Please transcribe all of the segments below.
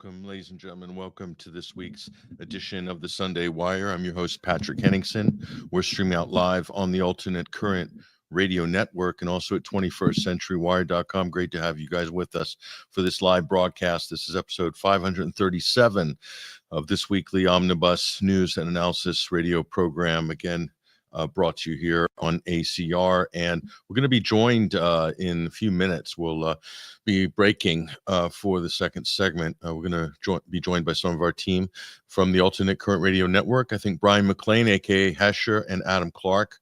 Welcome, ladies and gentlemen. Welcome to this week's edition of the Sunday Wire. I'm your host, Patrick Henningsen. We're streaming out live on the Alternate Current Radio Network and also at 21stcenturywire.com. Great to have you guys with us for this live broadcast. This is episode 537 of this weekly Omnibus News and Analysis radio program. Again, brought to you here on ACR, and we're going to be joined in a few minutes. We'll be breaking for the second segment. We're going to be joined by some of our team from the Alternate Current Radio Network. I think Bryan McClain, aka Hesher, and Adam Clark,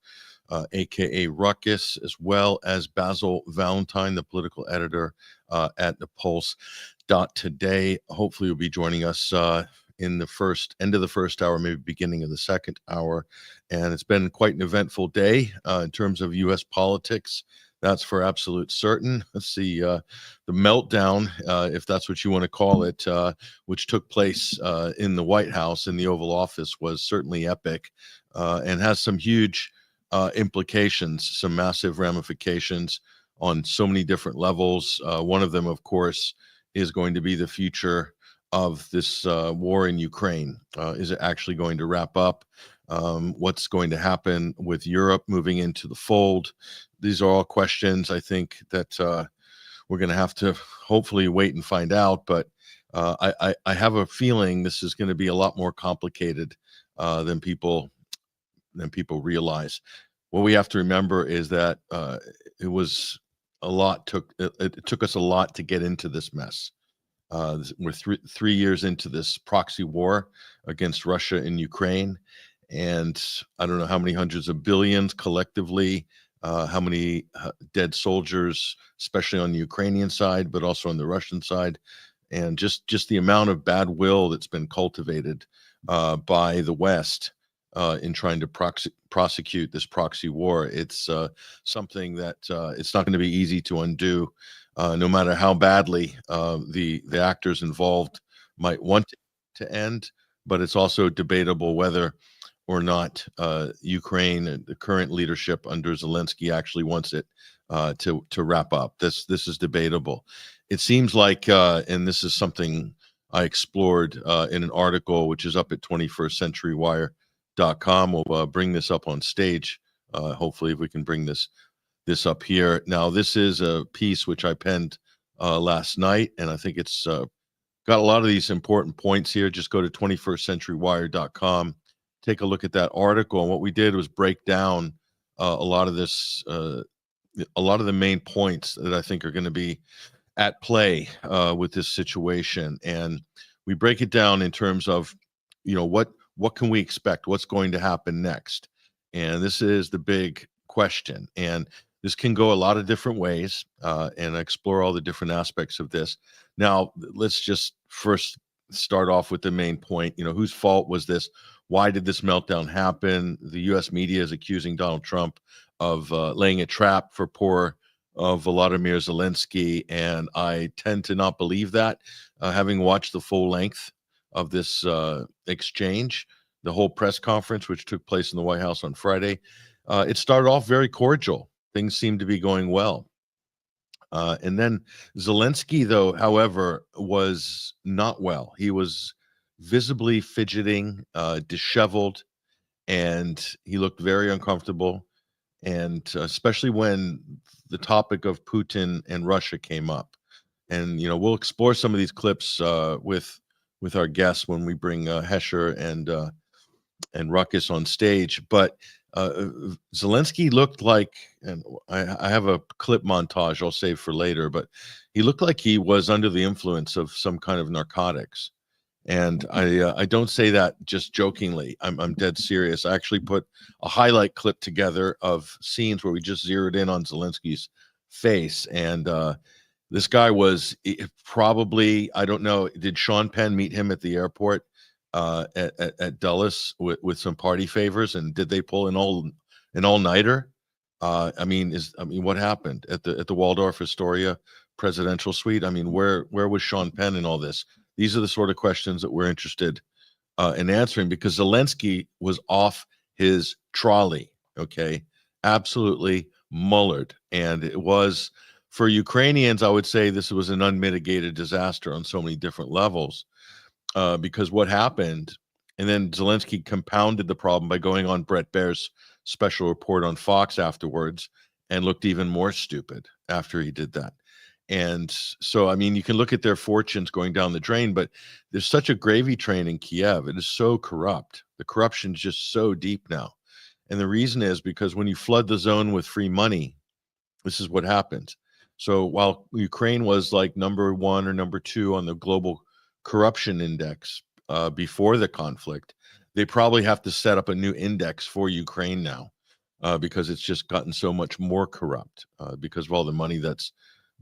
aka Ruckus, as well as Basil Valentine, the political editor at the Pulse. Today, hopefully, will be joining us in the end of the first hour, maybe beginning of the second hour. And it's been quite an eventful day in terms of U.S. politics. That's for absolute certain. Let's see, the meltdown, if that's what you want to call it, which took place in the White House, in the Oval Office, was certainly epic and has some huge implications, some massive ramifications on so many different levels. One of them, of course, is going to be the future of this war in Ukraine. Is it actually going to wrap up? What's going to happen with Europe moving into the fold? These are all questions I think that we're going to have to hopefully wait and find out. But I have a feeling this is going to be a lot more complicated than people realize. What we have to remember is that it took us a lot to get into this mess. We're three years into this proxy war against Russia and Ukraine, and I don't know how many hundreds of billions collectively, how many dead soldiers, especially on the Ukrainian side, but also on the Russian side, and just the amount of bad will that's been cultivated by the West in trying to prosecute this proxy war. It's something that it's not going to be easy to undo. No matter how badly the actors involved might want to end, but it's also debatable whether or not Ukraine and the current leadership under Zelensky actually wants it to wrap up. This is debatable. It seems like, and this is something I explored in an article which is up at 21stcenturywire.com. We'll bring this up on stage. Hopefully, if we can bring this up here. Now, this is a piece which I penned last night, and I think it's got a lot of these important points here. Just go to 21stcenturywire.com, take a look at that article. And what we did was break down a lot of this, a lot of the main points that I think are going to be at play with this situation. And we break it down in terms of, what can we expect? What's going to happen next? And this is the big question. And this can go a lot of different ways, and explore all the different aspects of this. Now, let's just first start off with the main point. Whose fault was this? Why did this meltdown happen? The U.S. media is accusing Donald Trump of laying a trap for poor Volodymyr Zelensky, and I tend to not believe that. Having watched the full length of this exchange, the whole press conference, which took place in the White House on Friday, it started off very cordial. Things seemed to be going well. And then Zelensky, though, however, was not well. He was visibly fidgeting, disheveled, and he looked very uncomfortable. And especially when the topic of Putin and Russia came up. And, we'll explore some of these clips with our guests when we bring Hesher and Ruckus on stage. But Zelensky looked like, and I have a clip montage I'll save for later, but he looked like he was under the influence of some kind of narcotics. And I don't say that just jokingly. I'm dead serious. I actually put a highlight clip together of scenes where we just zeroed in on Zelensky's face. And this guy was probably, I don't know, did Sean Penn meet him at the airport at Dulles with some party favors, and did they pull an all-nighter? What happened at the Waldorf Astoria presidential suite? Where was Sean Penn in all this? These are the sort of questions that we're interested in answering, because Zelensky was off his trolley, okay? Absolutely mullered. And it was, for Ukrainians, I would say this was an unmitigated disaster on so many different levels. because what happened, and then Zelensky compounded the problem by going on Brett Baer's special report on Fox afterwards and looked even more stupid after he did that. And so, I mean, you can look at their fortunes going down the drain, but there's such a gravy train in Kiev. It is so corrupt. The corruption is just so deep now. And the reason is because when you flood the zone with free money, this is what happens. So while Ukraine was like number 1 or number 2 on the global corruption index before the conflict, they probably have to set up a new index for Ukraine now because it's just gotten so much more corrupt because of all the money that's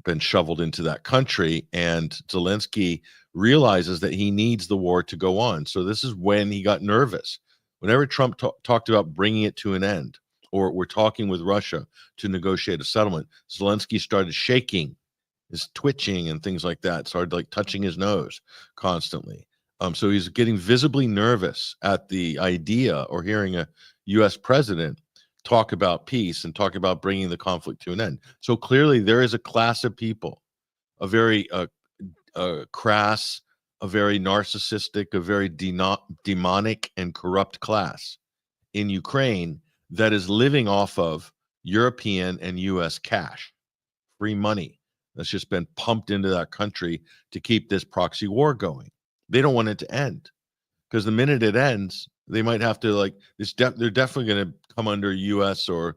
been shoveled into that country. And Zelensky realizes that he needs the war to go on. So this is when he got nervous. Whenever Trump talked about bringing it to an end, or we're talking with Russia to negotiate a settlement, Zelensky started shaking, is twitching and things like that, started like touching his nose constantly. So he's getting visibly nervous at the idea or hearing a U.S. president talk about peace and talk about bringing the conflict to an end. So clearly there is a class of people, a very crass, a very narcissistic, a very demonic and corrupt class in Ukraine that is living off of European and U.S. cash, free money that's just been pumped into that country to keep this proxy war going. They don't want it to end because the minute it ends, they might have to like this. They're definitely going to come under U.S. or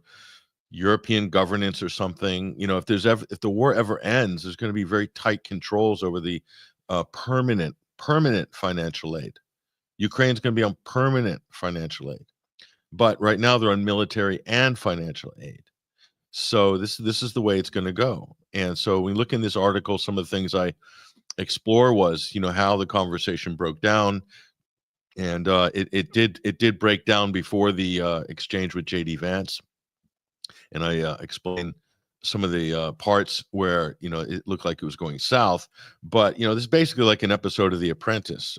European governance or something. You know, if the war ever ends, there's going to be very tight controls over the permanent financial aid. Ukraine's going to be on permanent financial aid. But right now they're on military and financial aid. So this is the way it's going to go. And so when we look in this article, some of the things I explore was, you know, how the conversation broke down. And it did break down before the exchange with J.D. Vance. And I explained some of the parts where, you know, it looked like it was going south. But, you know, this is basically like an episode of The Apprentice.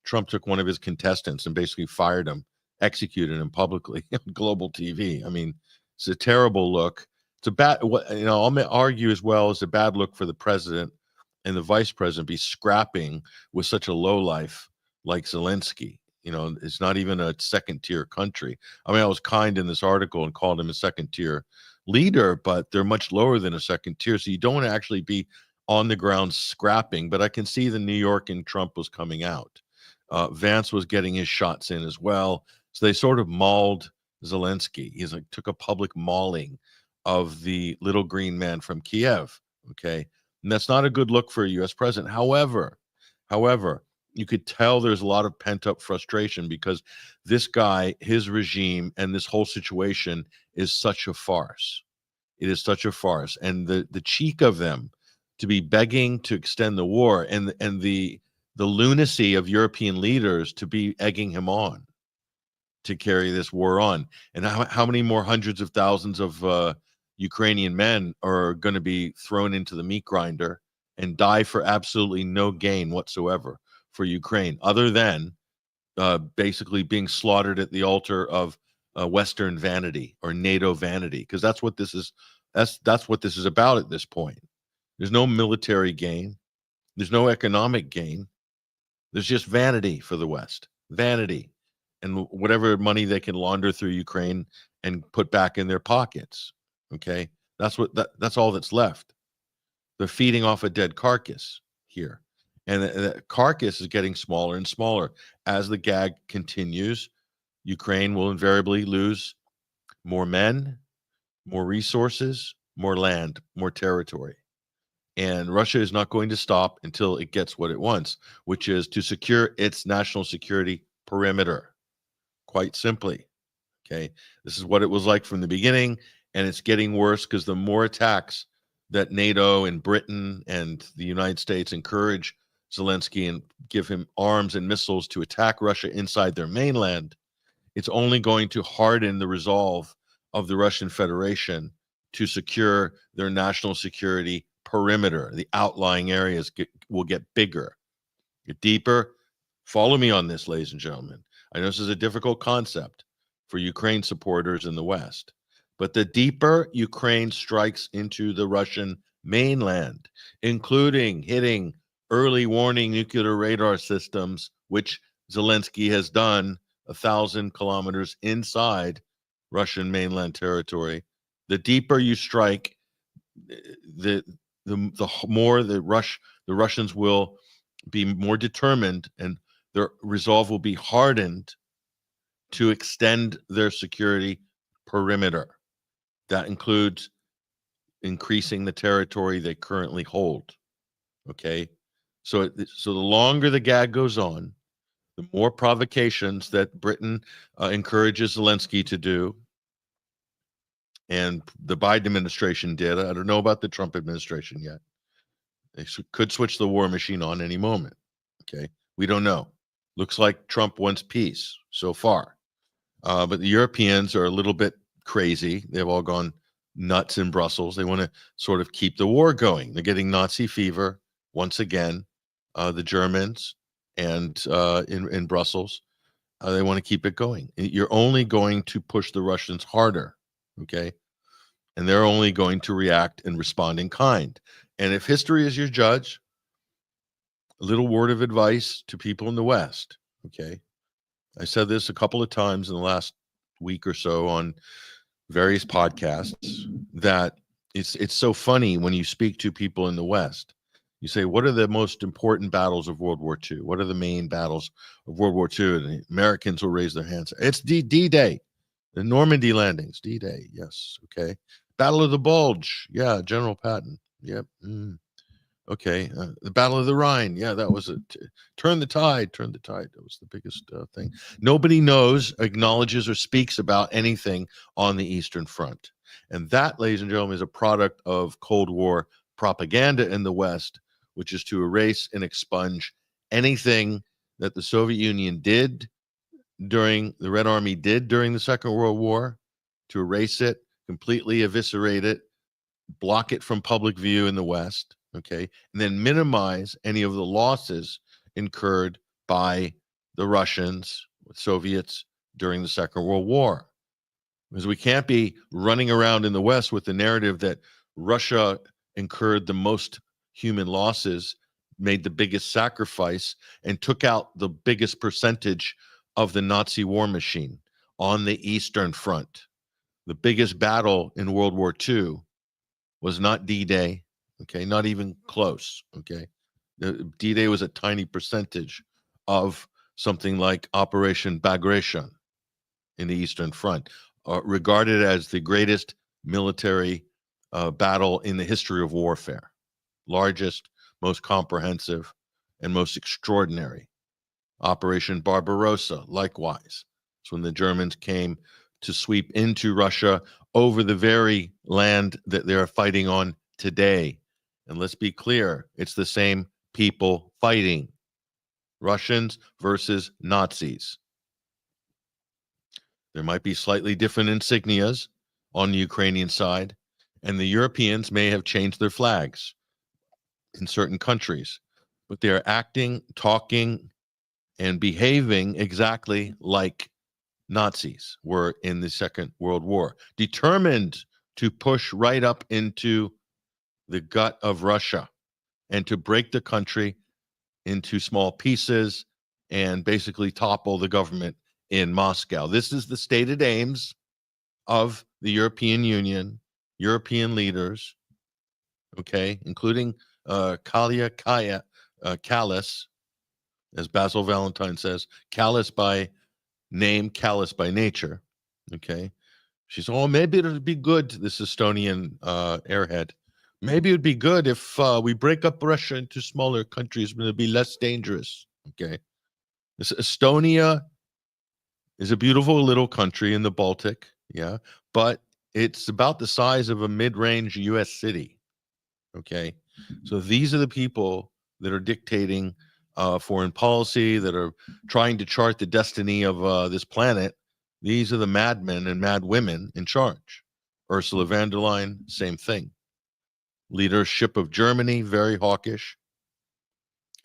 Trump took one of his contestants and basically fired him, executed him publicly on global TV. I mean, it's a terrible look. It's a bad, you know, I'll argue as well, it's a bad look for the president and the vice president be scrapping with such a lowlife like Zelensky. You know, it's not even a second tier country. I mean, I was kind in this article and called him a second tier leader, but they're much lower than a second tier. So you don't want to actually be on the ground scrapping. But I can see the New York and Trump was coming out. Vance was getting his shots in as well. So they sort of mauled Zelensky. He's like took a public mauling of the little green man from Kiev. Okay. And that's not a good look for a US president. However, you could tell there's a lot of pent up frustration because this guy, his regime, and this whole situation is such a farce. It is such a farce. And the cheek of them to be begging to extend the war and the lunacy of European leaders to be egging him on to carry this war on. And how many more hundreds of thousands of Ukrainian men are going to be thrown into the meat grinder and die for absolutely no gain whatsoever for Ukraine, other than basically being slaughtered at the altar of Western vanity or NATO vanity, because that's what this is. That's what this is about at this point. There's no military gain. There's no economic gain. There's just vanity for the West, vanity, and whatever money they can launder through Ukraine and put back in their pockets. Okay, that's all that's left. They're feeding off a dead carcass here. And the carcass is getting smaller and smaller. As the gag continues, Ukraine will invariably lose more men, more resources, more land, more territory. And Russia is not going to stop until it gets what it wants, which is to secure its national security perimeter. Quite simply. Okay. This is what it was like from the beginning, and it's getting worse because the more attacks that NATO and Britain and the United States encourage Zelensky and give him arms and missiles to attack Russia inside their mainland, it's only going to harden the resolve of the Russian Federation to secure their national security perimeter. The outlying areas will get bigger, get deeper. Follow me on this, ladies and gentlemen. I know this is a difficult concept for Ukraine supporters in the West, but the deeper Ukraine strikes into the Russian mainland, including hitting early warning nuclear radar systems, which Zelensky has done 1,000 kilometers inside Russian mainland territory. The deeper you strike, the more the Russians will be more determined, and their resolve will be hardened to extend their security perimeter. That includes increasing the territory they currently hold. Okay, so the longer the gag goes on, the more provocations that Britain encourages Zelensky to do, and the Biden administration did. I don't know about the Trump administration yet. They could switch the war machine on any moment. Okay, we don't know. Looks like Trump wants peace so far, but the Europeans are a little bit crazy. They've all gone nuts in Brussels. They want to sort of keep the war going. They're getting Nazi fever once again. The Germans and in Brussels, they want to keep it going. You're only going to push the Russians harder, okay? And they're only going to react and respond in kind. And if history is your judge, a little word of advice to people in the West, okay? I said this a couple of times in the last week or so on various podcasts, that it's so funny when you speak to people in the West. You say, what are the most important battles of World War II? What are the main battles of World War II? And the Americans will raise their hands. It's D-Day, the Normandy landings, D-Day, yes, okay. Battle of the Bulge, yeah, General Patton, yep. Okay, the Battle of the Rhine, yeah, that was it. Turn the tide, that was the biggest thing. Nobody knows, acknowledges, or speaks about anything on the Eastern Front. And that, ladies and gentlemen, is a product of Cold War propaganda in the West, which is to erase and expunge anything that the Soviet Union did during, the Red Army did during the Second World War, to erase it, completely eviscerate it, block it from public view in the West, okay, and then minimize any of the losses incurred by the Russians, Soviets during the Second World War. Because we can't be running around in the West with the narrative that Russia incurred the most human losses, made the biggest sacrifice, and took out the biggest percentage of the Nazi war machine on the Eastern Front. The biggest battle in World War II was not D-Day, okay, not even close, okay. D-Day was a tiny percentage of something like Operation Bagration in the Eastern Front, regarded as the greatest military battle in the history of warfare, largest, most comprehensive, and most extraordinary. Operation Barbarossa, likewise. It's when the Germans came to sweep into Russia over the very land that they're fighting on today. And let's be clear, it's the same people fighting. Russians versus Nazis. There might be slightly different insignias on the Ukrainian side, and the Europeans may have changed their flags in certain countries, but they are acting, talking, and behaving exactly like Nazis were in the Second World War, determined to push right up into the gut of Russia and to break the country into small pieces and basically topple the government in Moscow. This is the stated aims of the European Union, European leaders, okay, including Callis, as Basil Valentine says, callous by name, callous by nature, okay. She said, oh, maybe it would be good, this Estonian airhead, maybe it would be good if we break up Russia into smaller countries, but it'd be less dangerous, okay. This Estonia is a beautiful little country in the Baltic, yeah, but it's about the size of a mid-range U.S. city, okay. So these are the people that are dictating foreign policy, that are trying to chart the destiny of this planet. These are the madmen and mad women in charge. Ursula von der Leyen, same thing. Leadership of Germany, very hawkish,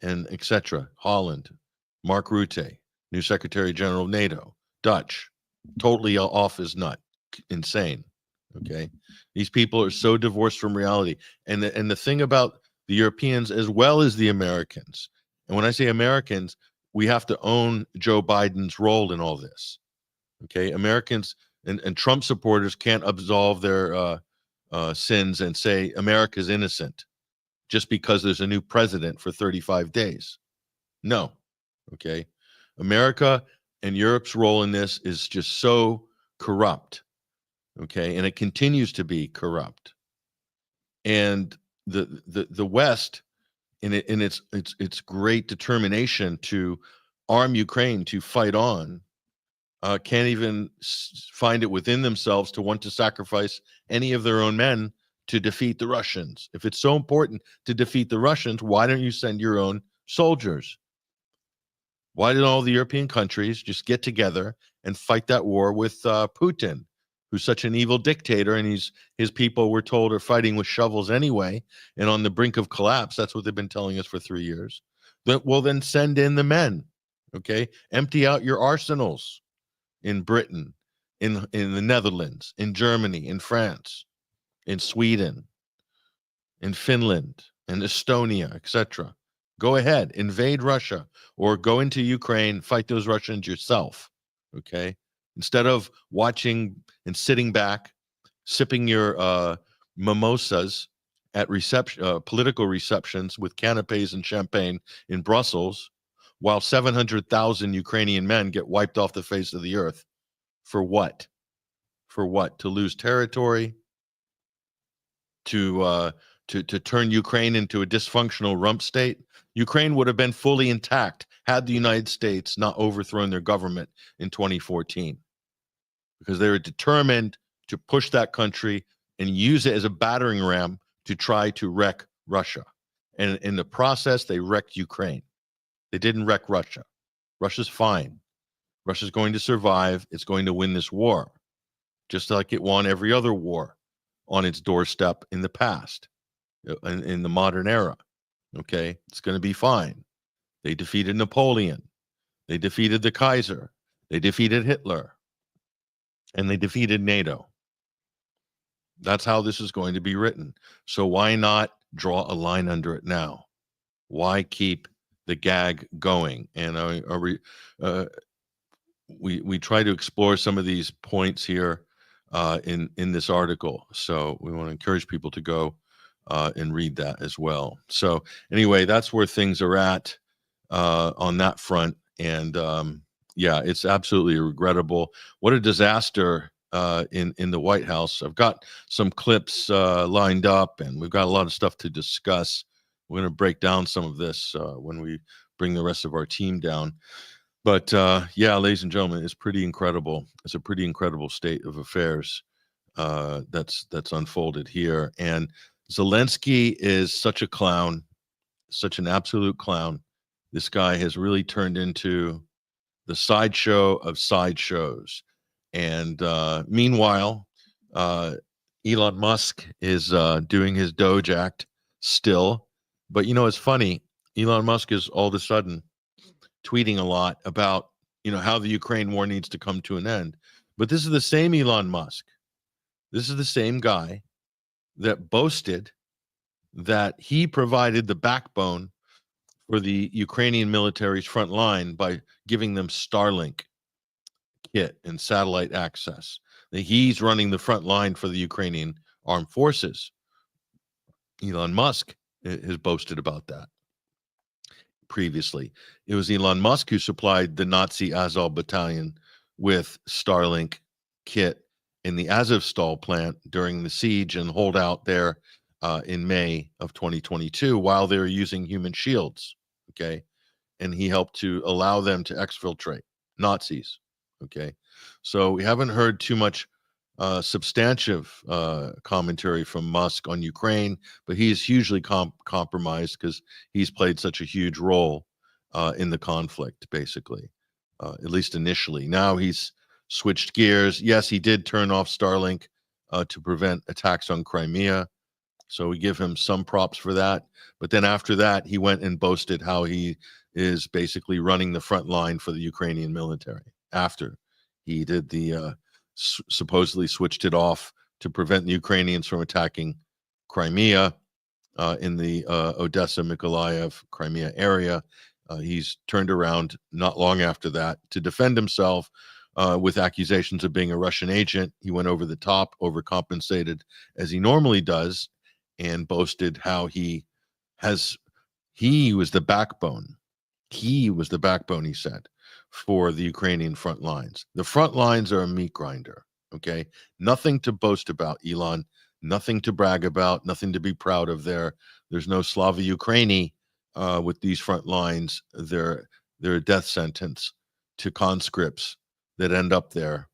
and etc. Holland, Mark Rutte, new Secretary General of NATO, Dutch, totally off his nut, insane. Okay, these people are so divorced from reality. And the thing about the Europeans as well as the Americans. And when I say Americans, we have to own Joe Biden's role in all this. Okay, Americans and Trump supporters can't absolve their sins and say America's innocent just because there's a new president for 35 days. No. Okay. America and Europe's role in this is just so corrupt. Okay. And it continues to be corrupt. And the West, in its great determination to arm Ukraine to fight on, can't even find it within themselves to want to sacrifice any of their own men to defeat the Russians. If it's so important to defeat the Russians, why don't you send your own soldiers? Why did all the European countries just get together and fight that war with Putin, who's such an evil dictator, and his people, we're told, are fighting with shovels anyway, and on the brink of collapse? That's what they've been telling us for 3 years. Well, then send in the men, okay? Empty out your arsenals in Britain, in the Netherlands, in Germany, in France, in Sweden, in Finland, in Estonia, etc. Go ahead, invade Russia, or go into Ukraine, fight those Russians yourself, okay? Instead of watching and sitting back, sipping your mimosas at political receptions with canapes and champagne in Brussels, while 700,000 Ukrainian men get wiped off the face of the earth. For what? For what? To lose territory? To turn Ukraine into a dysfunctional rump state? Ukraine would have been fully intact had the United States not overthrown their government in 2014, because they were determined to push that country and use it as a battering ram to try to wreck Russia. And in the process, they wrecked Ukraine. They didn't wreck Russia. Russia's fine. Russia's going to survive. It's going to win this war, just like it won every other war on its doorstep in the past, in the modern era. Okay, it's going to be fine. They defeated Napoleon. They defeated the Kaiser. They defeated Hitler. And they defeated NATO. That's how this is going to be written. So why not draw a line under it now? Why keep the gag going? And we try to explore some of these points here in this article. So we want to encourage people to go and read that as well. So anyway, that's where things are at on that front. And yeah, it's absolutely regrettable. What a disaster in the White House. I've got some clips lined up, and we've got a lot of stuff to discuss. We're going to break down some of this when we bring the rest of our team down. But yeah, ladies and gentlemen, it's pretty incredible. It's a pretty incredible state of affairs that's unfolded here. And Zelensky is such a clown, such an absolute clown. This guy has really turned into the sideshow of sideshows. And meanwhile, Elon Musk is doing his Doge Act still. But you know, it's funny. Elon Musk is all of a sudden tweeting a lot about, you know, how the Ukraine war needs to come to an end. But this is the same Elon Musk. This is the same guy that boasted that he provided the backbone for the Ukrainian military's front line by giving them Starlink kit and satellite access. That he's running the front line for the Ukrainian armed forces. Elon Musk has boasted about that previously. It was Elon Musk who supplied the Nazi Azov battalion with Starlink kit in the Azovstal plant during the siege and holdout there in May of 2022 while they were using human shields. Okay. And he helped to allow them to exfiltrate Nazis. Okay. So we haven't heard too much substantive commentary from Musk on Ukraine, but he's hugely compromised because he's played such a huge role in the conflict, basically, at least initially. Now he's switched gears. Yes, he did turn off Starlink to prevent attacks on Crimea. So we give him some props for that. But then after that, he went and boasted how he is basically running the front line for the Ukrainian military after he did the supposedly switched it off to prevent the Ukrainians from attacking Crimea. in the Odessa, Mykolaiv, Crimea area. He's turned around not long after that to defend himself with accusations of being a Russian agent. He went over the top, overcompensated as he normally does, and boasted how he was the backbone. He was the backbone, he said, for the Ukrainian front lines. The front lines are a meat grinder, okay? Nothing to boast about, Elon. Nothing to brag about, nothing to be proud of there. There's no Slava Ukraini with these front lines. They're a death sentence to conscripts that end up there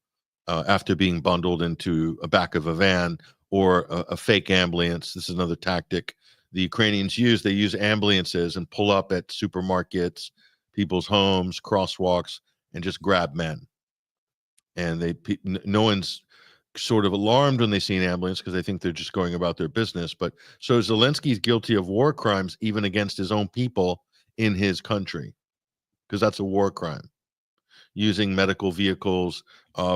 after being bundled into a back of a van or a fake ambulance. This is another tactic the Ukrainians use. They use ambulances and pull up at supermarkets, people's homes, crosswalks, and just grab men. And no one's sort of alarmed when they see an ambulance because they think they're just going about their business. But so Zelensky's guilty of war crimes even against his own people in his country, because that's a war crime. Using medical vehicles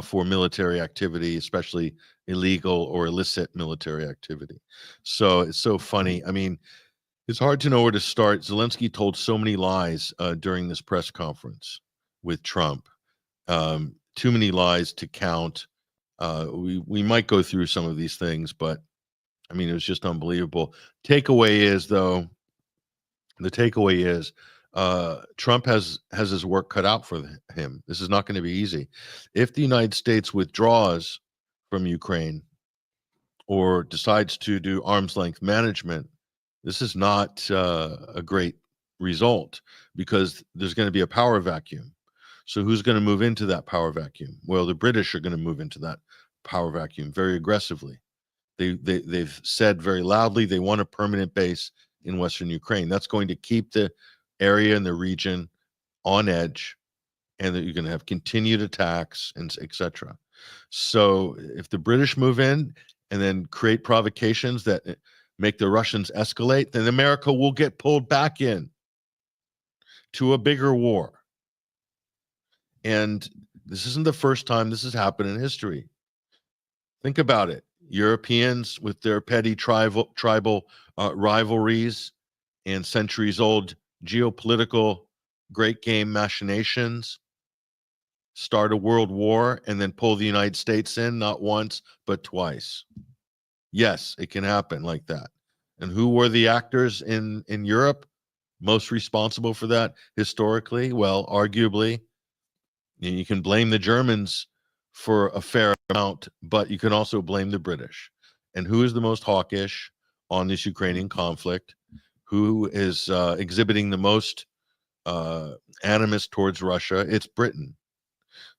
for military activity, especially illegal or illicit military activity. So it's so funny. I mean, it's hard to know where to start. Zelensky told so many lies during this press conference with Trump. Too many lies to count. We might go through some of these things, but I mean, it was just unbelievable. The takeaway is Trump has his work cut out for him. This is not going to be easy. If the United States withdraws from Ukraine or decides to do arm's length management, this is not a great result because there's going to be a power vacuum. So who's going to move into that power vacuum? Well, the British are going to move into that power vacuum very aggressively. They've said very loudly they want a permanent base in Western Ukraine. That's going to keep the area and the region on edge, and that you're going to have continued attacks and etc. So if the British move in and then create provocations that make the Russians escalate, then America will get pulled back in to a bigger war. And this isn't the first time this has happened in history. Think about it. Europeans with their petty tribal rivalries and centuries-old geopolitical great game machinations start a world war and then pull the United States in, not once, but twice. Yes, it can happen like that. And who were the actors in Europe most responsible for that historically? Well, arguably, you can blame the Germans for a fair amount, but you can also blame the British. And who is the most hawkish on this Ukrainian conflict? Who is exhibiting the most animus towards Russia? It's Britain.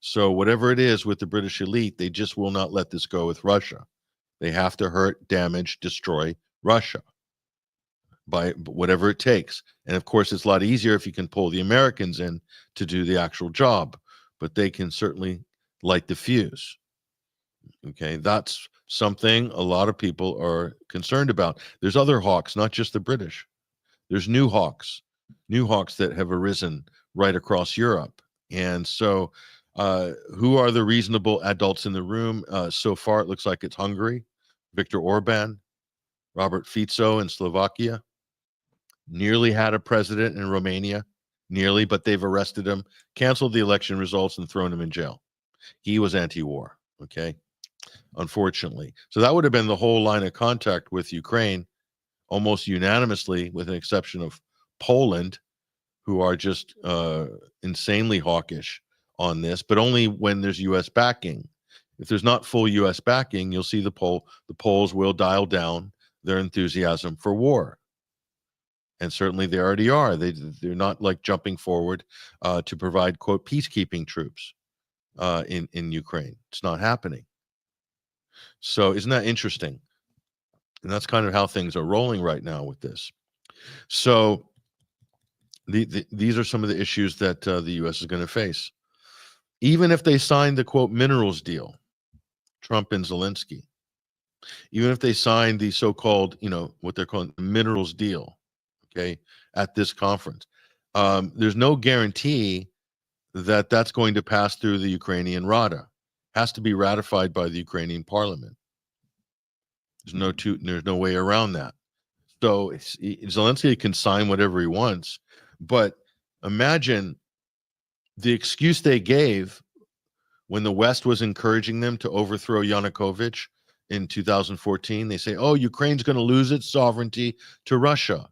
So whatever it is with the British elite, they just will not let this go with Russia. They have to hurt, damage, destroy Russia by whatever it takes. And of course, it's a lot easier if you can pull the Americans in to do the actual job, but they can certainly light the fuse. Okay, that's something a lot of people are concerned about. There's other hawks, not just the British. There's new hawks that have arisen right across Europe. And so who are the reasonable adults in the room? So far, it looks like it's Hungary, Viktor Orban, Robert Fico in Slovakia, nearly had a president in Romania, nearly, but they've arrested him, canceled the election results, and thrown him in jail. He was anti-war, okay, unfortunately. So that would have been the whole line of contact with Ukraine, almost unanimously, with an exception of Poland, who are just insanely hawkish on this, but only when there's U.S. backing. If there's not full U.S. backing, you'll see the Poles will dial down their enthusiasm for war. And certainly they already are. They're not like jumping forward to provide, quote, peacekeeping troops in Ukraine. It's not happening. So isn't that interesting? And that's kind of how things are rolling right now with this. So these are some of the issues that the U.S. is going to face. Even if they sign the, quote, minerals deal, Trump and Zelensky, even if they sign the so-called, what they're calling the minerals deal, okay, at this conference, there's no guarantee that that's going to pass through the Ukrainian Rada. Has to be ratified by the Ukrainian parliament. There's no way around that. So Zelensky can sign whatever he wants, but imagine the excuse they gave when the West was encouraging them to overthrow Yanukovych in 2014. They say, oh, Ukraine's going to lose its sovereignty to Russia.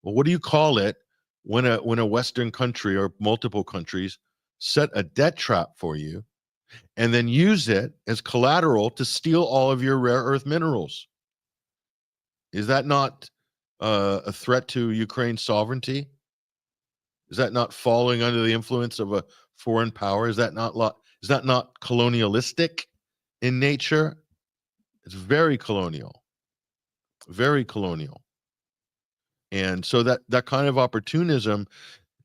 Well, what do you call it when a Western country or multiple countries set a debt trap for you and then use it as collateral to steal all of your rare earth minerals? Is that not a threat to Ukraine's sovereignty? Is that not falling under the influence of a foreign power? Is that not colonialistic in nature? It's very colonial, very colonial. And so that kind of opportunism,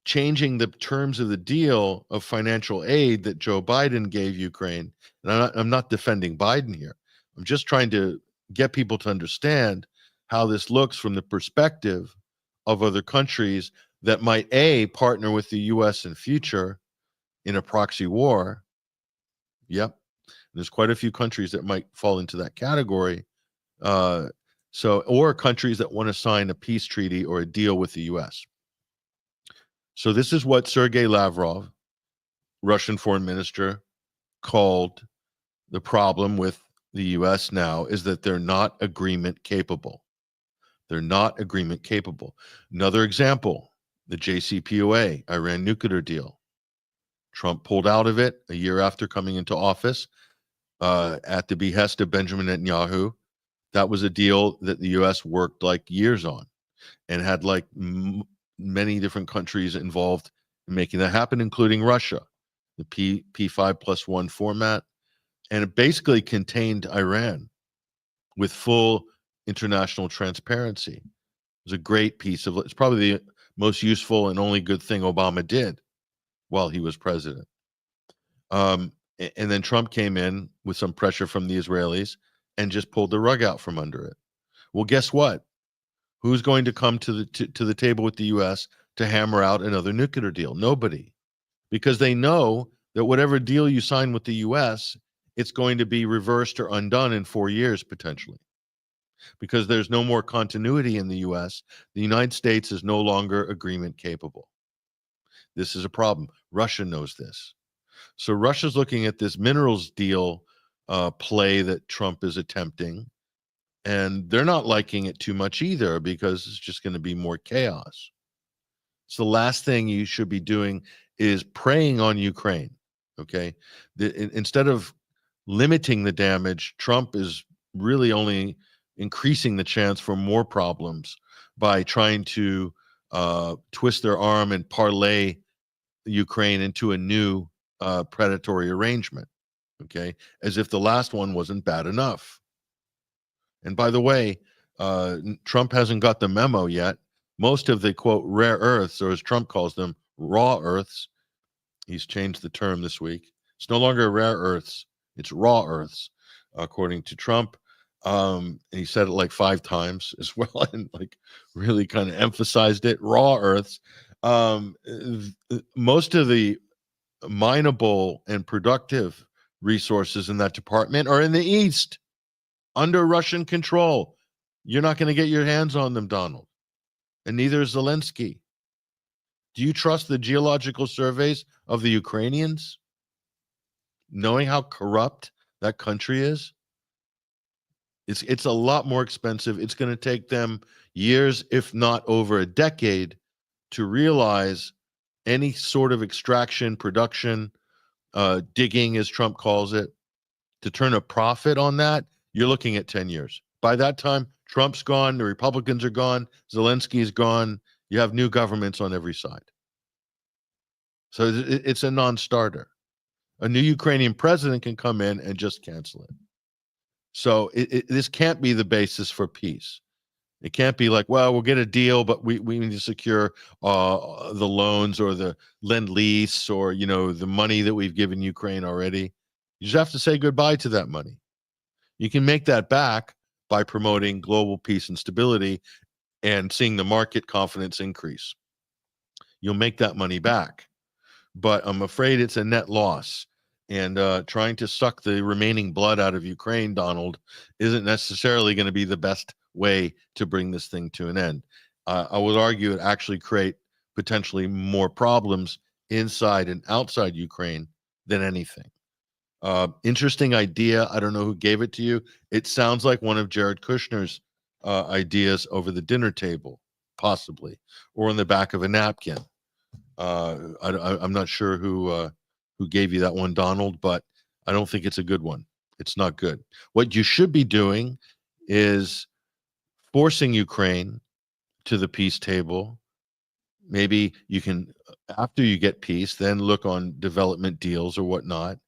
changing the terms of the deal of financial aid that Joe Biden gave Ukraine, and I'm not defending Biden here. I'm just trying to get people to understand how this looks from the perspective of other countries that might partner with the U.S. in future in a proxy war. Yep. There's quite a few countries that might fall into that category. Or countries that want to sign a peace treaty or a deal with the U.S. So this is what Sergei Lavrov, Russian foreign minister, called the problem with the U.S. now, is that they're not agreement capable. They're not agreement capable. Another example, the JCPOA, Iran nuclear deal. Trump pulled out of it a year after coming into office at the behest of Benjamin Netanyahu. That was a deal that the U.S. worked like years on and had like many different countries involved in making that happen, including Russia, the P5+1 format. And it basically contained Iran with full international transparency. It was a great piece of, it's probably the most useful and only good thing Obama did while he was president. And then Trump came in with some pressure from the Israelis and just pulled the rug out from under it. Well, guess what? Who's going to come to the table with the U.S. to hammer out another nuclear deal? Nobody, because they know that whatever deal you sign with the U.S., it's going to be reversed or undone in 4 years potentially, because there's no more continuity in the U.S. The United States is no longer agreement capable. This is a problem. Russia knows this. So Russia's looking at this minerals deal play that Trump is attempting, and they're not liking it too much either, because it's just going to be more chaos. So the last thing you should be doing is preying on Ukraine, okay? Instead of limiting the damage, Trump is really only increasing the chance for more problems by trying to twist their arm and parlay Ukraine into a new predatory arrangement, okay? As if the last one wasn't bad enough. And by the way, Trump hasn't got the memo yet. Most of the, quote, rare earths, or as Trump calls them, raw earths, he's changed the term this week. It's no longer rare earths, it's raw earths, according to Trump. And he said it like 5 times as well, and like really kind of emphasized it. Raw earths. Most of the mineable and productive resources in that department are in the East, under Russian control. You're not going to get your hands on them, Donald, and neither is Zelensky. Do you trust the geological surveys of the Ukrainians, knowing how corrupt that country is? It's a lot more expensive. It's going to take them years, if not over a decade, to realize any sort of extraction, production, digging, as Trump calls it, to turn a profit on that. You're looking at 10 years. By that time, Trump's gone, the Republicans are gone, Zelensky is gone. You have new governments on every side. So it's a non-starter. A new Ukrainian president can come in and just cancel it. So this can't be the basis for peace. It can't be like, well, we'll get a deal, but we need to secure the loans or the lend-lease or, you know, the money that we've given Ukraine already. You just have to say goodbye to that money. You can make that back by promoting global peace and stability and seeing the market confidence increase. You'll make that money back. But I'm afraid it's a net loss. And trying to suck the remaining blood out of Ukraine, Donald, isn't necessarily going to be the best way to bring this thing to an end. I would argue it actually create potentially more problems inside and outside Ukraine than anything. Interesting idea. I don't know who gave it to you. It sounds like one of Jared Kushner's ideas over the dinner table, possibly, or on the back of a napkin. I'm not sure who gave you that one, Donald, but I don't think it's a good one. It's not good. What you should be doing is forcing Ukraine to the peace table. Maybe you can, after you get peace, then look on development deals or whatnot.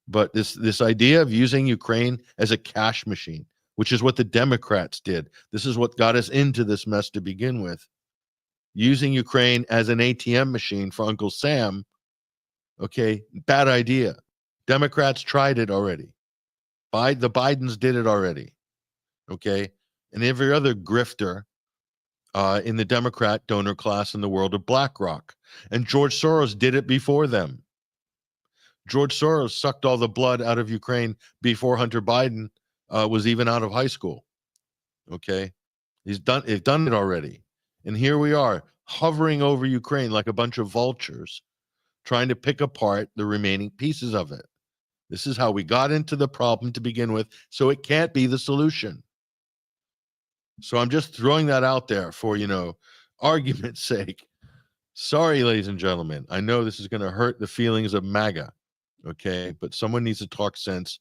But this idea of using Ukraine as a cash machine, which is what the Democrats did. This is what got us into this mess to begin with. Using Ukraine as an ATM machine for Uncle Sam, okay, bad idea. Democrats tried it already. The Bidens did it already, okay? And every other grifter in the Democrat donor class in the world of BlackRock. And George Soros did it before them. George Soros sucked all the blood out of Ukraine before Hunter Biden was even out of high school, okay? They've done it already. And here we are, hovering over Ukraine like a bunch of vultures, trying to pick apart the remaining pieces of it. This is how we got into the problem to begin with, so it can't be the solution. So I'm just throwing that out there for, argument's sake. Sorry, ladies and gentlemen. I know this is going to hurt the feelings of MAGA, okay? But someone needs to talk sense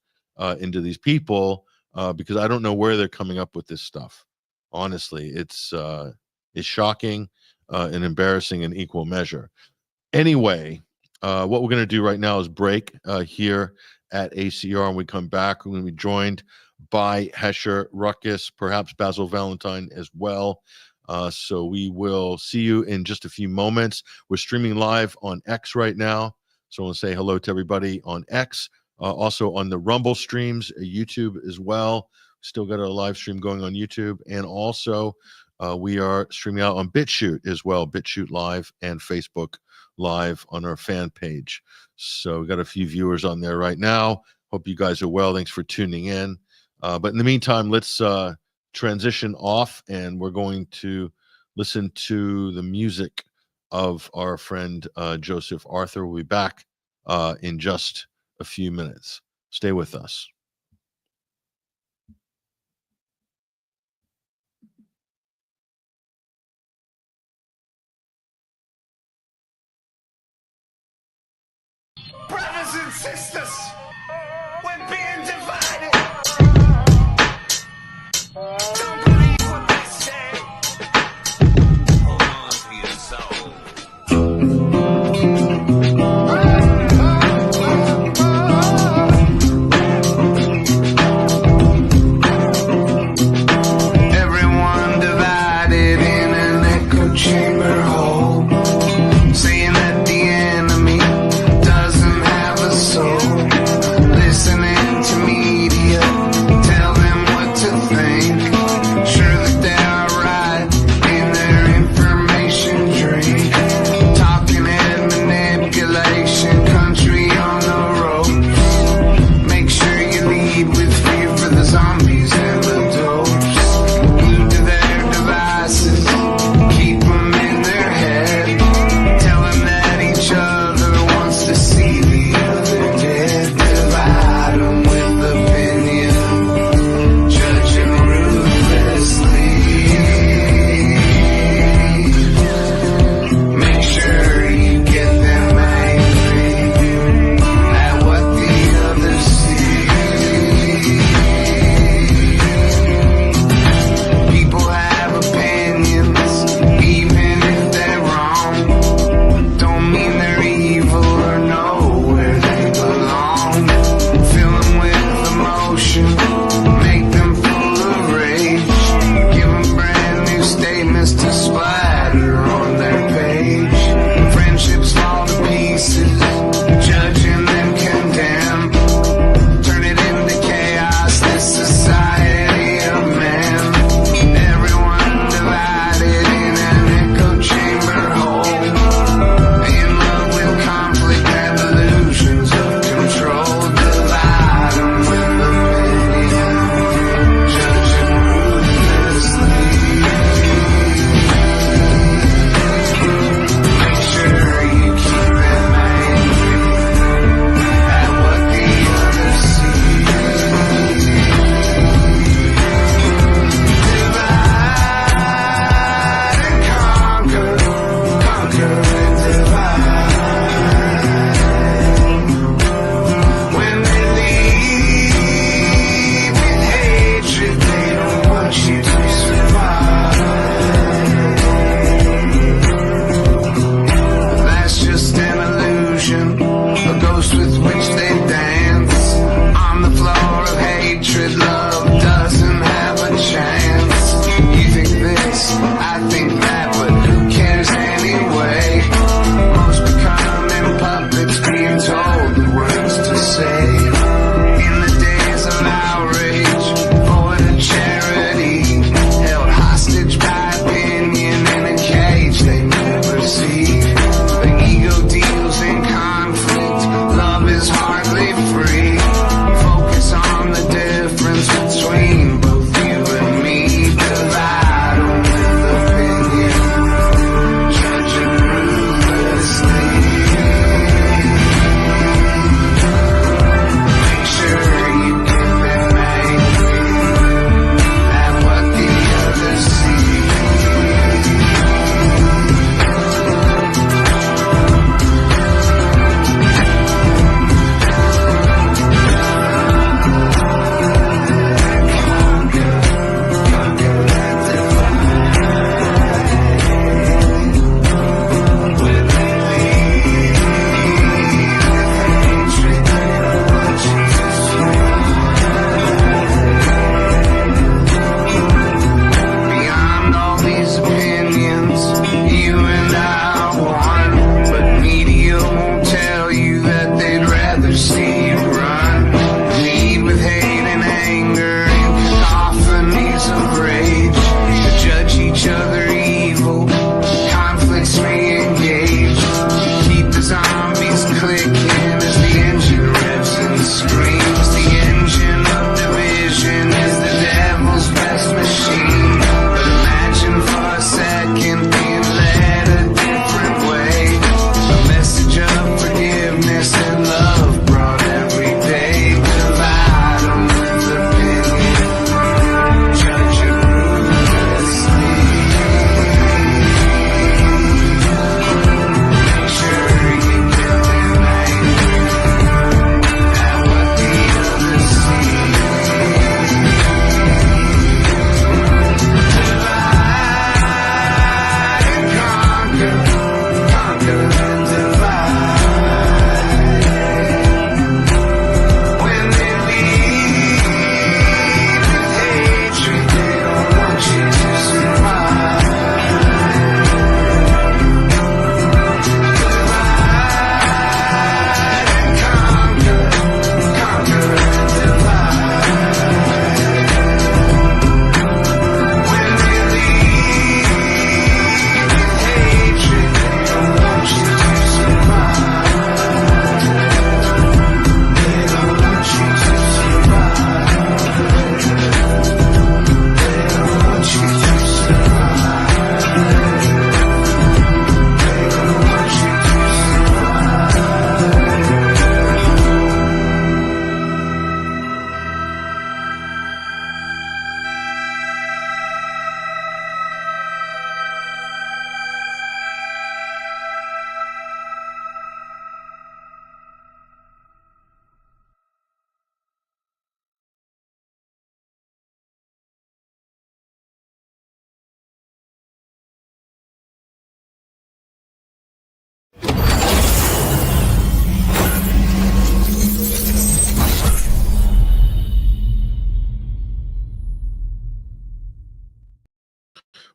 into these people because I don't know where they're coming up with this stuff. Honestly, it's shocking and embarrassing in equal measure. Anyway, what we're going to do right now is break here at ACR. When we come back, we're going to be joined by Hesher, Ruckus, perhaps Basil Valentine as well. So we will see you in just a few moments. We're streaming live on X right now. So I want to say hello to everybody on X, also on the Rumble streams, YouTube as well. Still got a live stream going on YouTube. And also we are streaming out on BitChute as well, BitChute Live and Facebook Live on our fan page. So we got a few viewers on there right now. Hope you guys are well. Thanks for tuning in. But in the meantime, let's transition off, and we're going to listen to the music of our friend Joseph Arthur. We'll be back in just a few minutes. Stay with us. Brothers and sisters, we're being divided. Don't believe what they say. Hold on to your soul. Everyone divided in an echo chamber hole, saying that the enemy doesn't have a soul. Listening to media, tell them what to think.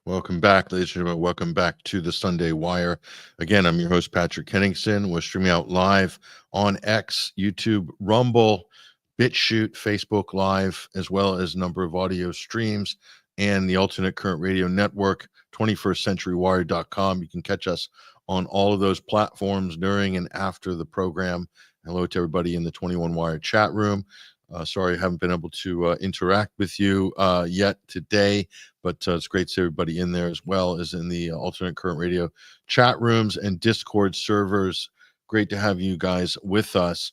Welcome back, ladies and gentlemen. Welcome back to the Sunday Wire. Again, I'm your host, Patrick Henningsen. We're streaming out live on X, YouTube, Rumble, BitChute, Facebook Live, as well as a number of audio streams and the Alternate Current Radio Network, 21stcenturywire.com. You can catch us on all of those platforms during and after the program. Hello to everybody in the 21 Wire chat room. Sorry I haven't been able to interact with you yet today, but it's great to see everybody in there, as well as in the Alternate Current Radio chat rooms and Discord servers. Great to have you guys with us.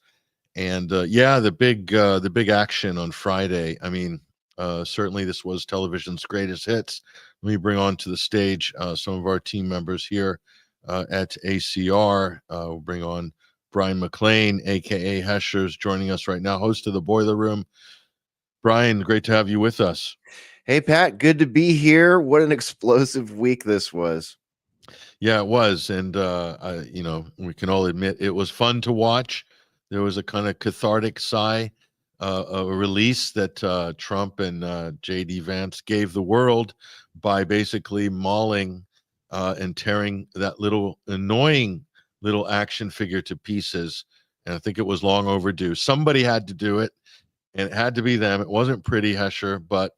And yeah, the big action on Friday. I mean, certainly this was television's greatest hits. Let me bring on to the stage some of our team members here at ACR. We'll bring on Bryan McClain, aka Hesher's, joining us right now, host of the Boiler Room. Bryan, great to have you with us. Hey, Pat, good to be here. What an explosive week this was. Yeah, it was. And, we can all admit it was fun to watch. There was a kind of cathartic sigh, a release that Trump and J.D. Vance gave the world by basically mauling and tearing that little annoying little action figure to pieces. And I think it was long overdue. Somebody had to do it, and it had to be them. It wasn't pretty, Hesher, but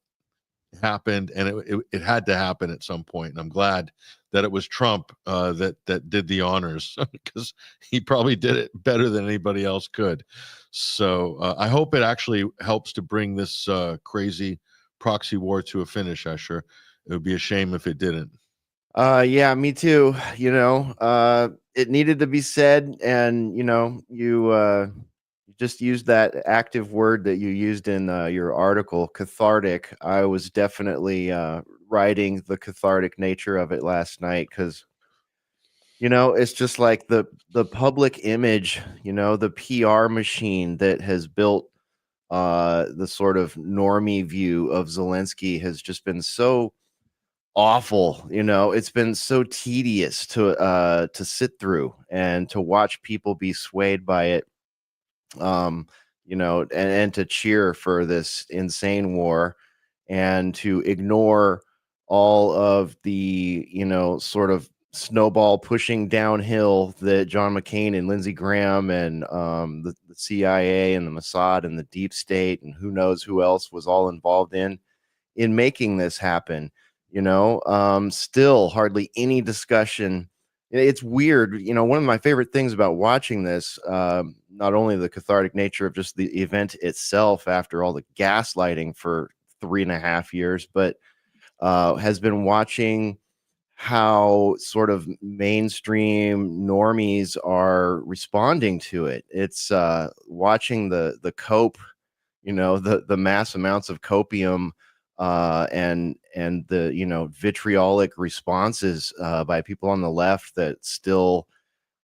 it happened, and it had to happen at some point. And I'm glad that it was Trump that did the honors, because he probably did it better than anybody else could. So I hope it actually helps to bring this crazy proxy war to a finish, Hesher. It would be a shame if it didn't. Yeah, me too. It needed to be said, and you just used that active word that you used in your article, cathartic. I was definitely writing the cathartic nature of it last night, because it's just like the public image, the PR machine that has built the sort of normie view of Zelensky has just been so awful. It's been so tedious to sit through and to watch people be swayed by it, and to cheer for this insane war, and to ignore all of the sort of snowball pushing downhill that John McCain and Lindsey Graham and the CIA and the Mossad and the deep state and who knows who else was all involved in making this happen. Still hardly any discussion. It's weird. One of my favorite things about watching this, not only the cathartic nature of just the event itself after all the gaslighting for 3.5 years, but has been watching how sort of mainstream normies are responding to it. It's watching the cope, the mass amounts of copium and the vitriolic responses by people on the left that still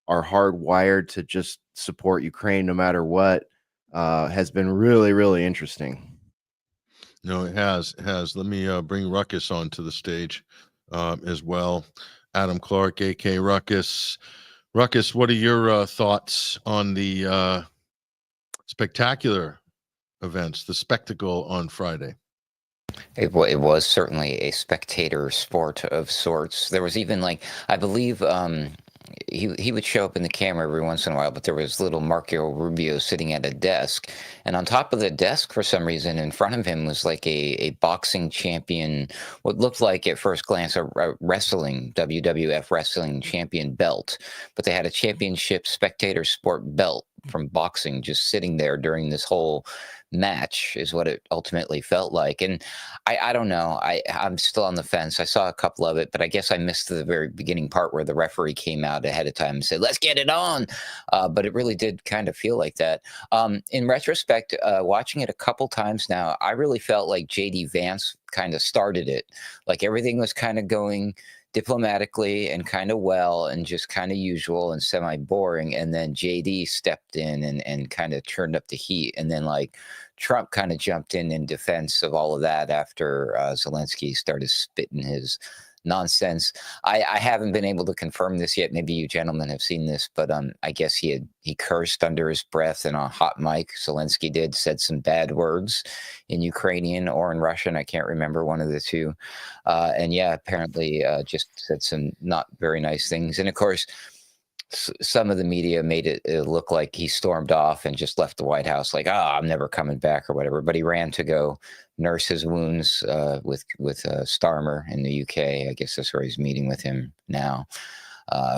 are hardwired to just support Ukraine no matter what, has been really, really interesting. No, it has. Let me bring Ruckus onto the stage as well. Adam Clark, aka Ruckus. Ruckus, what are your thoughts on the spectacular events, the spectacle on Friday? It was certainly a spectator sport of sorts. There was even, like, I believe he would show up in the camera every once in a while, but there was little Marco Rubio sitting at a desk. And on top of the desk, for some reason, in front of him was like a boxing champion, what looked like at first glance a wrestling, WWF wrestling champion belt. But they had a championship spectator sport belt from boxing just sitting there during this whole match, is what it ultimately felt like. And I don't know. I'm still on the fence. I saw a couple of it, but I guess I missed the very beginning part where the referee came out ahead of time and said, "Let's get it on." But it really did kind of feel like that. In retrospect, watching it a couple times now, I really felt like J.D. Vance kind of started it. Like everything was kind of going diplomatically and kind of well and just kind of usual and semi-boring. And then JD stepped in and kind of turned up the heat. And then like Trump kind of jumped in defense of all of that after Zelensky started spitting his nonsense. I haven't been able to confirm this yet. Maybe you gentlemen have seen this, but I guess he cursed under his breath in a hot mic. Zelensky said some bad words in Ukrainian or in Russian. I can't remember, one of the two. And yeah, apparently just said some not very nice things. And of course, some of the media made it look like he stormed off and just left the White House like, I'm never coming back or whatever. But he ran to go nurse his wounds with Starmer in the UK. I guess that's where he's meeting with him now,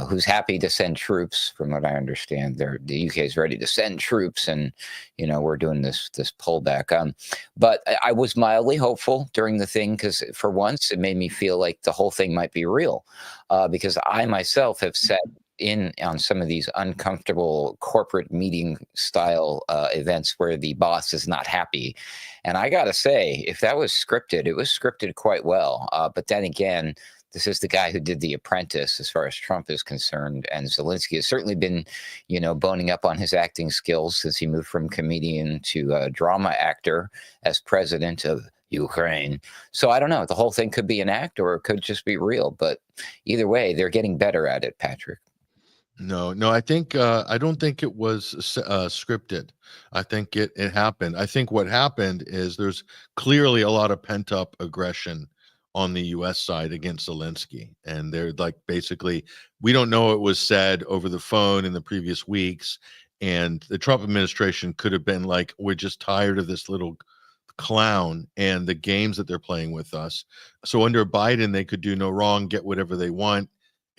who's happy to send troops. From what I understand, the UK is ready to send troops, and we're doing this pullback. But I was mildly hopeful during the thing, because for once it made me feel like the whole thing might be real, because I myself have sat in on some of these uncomfortable corporate meeting style events where the boss is not happy. And I gotta say, if that was scripted, it was scripted quite well. But then again, this is the guy who did The Apprentice, as far as Trump is concerned. And Zelensky has certainly been, boning up on his acting skills since he moved from comedian to drama actor as president of Ukraine. So I don't know. The whole thing could be an act, or it could just be real. But either way, they're getting better at it, Patrick. No, I think I don't think it was scripted. I think it happened. I think what happened is there's clearly a lot of pent up aggression on the U.S. side against Zelensky, and they're like, basically, we don't know what was said over the phone in the previous weeks, and the Trump administration could have been like, we're just tired of this little clown and the games that they're playing with us. So under Biden, they could do no wrong, get whatever they want,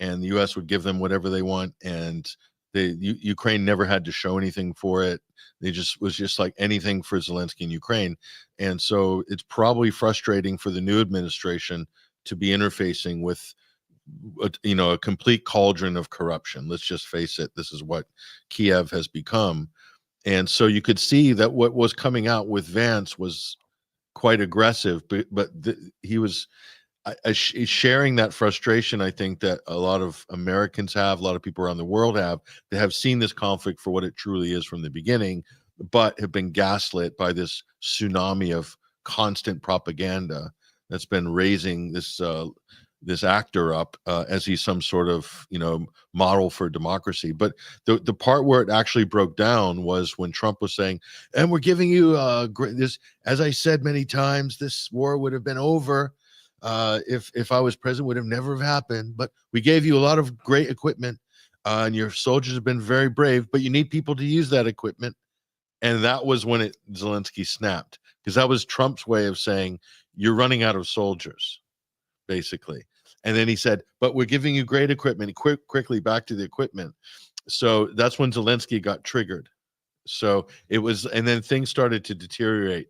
and the U.S. would give them whatever they want, and Ukraine never had to show anything for it. They was just like anything for Zelensky in Ukraine. And so it's probably frustrating for the new administration to be interfacing with, a complete cauldron of corruption. Let's just face it. This is what Kiev has become. And so you could see that what was coming out with Vance was quite aggressive, but he was sharing that frustration. I think that a lot of Americans have, a lot of people around the world have, that have seen this conflict for what it truly is from the beginning, but have been gaslit by this tsunami of constant propaganda that's been raising this actor up as he's some sort of model for democracy. But the part where it actually broke down was when Trump was saying, and we're giving you this, as I said many times, this war would have been over if I was president, would have never have happened. But we gave you a lot of great equipment, and your soldiers have been very brave, but you need people to use that equipment. And that was when Zelensky snapped, because that was Trump's way of saying, you're running out of soldiers, basically. And then he said, but we're giving you great equipment. Quickly back to the equipment. So that's when Zelensky got triggered. So it was, and then things started to deteriorate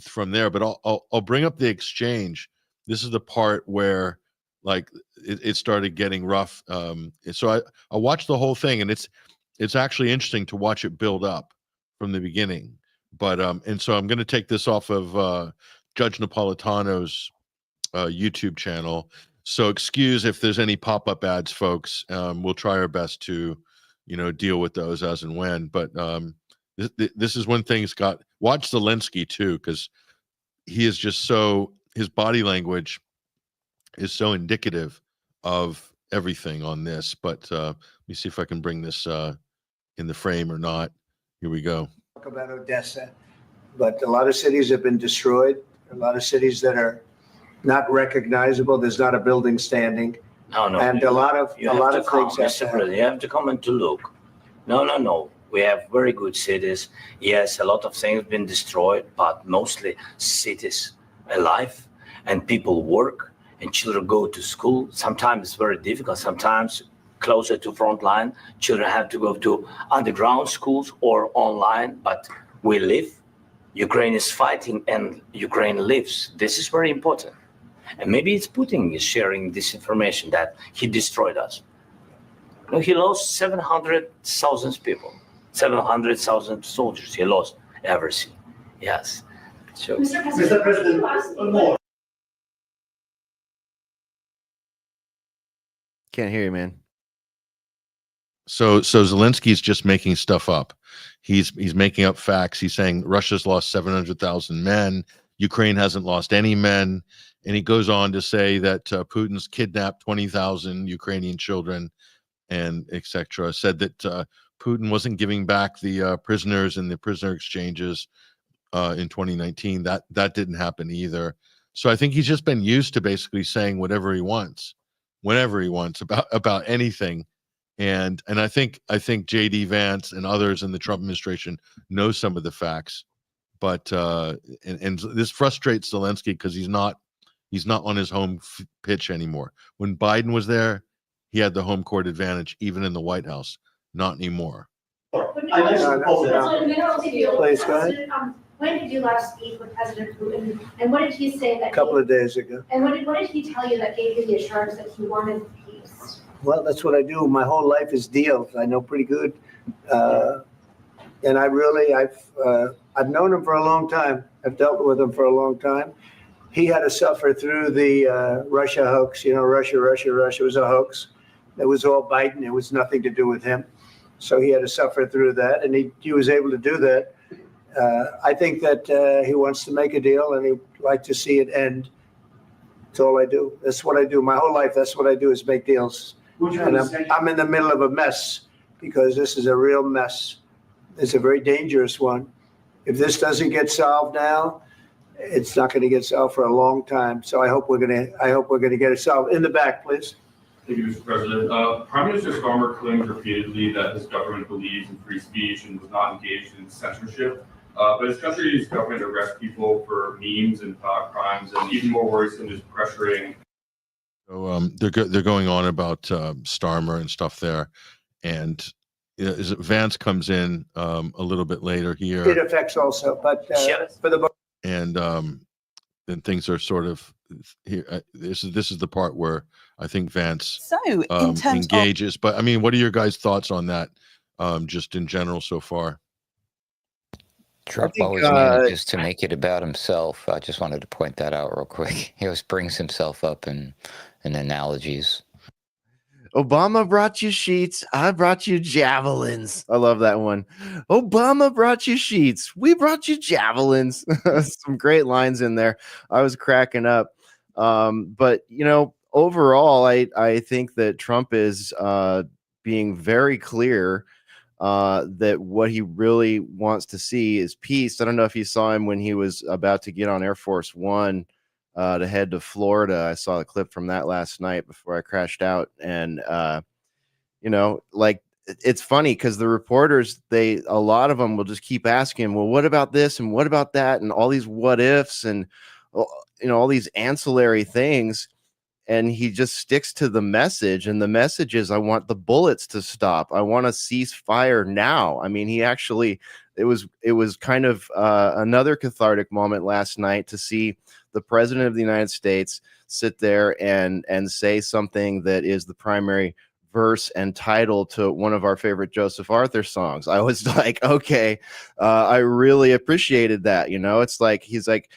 from there. But I'll bring up the exchange. This is the part where like it started getting rough. So I watched the whole thing, and it's actually interesting to watch it build up from the beginning. But and so I'm going to take this off of Judge Napolitano's YouTube channel. So excuse if there's any pop-up ads, folks. We'll try our best to, deal with those as and when. But this is when things got. Watch Zelensky too, because he is just so, his body language is so indicative of everything on this. But let me see if I can bring this in the frame or not. Here we go. Talk about Odessa, but a lot of cities have been destroyed. A lot of cities that are not recognizable. There's not a building standing. No. And a lot of things. Mr. President, you have to come and to look. No. We have very good cities. Yes, a lot of things have been destroyed, but mostly cities alive, and people work, and children go to school. Sometimes it's very difficult. Sometimes closer to front line, children have to go to underground schools or online, but we live. Ukraine is fighting and Ukraine lives. This is very important. And maybe it's Putin is sharing this information that he destroyed us. He lost 700,000 people, 700,000 soldiers. He lost everything. Yes. So, Mr. President, one more. Can't hear you, man. So Zelensky's just making stuff up. He's making up facts. He's saying Russia's lost 700,000 men. Ukraine hasn't lost any men. And he goes on to say that Putin's kidnapped 20,000 Ukrainian children and etc. Said that Putin wasn't giving back the prisoners in the prisoner exchanges in 2019. That didn't happen either. So I think he's just been used to basically saying whatever he wants, whenever he wants about anything. And I think JD Vance and others in the Trump administration know some of the facts, but and this frustrates Zelensky because he's not on his home pitch anymore. When Biden was there, he had the home court advantage, even in the White House. Not anymore. I mentioned Please, go ahead. When did you last speak with President Putin, and what did he say that? A couple of days ago. And what did he tell you that gave you the assurance that he wanted peace? Well, that's what I do. My whole life is deals. I know pretty good, and I've known him for a long time. I've dealt with him for a long time. He had to suffer through the Russia hoax. You know, Russia was a hoax. It was all Biden. It was nothing to do with him. So he had to suffer through that, and he was able to do that. I think that he wants to make a deal, and he'd like to see it end. That's all I do. That's what I do. My whole life, that's what I do, is make deals. And I'm in the middle of a mess, because this is a real mess. It's a very dangerous one. If this doesn't get solved now, it's not going to get solved for a long time. So I hope we're going to get it solved. In the back, please. Thank you, Mr. President. Prime Minister Starmer claims repeatedly that his government believes in free speech and was not engaged in censorship. But his country's government arrests people for memes and thought crimes, and even more worrisome is pressuring. So they're going on about Starmer and stuff there, and Vance comes in a little bit later here. It affects also, but for the and then things are sort of here. This is the part where I think Vance engages. But I mean, what are your guys' thoughts on that? Just in general so far. Trump always manages to make it about himself. I just wanted to point that out real quick. He always brings himself up in analogies. Obama brought you sheets. I brought you javelins. I love that one. Obama brought you sheets. We brought you javelins. Some great lines in there. I was cracking up. But, overall, I think that Trump is being very clear that what he really wants to see is peace. I don't know if you saw him when he was about to get on Air Force One to head to Florida. I saw a clip from that last night before I crashed out. And, it's funny because the reporters, a lot of them will just keep asking, well, what about this? And what about that? And all these what ifs and, all these ancillary things. And he just sticks to the message. And the message is, I want the bullets to stop. I want a ceasefire now. I mean, it was kind of another cathartic moment last night to see the president of the United States sit there and say something that is the primary verse and title to one of our favorite Joseph Arthur songs. I was like, okay, I really appreciated that. It's like, he's like,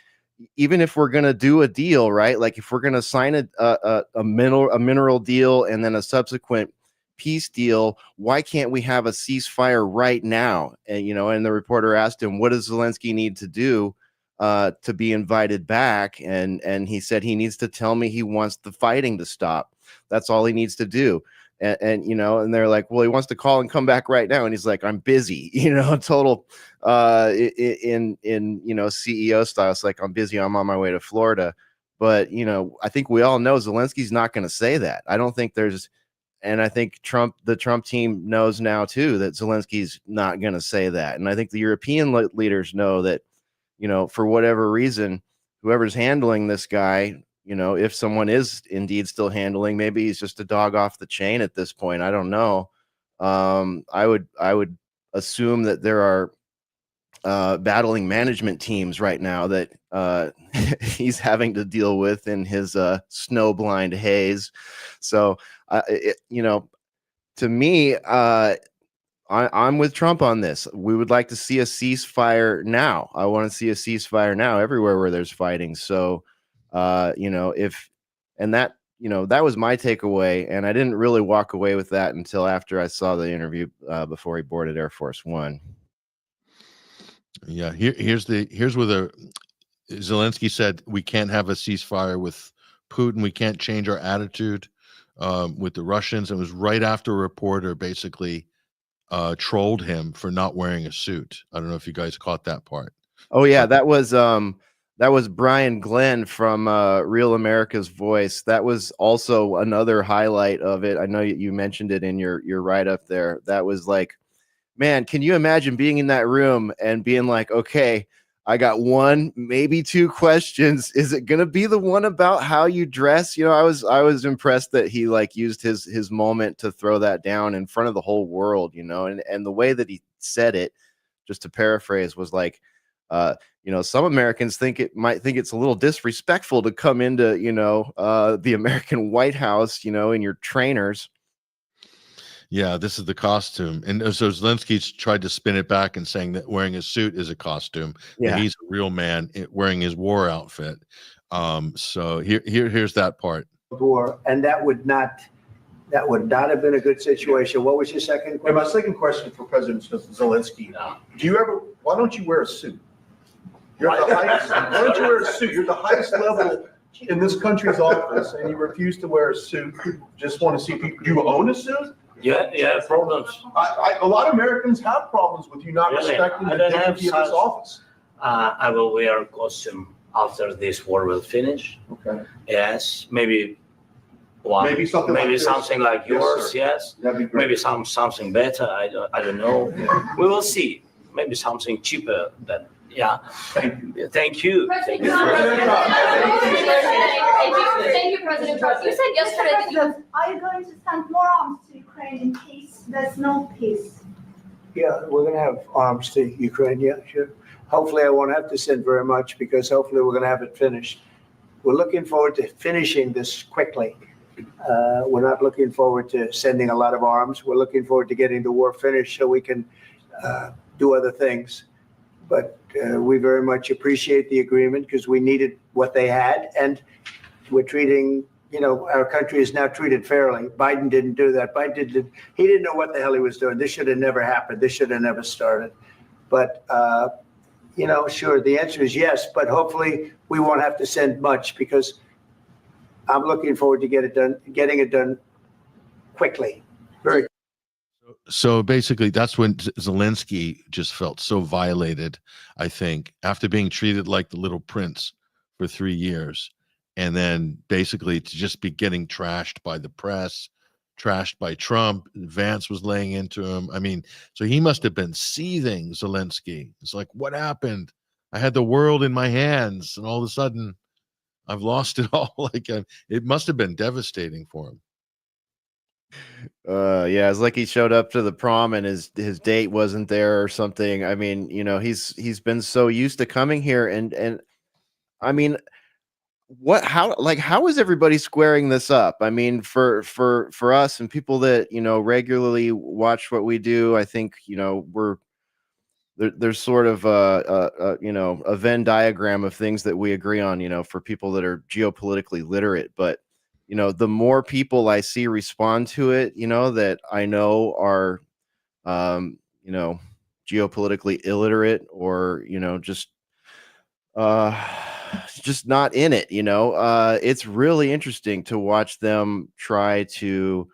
even if we're going to do a deal, right? Like if we're going to sign a mineral deal and then a subsequent peace deal, why can't we have a ceasefire right now? And, and the reporter asked him, what does Zelensky need to do to be invited back? And he said, he needs to tell me he wants the fighting to stop. That's all he needs to do. And they're like, well, he wants to call and come back right now. And he's like, I'm busy, total in CEO style. It's like, I'm busy. I'm on my way to Florida. But, I think we all know Zelensky's not going to say that. I don't think and I think the Trump team knows now too, that Zelensky's not going to say that. And I think the European leaders know that, for whatever reason, whoever's handling this guy, if someone is indeed still handling, maybe he's just a dog off the chain at this point. I don't know. I would assume that there are battling management teams right now that he's having to deal with in his snowblind haze. So, to me, I'm with Trump on this. We would like to see a ceasefire now. I want to see a ceasefire now everywhere where there's fighting. So, that was my takeaway, and I didn't really walk away with that until after I saw the interview before he boarded Air Force One. Yeah, here's where Zelensky said we can't have a ceasefire with Putin. We can't change our attitude with the Russians. It was right after a reporter basically trolled him for not wearing a suit. I don't know if you guys caught that part. Oh yeah, that was Brian Glenn from Real America's Voice. That was also another highlight of it. I know you mentioned it in your write up there. That was like, man, can you imagine being in that room and being like, okay, I got one, maybe two questions. Is it going to be the one about how you dress? You know, I was impressed that he like used his moment to throw that down in front of the whole world, you know, and the way that he said it, just to paraphrase, was like, you know, some Americans might think it's a little disrespectful to come into, you know, the American White House, you know, in your trainers. Yeah, this is the costume. And so Zelensky's tried to spin it back and saying that wearing a suit is a costume. Yeah. That he's a real man wearing his war outfit. So here's that part. War, and that would not have been a good situation. What was your second And question? my second question for President Zelensky, why don't you wear a suit? You're at the highest, why don't you wear a suit? You're the highest level in this country's office, and you refuse to wear a suit. Just want to see people, do you own a suit? Yeah, problems. A lot of Americans have problems with you not Really? respecting I the don't have dignity of this such- office. I will wear a costume after this war will finish. Okay. Yes, maybe one. Maybe something like this. something like Yes, yours. sir. Yes. That'd be great. Maybe something better. I don't know. We will see. Maybe something cheaper. Yeah. Thank you. Thank you. President Thank Trump. you. Thank you, President Trump. You said yesterday that you. Are you going to send more arms to Ukraine in case there's no peace? Yeah, we're going to have arms to Ukraine. Yeah, sure. Hopefully, I won't have to send very much because hopefully we're going to have it finished. We're looking forward to finishing this quickly. We're not looking forward to sending a lot of arms. We're looking forward to getting the war finished so we can do other things. But we very much appreciate the agreement because we needed what they had, and we're treating, you know, our country is now treated fairly. Biden didn't do that. He didn't know what the hell he was doing. This should have never happened. This should have never started. But, you know, sure, the answer is yes, but hopefully we won't have to send much because I'm looking forward to getting it done quickly. Very. So basically, that's when Zelensky just felt so violated, I think, after being treated like the little prince for 3 years. And then basically to just be getting trashed by the press, trashed by Trump. Vance was laying into him. I mean, so he must have been seething, Zelensky. It's like, what happened? I had the world in my hands, and all of a sudden, I've lost it all. It must have been devastating for him. Yeah, it's like he showed up to the prom and his date wasn't there or something. I mean, you know, he's been so used to coming here, and I mean, how is everybody squaring this up? I mean, for us and people that, you know, regularly watch what we do, I think, you know, there's sort of you know, a Venn diagram of things that we agree on, you know, for people that are geopolitically literate. But you know, the more people I see respond to it, you know, that I know are, you know, geopolitically illiterate or, you know, just not in it, you know, it's really interesting to watch them try to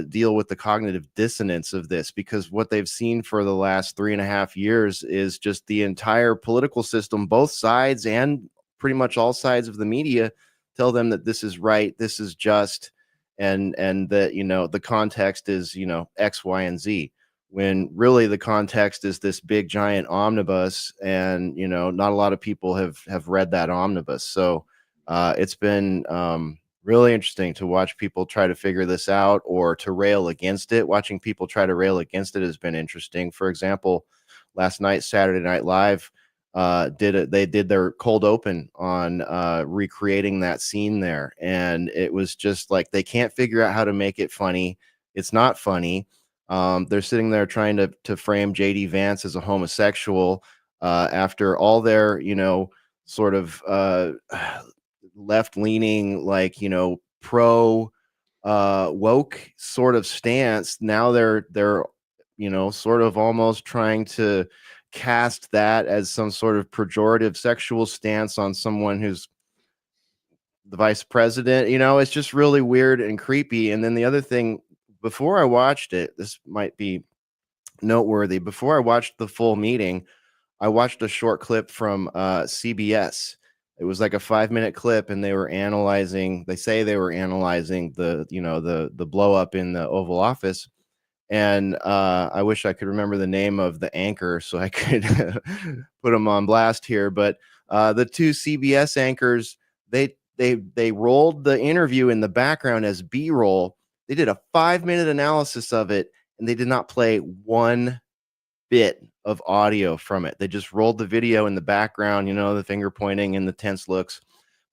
deal with the cognitive dissonance of this, because what they've seen for the last 3.5 years is just the entire political system, both sides and pretty much all sides of the media, tell them that this is right, this is just, and that, you know, the context is, you know, X, Y, and Z, when really the context is this big giant omnibus, and, you know, not a lot of people have read that omnibus. So it's been really interesting to watch people try to figure this out or to rail against it. Watching people try to rail against it has been interesting. For example, last night, Saturday Night Live they did their cold open on recreating that scene there, and it was just like they can't figure out how to make it funny. It's not funny. They're sitting there trying to frame JD Vance as a homosexual after all their, you know, sort of left-leaning, like, you know, pro woke sort of stance. Now they're you know, sort of almost trying to cast that as some sort of pejorative sexual stance on someone who's the vice president. You know, it's just really weird and creepy. And then the other thing, before I watched it, this might be noteworthy. Before I watched the full meeting, I watched a short clip from CBS. It was like a 5-minute clip, and they were analyzing. They say they were analyzing the, you know, the blow up in the Oval Office. And I wish I could remember the name of the anchor so I could put them on blast here. But the two CBS anchors, they rolled the interview in the background as B-roll. They did a 5-minute analysis of it, and they did not play one bit of audio from it. They just rolled the video in the background, you know, the finger pointing and the tense looks,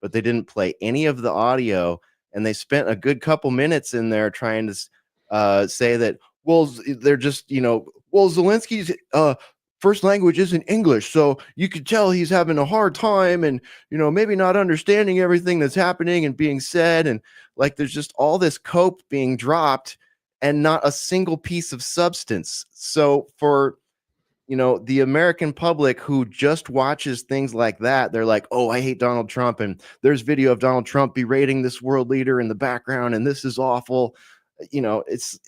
but they didn't play any of the audio. And they spent a good couple minutes in there trying to say that, well, they're just, you know, well, Zelensky's first language isn't English, so you could tell he's having a hard time and, you know, maybe not understanding everything that's happening and being said. And like, there's just all this cope being dropped and not a single piece of substance. So for, you know, the American public who just watches things like that, they're like, oh, I hate Donald Trump. And there's video of Donald Trump berating this world leader in the background. And this is awful. You know, it's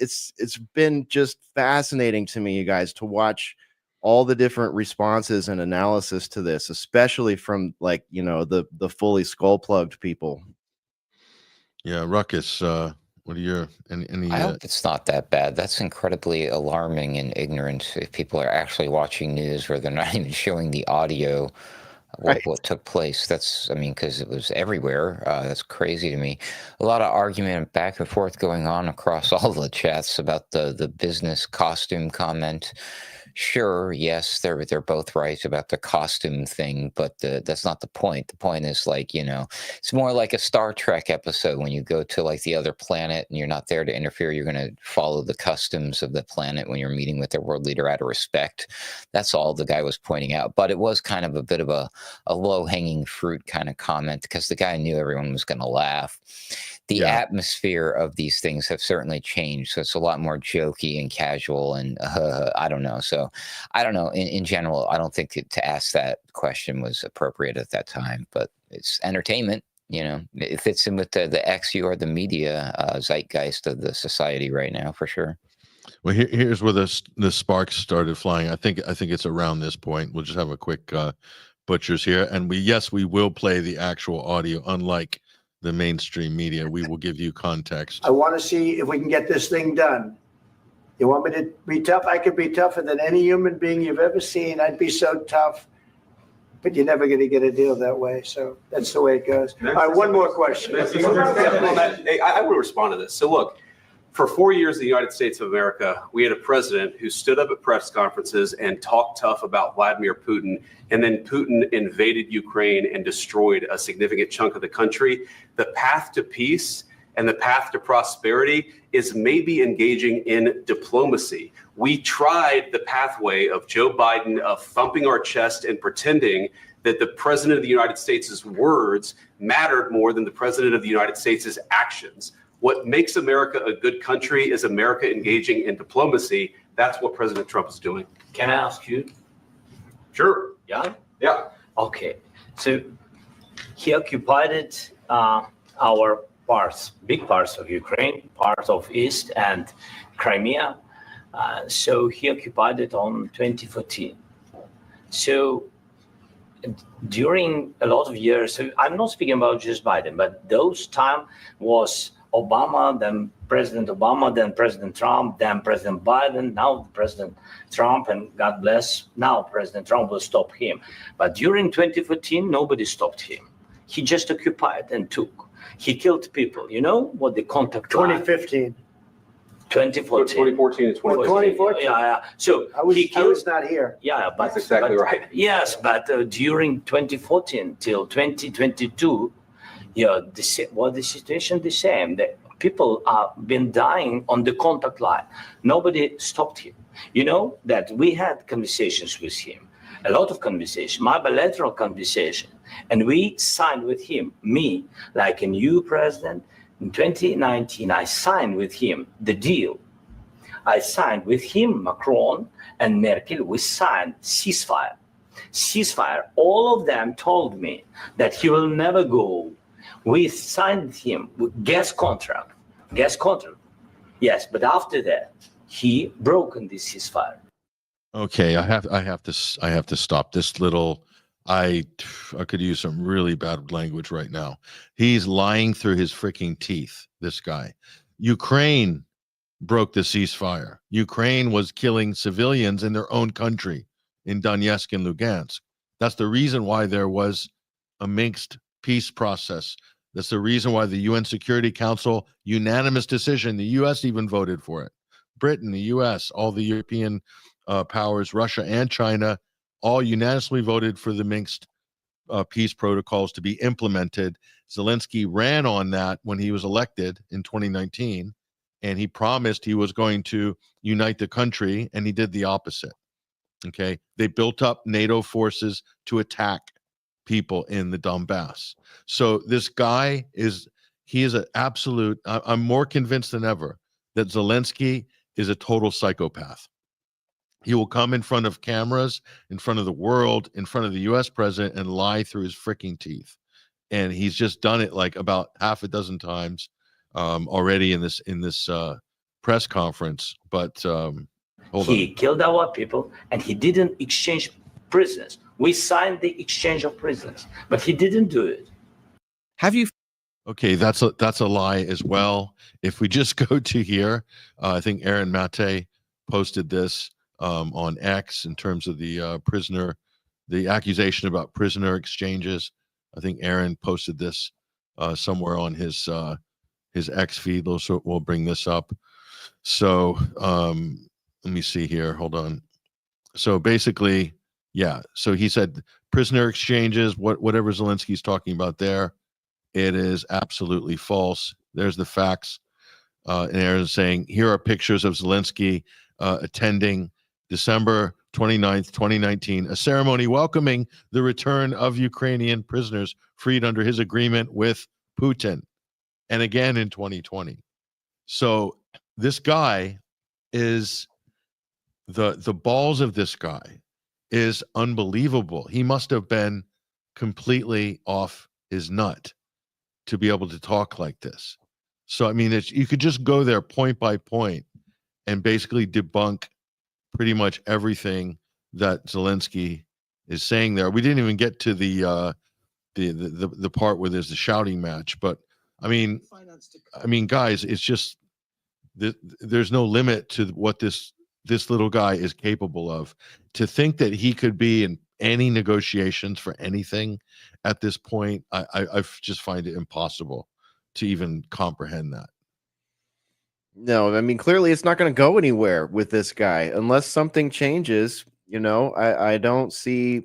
been just fascinating to me, you guys, to watch all the different responses and analysis to this, especially from, like, you know, the fully skull plugged people. Yeah. Ruckus, what are your any I hope it's not that bad. That's incredibly alarming and ignorant if people are actually watching news where they're not even showing the audio what took place. That's, I mean, because it was everywhere. That's crazy to me. A lot of argument back and forth going on across all the chats about the business costume comment. Sure, yes, they're both right about the costume thing, but that's not the point. The point is, like, you know, it's more like a Star Trek episode when you go to like the other planet and you're not there to interfere. You're going to follow the customs of the planet when you're meeting with their world leader out of respect. That's all the guy was pointing out. But it was kind of a bit of a low-hanging fruit kind of comment because the guy knew everyone was going to laugh. The atmosphere of these things have certainly changed. So it's a lot more jokey and casual and I don't know. So I don't know. In general, I don't think to ask that question was appropriate at that time, but it's entertainment. You know, it fits in with the XU or the media zeitgeist of the society right now, for sure. Well, here's where the sparks started flying. I think it's around this point. We'll just have a quick butchers here. And we will play the actual audio, unlike the mainstream media. We will give you context. I want to see if we can get this thing done. You want me to be tough? I could be tougher than any human being you've ever seen. I'd be so tough, but you're never going to get a deal that way. So that's the way it goes. All right, one more question. I want to respond to this. So look, for 4 years in the United States of America, we had a president who stood up at press conferences and talked tough about Vladimir Putin, and then Putin invaded Ukraine and destroyed a significant chunk of the country. The path to peace and the path to prosperity is maybe engaging in diplomacy. We tried the pathway of Joe Biden of thumping our chest and pretending that the president of the United States' words mattered more than the president of the United States' actions. What makes America a good country is America engaging in diplomacy. That's what President Trump is doing. Can I ask you? Sure. Yeah? Yeah. Okay. So he occupied our parts, big parts of Ukraine, parts of East and Crimea. So he occupied it on 2014. So during a lot of years, so I'm not speaking about just Biden, but those time was Obama, then President Obama, then President Trump, then President Biden, now President Trump, and God bless, now President Trump will stop him. But during 2014, nobody stopped him. He just occupied and took. He killed people. You know what the contact 2015. 2014. 2014 and 2014. 2014. Yeah. So I was not here. Yeah, but that's exactly right. Yes, but during 2014 till 2022, the situation the same. The people are been dying on the contact line. Nobody stopped him. You know that we had conversations with him, a lot of conversation, my bilateral conversation, and we signed with him. Me, like a new president, in 2019, I signed with him the deal. I signed with him, Macron and Merkel, we signed ceasefire. Ceasefire. All of them told me that he will never go. We signed him with gas contract. Yes, but after that, he broken this ceasefire. Okay, I have to stop this little. I could use some really bad language right now. He's lying through his freaking teeth. This guy. Ukraine broke the ceasefire. Ukraine was killing civilians in their own country, in Donetsk and Lugansk. That's the reason why there was a Minsk peace process. That's the reason why the UN Security Council, unanimous decision, the US even voted for it. Britain, the US, all the European powers, Russia and China, all unanimously voted for the Minsk peace protocols to be implemented. Zelensky ran on that when he was elected in 2019, and he promised he was going to unite the country, and he did the opposite. Okay, they built up NATO forces to attack people in the Donbass. So this guy is an absolute, I'm more convinced than ever that Zelensky is a total psychopath. He will come in front of cameras, in front of the world, in front of the US president and lie through his freaking teeth. And he's just done it like about half a dozen times already in this press conference. But He killed our people and he didn't exchange prisoners. We signed the exchange of prisoners, but he didn't do it. Have you? Okay, that's a lie as well. If we just go to here, I think Aaron Mate posted this on X in terms of the accusation about prisoner exchanges. I think Aaron posted this somewhere on his X feed. So we'll bring this up. So let me see here. Hold on. So basically, yeah. So he said prisoner exchanges. Whatever Zelensky's talking about there, it is absolutely false. There's the facts. And Aaron's saying here are pictures of Zelensky attending December 29th, 2019, a ceremony welcoming the return of Ukrainian prisoners freed under his agreement with Putin, and again in 2020. So this guy is the balls of this guy is unbelievable. He must have been completely off his nut to be able to talk like this. So I mean, you could just go there point by point and basically debunk pretty much everything that Zelensky is saying there. We didn't even get to the part where there's the shouting match, but I mean, guys, it's just there's no limit to what this little guy is capable of. To think that he could be in any negotiations for anything at this point, I just find it impossible to even comprehend that. No, I mean, clearly it's not going to go anywhere with this guy unless something changes. You know, I don't see.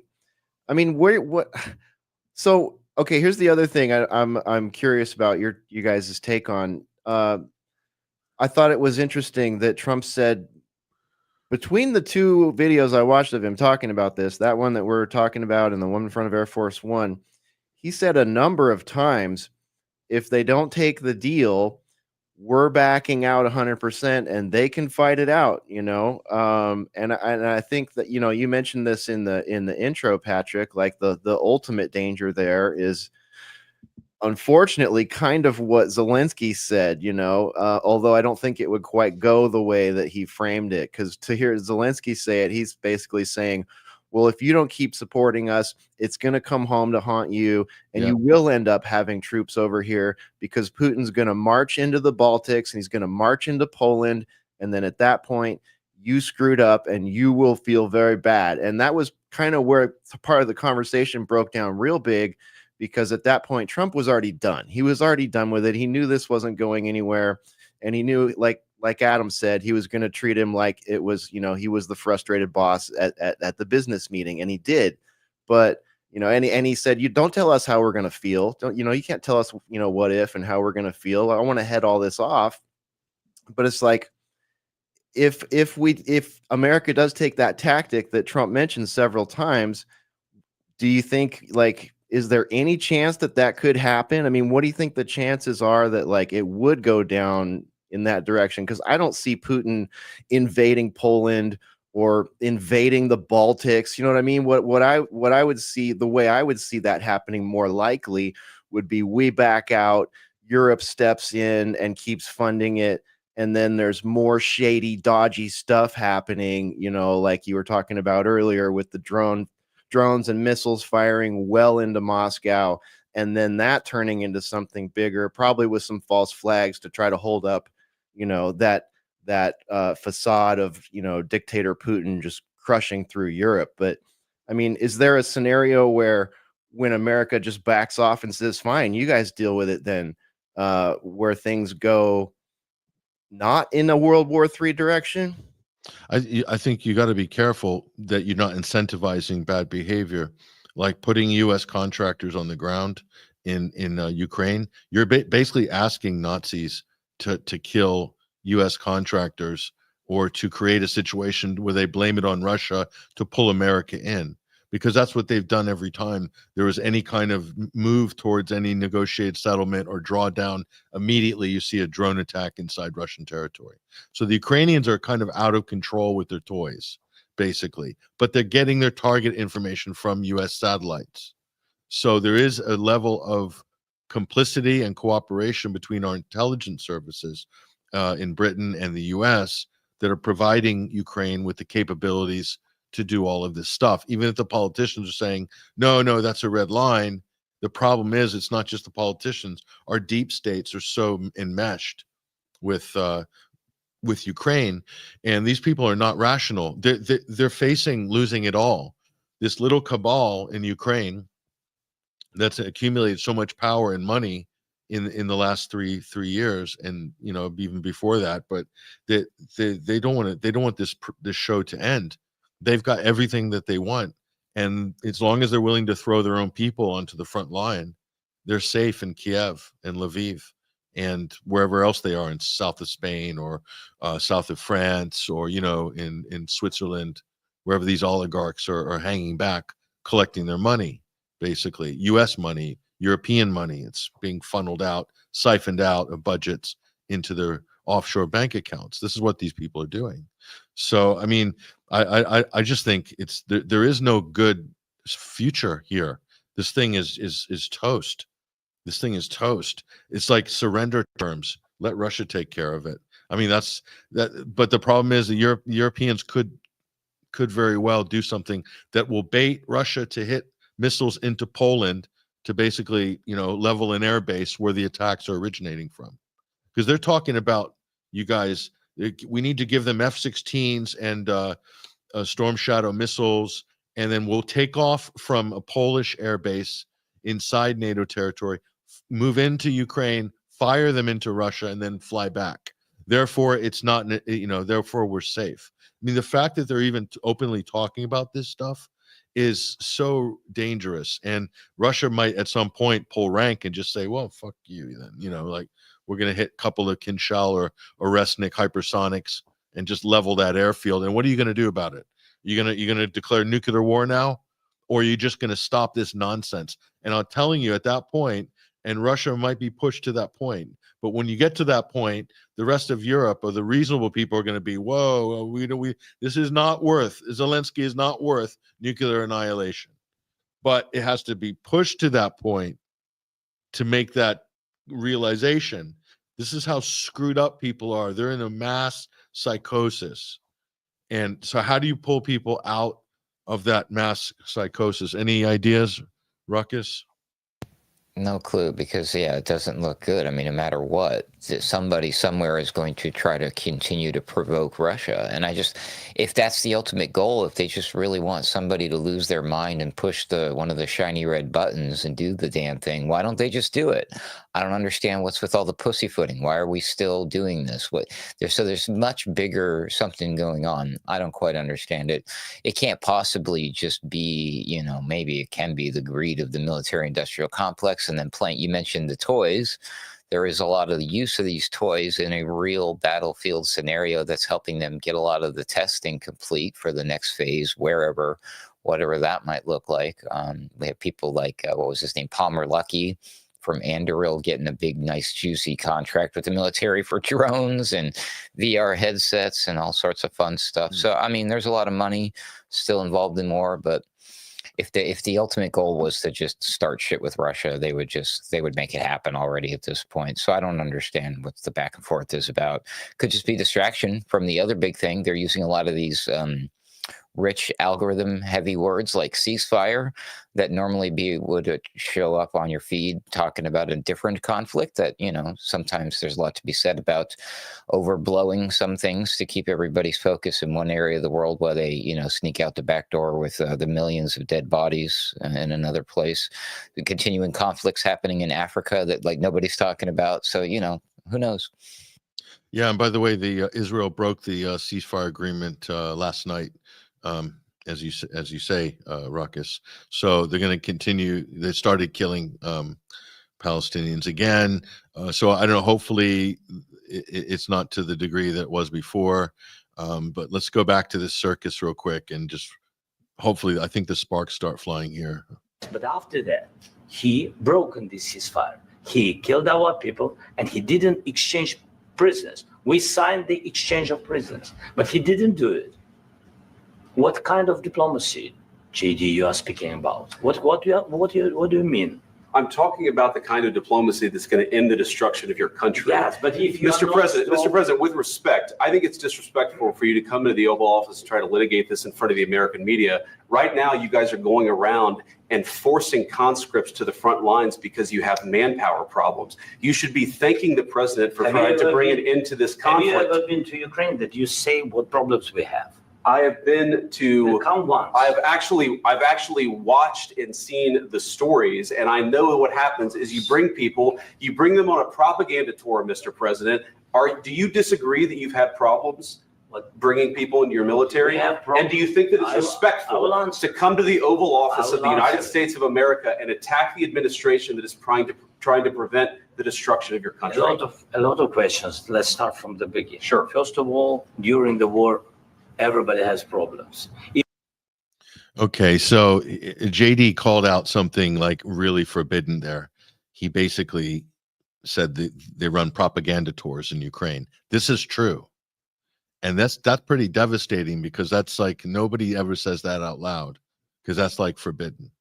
I mean, what? So, okay, here's the other thing I'm curious about you guys' take on. I thought it was interesting that Trump said between the two videos I watched of him talking about this, that one that we're talking about and the one in front of Air Force One, he said a number of times, if they don't take the deal, we're backing out 100% and they can fight it out, you know? And I think that, you know, you mentioned this in the intro, Patrick, like the ultimate danger there is unfortunately kind of what Zelensky said, you know, although I don't think it would quite go the way that he framed it. Because to hear Zelensky say it, he's basically saying, well, if you don't keep supporting us, it's going to come home to haunt you, and you will end up having troops over here because Putin's going to march into the Baltics and he's going to march into Poland. And then at that point, you screwed up and you will feel very bad. And that was kind of where part of the conversation broke down real big, because at that point, Trump was already done. He was already done with it. He knew this wasn't going anywhere. And he knew, like Adam said, he was going to treat him like it was, you know, he was the frustrated boss at the business meeting, and he did. But, you know, and he said, you don't tell us how we're going to feel. Don't, you know, you can't tell us, you know, what if and how we're going to feel. I want to head all this off. But it's like, if America does take that tactic that Trump mentioned several times, do you think, like, is there any chance that could happen? I mean, what do you think the chances are that, like, it would go down in that direction, because I don't see Putin invading Poland or invading the Baltics. You know what I mean? What I would see, the way I would see that happening more likely would be we back out, Europe steps in and keeps funding it, and then there's more shady, dodgy stuff happening, you know, like you were talking about earlier with the drones and missiles firing well into Moscow, and then that turning into something bigger, probably with some false flags to try to hold up, you know, that facade of, you know, dictator Putin just crushing through Europe. But I mean, is there a scenario where when America just backs off and says, fine, you guys deal with it then, where things go not in a World War III direction? I think you got to be careful that you're not incentivizing bad behavior, like putting U.S. contractors on the ground in Ukraine. You're basically asking Nazis to kill U.S. contractors, or to create a situation where they blame it on Russia to pull America in, because that's what they've done every time there was any kind of move towards any negotiated settlement or drawdown. Immediately you see a drone attack inside Russian territory. So the Ukrainians are kind of out of control with their toys, basically, but they're getting their target information from U.S. satellites. So there is a level of complicity and cooperation between our intelligence services in Britain and the U.S. that are providing Ukraine with the capabilities to do all of this stuff. Even if the politicians are saying, no, that's a red line, the problem is it's not just the politicians. Our deep states are so enmeshed with Ukraine, and these people are not rational. They're facing losing it all. This little cabal in Ukraine that's accumulated so much power and money in the last three years, and you know, even before that, but they don't want this show to end. They've got everything that they want, and as long as they're willing to throw their own people onto the front line, they're safe in Kiev and Lviv and wherever else they are in south of Spain or south of France, or you know, in Switzerland, wherever these oligarchs are hanging back collecting their money, basically U.S. money, European money. It's being funneled out, siphoned out of budgets into their offshore bank accounts. This is what these people are doing. So I mean, I just think there is no good future here. This thing is toast. This thing is toast. It's like surrender terms. Let Russia take care of it. I mean, that's that. But the problem is the Europeans could very well do something that will bait Russia to hit missiles into Poland to basically, you know, level an air base where the attacks are originating from. Because they're talking about, you guys, we need to give them F-16s and Storm Shadow missiles, and then we'll take off from a Polish air base inside NATO territory, move into Ukraine, fire them into Russia, and then fly back. Therefore, it's not, you know, therefore we're safe. I mean, the fact that they're even openly talking about this stuff is so dangerous. And Russia might at some point pull rank and just say, well, fuck you then, you know, like we're going to hit a couple of Kinshal or Oresnik hypersonics and just level that airfield. And what are you going to do about it? You're going to declare nuclear war now, or are you just going to stop this nonsense? And I'm telling you, at that point, and Russia might be pushed to that point, but when you get to that point, the rest of Europe, or the reasonable people, are going to be, whoa, this is not worth, Zelensky is not worth nuclear annihilation. But it has to be pushed to that point to make that realization. This is how screwed up people are. They're in a mass psychosis. And so how do you pull people out of that mass psychosis? Any ideas, Ruckus? No clue, because yeah, it doesn't look good. I mean, no matter what, somebody somewhere is going to try to continue to provoke Russia. And if that's the ultimate goal, if they just really want somebody to lose their mind and push one of the shiny red buttons and do the damn thing, why don't they just do it? I don't understand what's with all the pussyfooting. Why are we still doing this? There's much bigger something going on. I don't quite understand it. It can't possibly just be, you know, maybe it can be the greed of the military-industrial complex. And then you mentioned the toys. There is a lot of the use of these toys in a real battlefield scenario that's helping them get a lot of the testing complete for the next phase, whatever that might look like. We have people like, what was his name, Palmer Luckey from Anduril getting a big, nice, juicy contract with the military for drones and VR headsets and all sorts of fun stuff. So, I mean, there's a lot of money still involved in war, but if the ultimate goal was to just start shit with Russia, they would make it happen already at this point. So I don't understand what the back and forth is about. Could just be distraction from the other big thing. They're using a lot of these rich algorithm heavy words like ceasefire that normally would show up on your feed talking about a different conflict that, you know, sometimes there's a lot to be said about overblowing some things to keep everybody's focus in one area of the world while they, you know, sneak out the back door with the millions of dead bodies in another place. The continuing conflicts happening in Africa that like nobody's talking about. So, you know, who knows? Yeah, and by the way, the Israel broke the ceasefire agreement last night. As you say, Ruckus. So they're going to continue. They started killing Palestinians again. So I don't know. Hopefully, it's not to the degree that it was before. But let's go back to this circus real quick and just hopefully, I think the sparks start flying here. But after that, he broken this ceasefire. He killed our people, and he didn't exchange prisoners. We signed the exchange of prisoners, but he didn't do it. What kind of diplomacy, JD, you are speaking about? What do you mean? I'm talking about the kind of diplomacy that's going to end the destruction of your country. Yes, but if you Mr. President, with respect, I think it's disrespectful for you to come into the Oval Office and try to litigate this in front of the American media. Right now, you guys are going around and forcing conscripts to the front lines because you have manpower problems. You should be thanking the president for trying to bring an end to this conflict. Have you ever been to Ukraine that you say what problems we have? I have been to. Come once. I've actually watched and seen the stories, and I know what happens is you bring them on a propaganda tour, Mr. President. Do you disagree that you've had problems bringing people into your military? And do you think that it's respectful to come to the Oval Office of the United States of America and attack the administration that is trying to prevent the destruction of your country? A lot of questions. Let's start from the beginning. Sure. First of all, during the war, everybody has problems. Okay, so JD called out something like really forbidden there. He basically said that they run propaganda tours in Ukraine. This is true. And that's pretty devastating because that's like nobody ever says that out loud because that's like forbidden.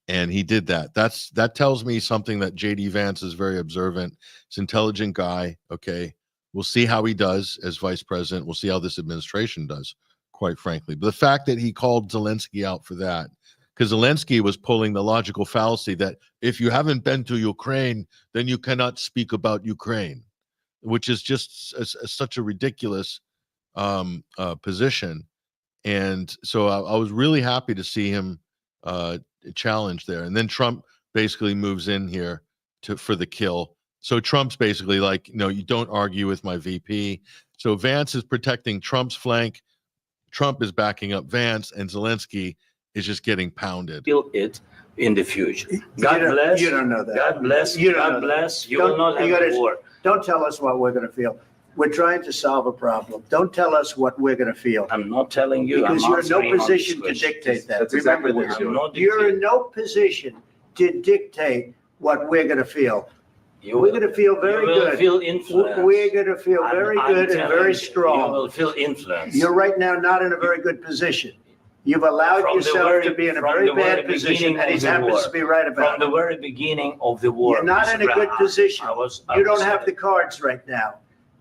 And he did that. That tells me something that JD Vance is very observant. He's an intelligent guy. Okay. We'll see how he does as vice president. We'll see how this administration does, quite frankly. But the fact that he called Zelensky out for that, because Zelensky was pulling the logical fallacy that if you haven't been to Ukraine, then you cannot speak about Ukraine, which is just such a ridiculous position. And so I was really happy to see him challenge there. And then Trump basically moves in here for the kill. So Trump's basically like, no, you don't argue with my VP. So Vance is protecting Trump's flank. Trump is backing up Vance, and Zelensky is just getting pounded. Feel it in the future. God bless. You don't know that. God bless. God bless. You will not have a war. Don't tell us what we're going to feel. We're trying to solve a problem. Don't tell us what we're going to feel. I'm not telling you. Because you're in no position to dictate that. That's exactly what you're doing. You're in no position to dictate what we're going to feel. We're going to feel very good. Feel influenced. We're going to feel very good and very strong. You will feel influenced. You're right now not in a very good position. You've allowed yourself to be in a very bad position, and he happens to be right about it. From the very beginning of the war. You're not in a good position. You don't have the cards right now.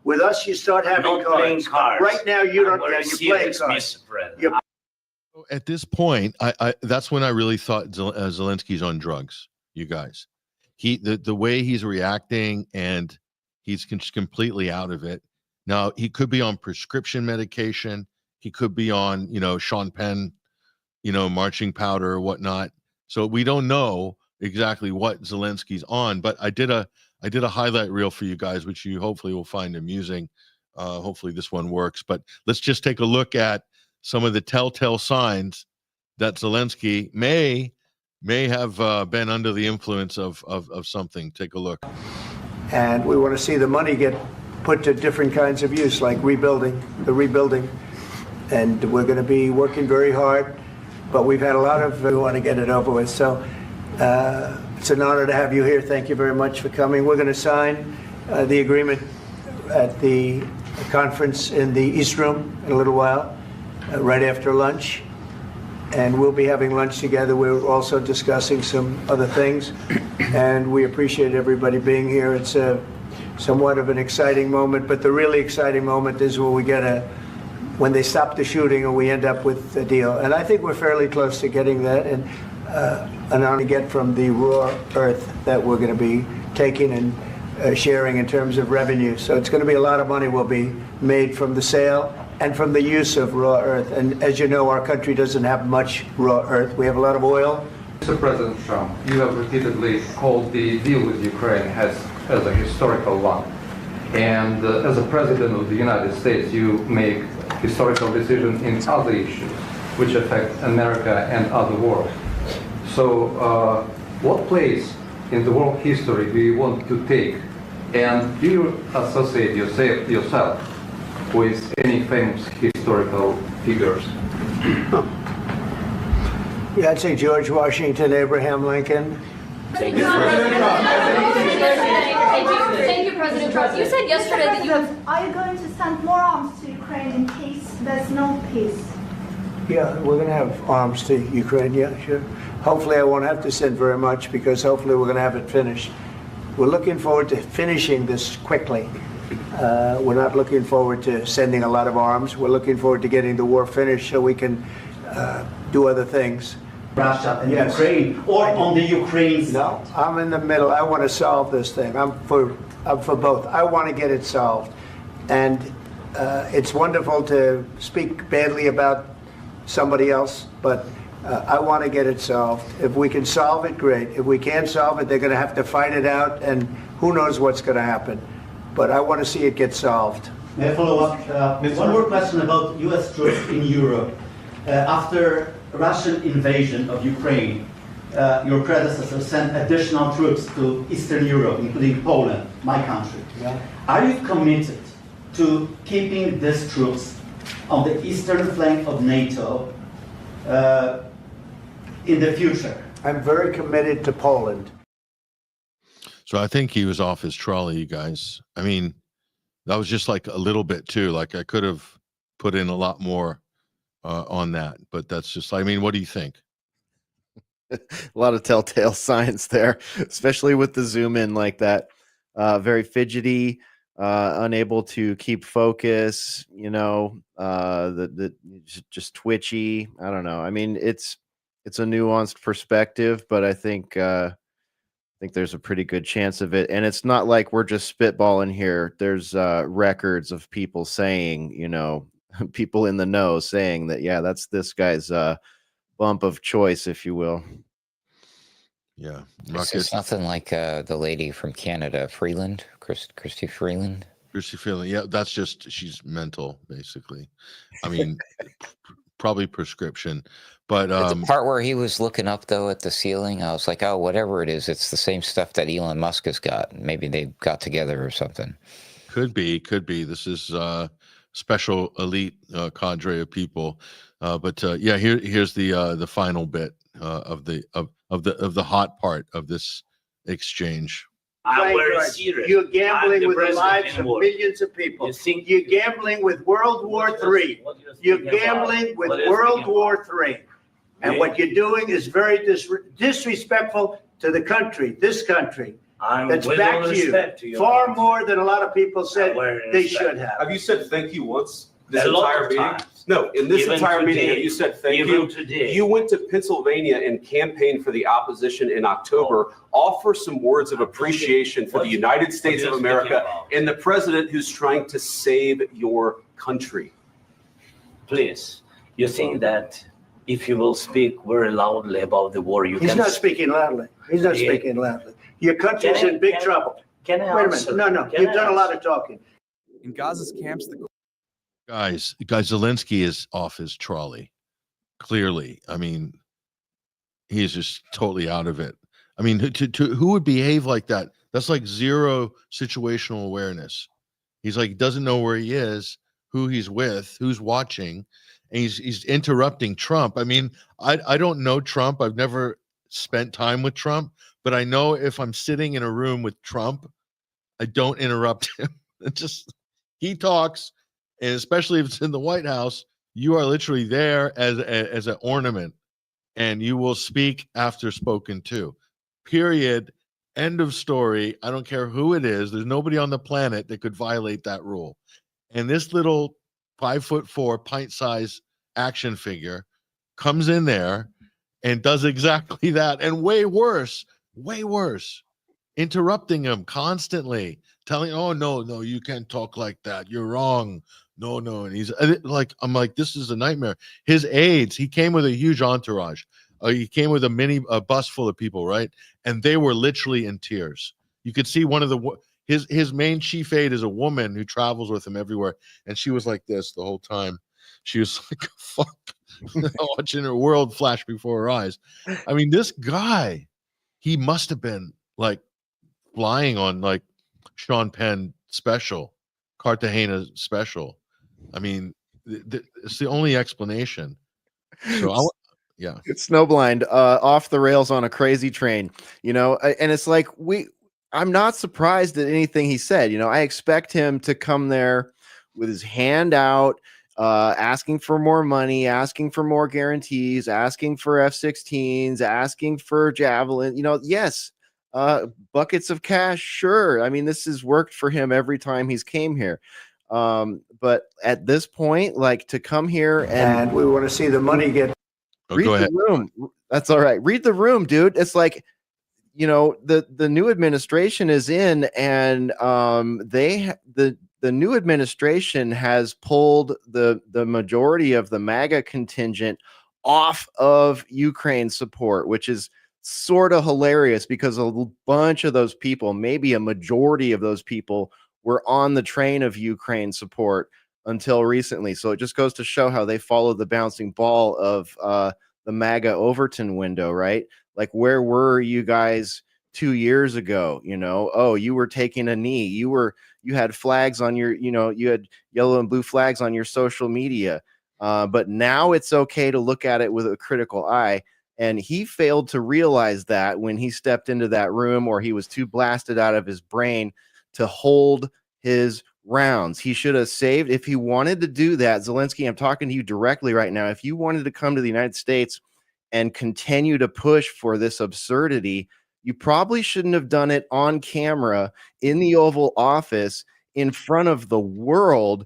With us, you start having cards. Right now, you don't. You're playing cards. At this point, I that's when I really thought Zelensky's on drugs. You guys. The way he's reacting, and he's completely out of it. Now, he could be on prescription medication. He could be on, Sean Penn, marching powder or whatnot. So we don't know exactly what Zelensky's on, but I did a highlight reel for you guys, which you hopefully will find amusing. Hopefully this one works, but let's just take a look at some of the telltale signs that Zelensky may have been under the influence of something. Take a look. And we want to see the money get put to different kinds of use, like rebuilding. And we're going to be working very hard, but we've had a lot of, we want to get it over with. So it's It's an honor to have you here. Thank you very much for coming. We're going to sign the agreement at the conference in the East Room in a little while, right after lunch. And we'll be having lunch together. We're also discussing some other things. And we appreciate everybody being here. It's somewhat of an exciting moment, but the really exciting moment is when we get when they stop the shooting and we end up with a deal. And I think we're fairly close to getting that. And an honor to get from the raw earth that we're going to be taking and sharing in terms of revenue. So it's going to be a lot of money will be made from the sale and from the use of raw earth. And as you know, our country doesn't have much raw earth. We have a lot of oil. Mr. President Trump, you have repeatedly called the deal with Ukraine as a historical one. And as a president of the United States, you make historical decisions in other issues which affect America and other world. So what place in the world history do you want to take? And do you associate yourself with any famous historical figures? Yeah, I'd say George Washington, Abraham Lincoln. Thank you, President Trump. You said yesterday that you have... Are you going to send more arms to Ukraine in case there's no peace? Yeah, we're going to have arms to Ukraine, yeah, sure. Hopefully I won't have to send very much because hopefully we're going to have it finished. We're looking forward to finishing this quickly. We're not looking forward to sending a lot of arms. We're looking forward to getting the war finished so we can do other things. Russia and Ukraine, or on the Ukraine's? No, I'm in the middle. I want to solve this thing. I'm for both. I want to get it solved. And it's wonderful to speak badly about somebody else, but I want to get it solved. If we can solve it, great. If we can't solve it, they're going to have to fight it out, and who knows what's going to happen. But I want to see it get solved. May I follow up? One more question about U.S. troops in Europe. After Russian invasion of Ukraine, your predecessor sent additional troops to Eastern Europe, including Poland, my country. Yeah. Are you committed to keeping these troops on the eastern flank of NATO in the future? I'm very committed to Poland. So I think he was off his trolley, you guys. I mean, that was just like a little bit too. Like I could have put in a lot more on that, but that's just, I mean, what do you think? A lot of telltale signs there, especially with the zoom in like that. Very fidgety, unable to keep focus, you know, just twitchy. I don't know. I mean, it's a nuanced perspective, but I think there's a pretty good chance of it. And it's not like we're just spitballing here. There's records of people saying, you know, people in the know saying that, yeah, that's this guy's bump of choice, if you will. Yeah. It's nothing like the lady from Canada, Freeland, Christy Freeland. Christy Freeland. Yeah, that's just, she's mental, basically. I mean, probably prescription. But the part where he was looking up, though, at the ceiling, I was like, oh, whatever it is, it's the same stuff that Elon Musk has got. Maybe they got together or something. Could be. This is special elite cadre of people. But yeah, here's the final bit of the hot part of this exchange. You're gambling with the lives of millions of people. You're gambling with World War III. You're gambling with World War III. And what you're doing is very disrespectful to the country, this country. That's back to you far more than a lot of people said they should have. Have you said thank you once? This entire meeting? No, in this entire meeting, have you said thank you? You went to Pennsylvania and campaigned for the opposition in October. Offer some words of appreciation for the United States of America and the president who's trying to save your country. Please, you think that if you will speak very loudly about the war, He's not speaking loudly. He's not speaking loudly. Your country's in big trouble. Can I Wait a minute. No. You've done a lot of talking. In Gaza's camps, Guys, Zelensky is off his trolley. Clearly. I mean, he's just totally out of it. I mean, who would behave like that? That's like zero situational awareness. He's like, doesn't know where he is, who he's with, who's watching, and he's interrupting Trump. I mean, I don't know Trump. I've never spent time with Trump, but I know if I'm sitting in a room with Trump, I don't interrupt him. He talks, and especially if it's in the White House, you are literally there as an ornament, and you will speak after spoken to. Period. End of story. I don't care who it is. There's nobody on the planet that could violate that rule. And this little 5'4" pint-sized action figure comes in there and does exactly that, and way worse, interrupting him constantly, telling, "Oh no, you can't talk like that. You're wrong. No." And he's like, I'm like, this is a nightmare. His aides, he came with a huge entourage. He came with a bus full of people, right? And they were literally in tears. You could see one of his main chief aide is a woman who travels with him everywhere, and she was like this the whole time. She was like, fuck, watching her world flash before her eyes. I mean, this guy, he must have been like flying on like Sean Penn special, Cartagena special. I mean, it's the only explanation. So yeah, it's snowblind, off the rails on a crazy train, and it's like I'm not surprised at anything he said. I expect him to come there with his hand out, asking for more money, asking for more guarantees, asking for F-16s, asking for Javelin. Yes, buckets of cash, sure. I mean, this has worked for him every time he's came here. But at this point, like, to come here and we want to see the money get. Read the room. That's all right. Read the room, dude. It's like, the new administration is in, and the new administration has pulled the majority of the MAGA contingent off of Ukraine support, which is sort of hilarious because a bunch of those people, maybe a majority of those people, were on the train of Ukraine support until recently. So it just goes to show how they follow the bouncing ball of the MAGA Overton window, right? Like, where were you guys 2 years ago? Oh, you were taking a knee. You had flags on your, you had yellow and blue flags on your social media. But now it's okay to look at it with a critical eye. And he failed to realize that when he stepped into that room, or he was too blasted out of his brain to hold his rounds. He should have saved. If he wanted to do that, Zelensky, I'm talking to you directly right now. If you wanted to come to the United States and continue to push for this absurdity, you probably shouldn't have done it on camera in the Oval Office in front of the world.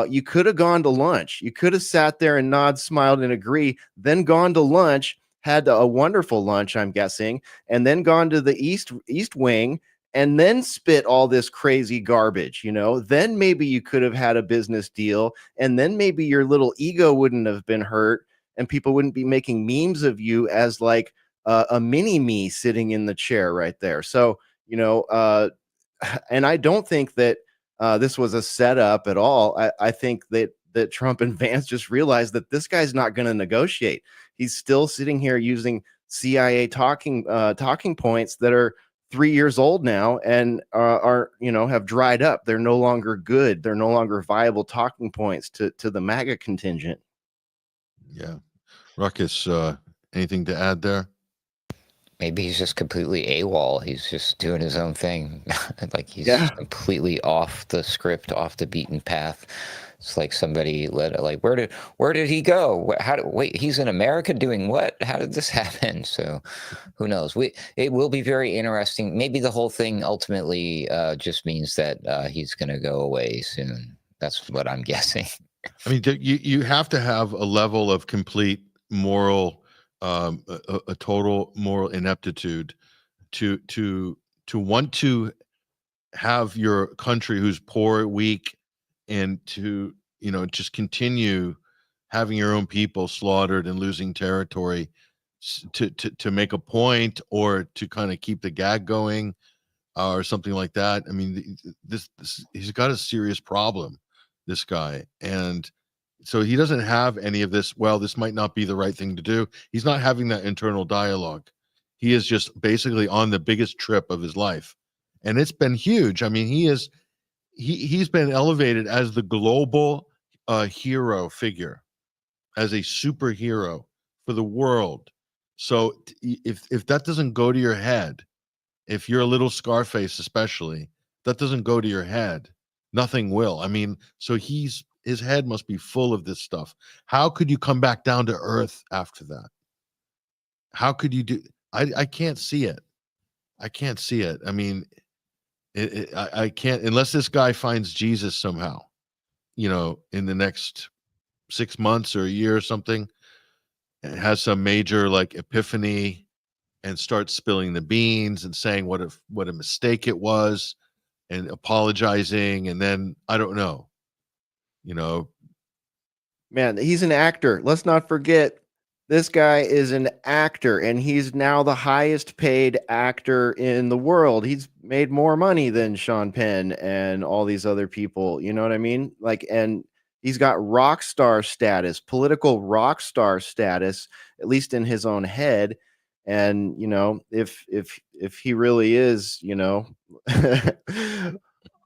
You could have gone to lunch. You could have sat there and nod, smiled, and agree, then gone to lunch, had a wonderful lunch, I'm guessing, and then gone to the East Wing, and then spit all this crazy garbage. Then maybe you could have had a business deal, and then maybe your little ego wouldn't have been hurt, and people wouldn't be making memes of you as like a mini me sitting in the chair right there. So, and I don't think that this was a setup at all. I think that Trump and Vance just realized that this guy's not going to negotiate. He's still sitting here using CIA talking points that are 3 years old now and have dried up. They're no longer good. They're no longer viable talking points to the MAGA contingent. Yeah. Ruckus, anything to add there? Maybe he's just completely AWOL. He's just doing his own thing. Like, he's completely off the script, off the beaten path. It's like somebody where did he go? Wait, he's in America doing what? How did this happen? So who knows? It will be very interesting. Maybe the whole thing ultimately just means that he's going to go away soon. That's what I'm guessing. I mean, you have to have a level of complete moral, a total moral ineptitude to want to have your country, who's poor, weak, and to just continue having your own people slaughtered and losing territory to make a point, or to kind of keep the gag going, or something like that. I mean, this he's got a serious problem, this guy. And so he doesn't have any of this, well, this might not be the right thing to do. He's not having that internal dialogue. He is just basically on the biggest trip of his life. And it's been huge. I mean, he's been elevated as the global hero figure, as a superhero for the world. So if that doesn't go to your head, if you're a little Scarface, especially, that doesn't go to your head, nothing will. I mean, so his head must be full of this stuff. How could you come back down to earth after that? How could you do? I can't see it. I can't see it. I mean, I can't, unless this guy finds Jesus somehow, in the next 6 months or a year or something, and has some major like epiphany and starts spilling the beans and saying what a mistake it was and apologizing. And then I don't know, Man, he's an actor. Let's not forget, this guy is an actor, and he's now the highest paid actor in the world. He's made more money than Sean Penn and all these other people. You know what I mean? Like, and he's got rock star status, political rock star status, at least in his own head. And if he really is,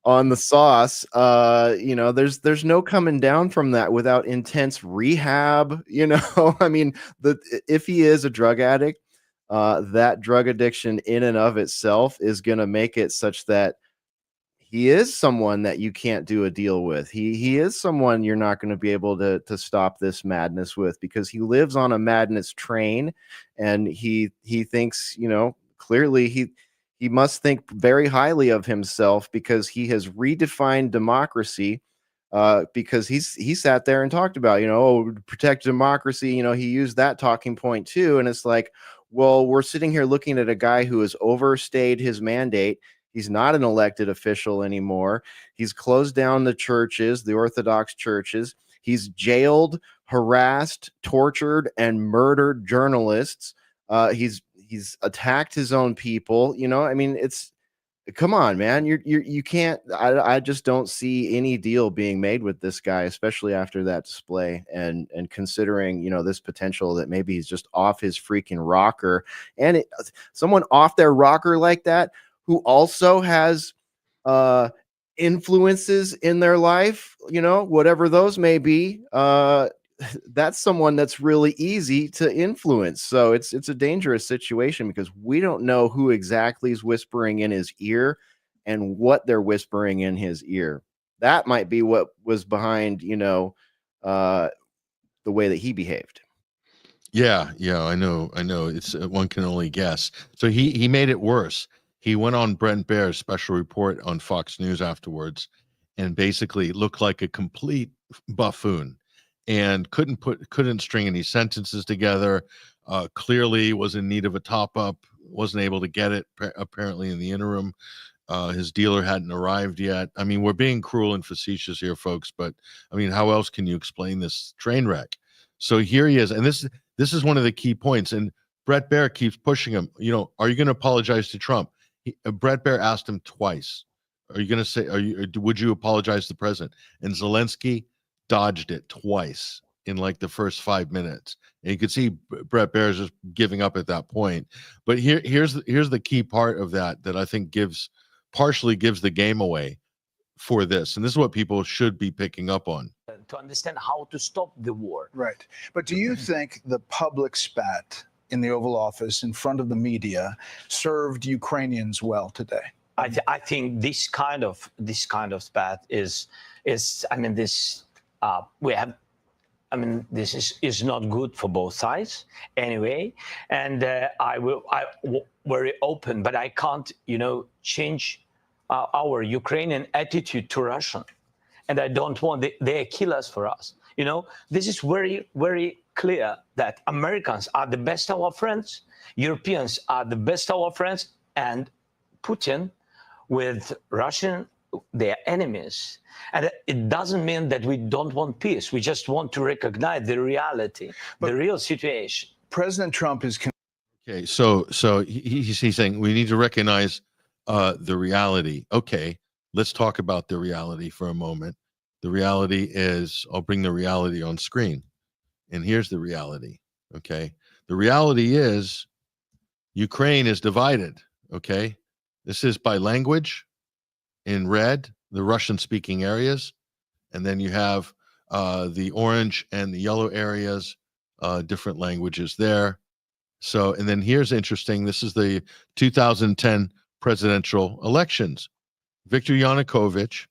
on the sauce, there's no coming down from that without intense rehab. I mean, if he is a drug addict, that drug addiction in and of itself is going to make it such that he is someone that you can't do a deal with. He is someone you're not going to be able to stop this madness with, because he lives on a madness train, and he thinks, clearly he must think very highly of himself, because he has redefined democracy, because he sat there and talked about, protect democracy. He used that talking point too. And it's like, well, we're sitting here looking at a guy who has overstayed his mandate. He's not an elected official anymore. He's closed down the churches, the Orthodox churches. He's jailed, harassed, tortured, and murdered journalists. He's attacked his own people. I mean, come on, man. You can't, I just don't see any deal being made with this guy, especially after that display, and considering, this potential that maybe he's just off his freaking rocker. And someone off their rocker like that, who also has influences in their life, whatever those may be, that's someone that's really easy to influence. So it's a dangerous situation, because we don't know who exactly is whispering in his ear and what they're whispering in his ear. That might be what was behind, the way that he behaved. Yeah, I know. It's one can only guess. So he made it worse. He went on Brent Baer's special report on Fox News afterwards, and basically looked like a complete buffoon, and couldn't string any sentences together. Clearly was in need of a top up, wasn't able to get it apparently in the interim. His dealer hadn't arrived yet. I mean, we're being cruel and facetious here, folks, but I mean, how else can you explain this train wreck? So here he is, and this is one of the key points. And Brett Baer keeps pushing him. Are you going to apologize to Trump? Brett Baer asked him twice. Are you going to say? Would you apologize to the president? And Zelensky dodged it twice in like the first 5 minutes. And you could see Brett Baer is just giving up at that point. But here's the key part of that I think partially gives the game away for this. And this is what people should be picking up on. To understand how to stop the war. Right. But do you think the public spat in the Oval Office in front of the media served Ukrainians well today? I think this kind of spat is I mean, this this is not good for both sides anyway. And I very open, but I can't change our Ukrainian attitude to Russia, and I don't want they kill us for us. This is very, very clear that Americans are the best of our friends, Europeans are the best of our friends, and Putin with Russian, their enemies. And it doesn't mean that we don't want peace. We just want to recognize the reality, the real situation. President Trump is... Okay, so he's saying we need to recognize the reality. Okay, let's talk about the reality for a moment. The reality is, I'll bring the reality on screen. And here's the reality, okay? The reality is Ukraine is divided, okay? This is by language in red, the Russian-speaking areas. And then you have the orange and the yellow areas, different languages there. So, and then here's interesting. This is the 2010 presidential elections. Viktor Yanukovych,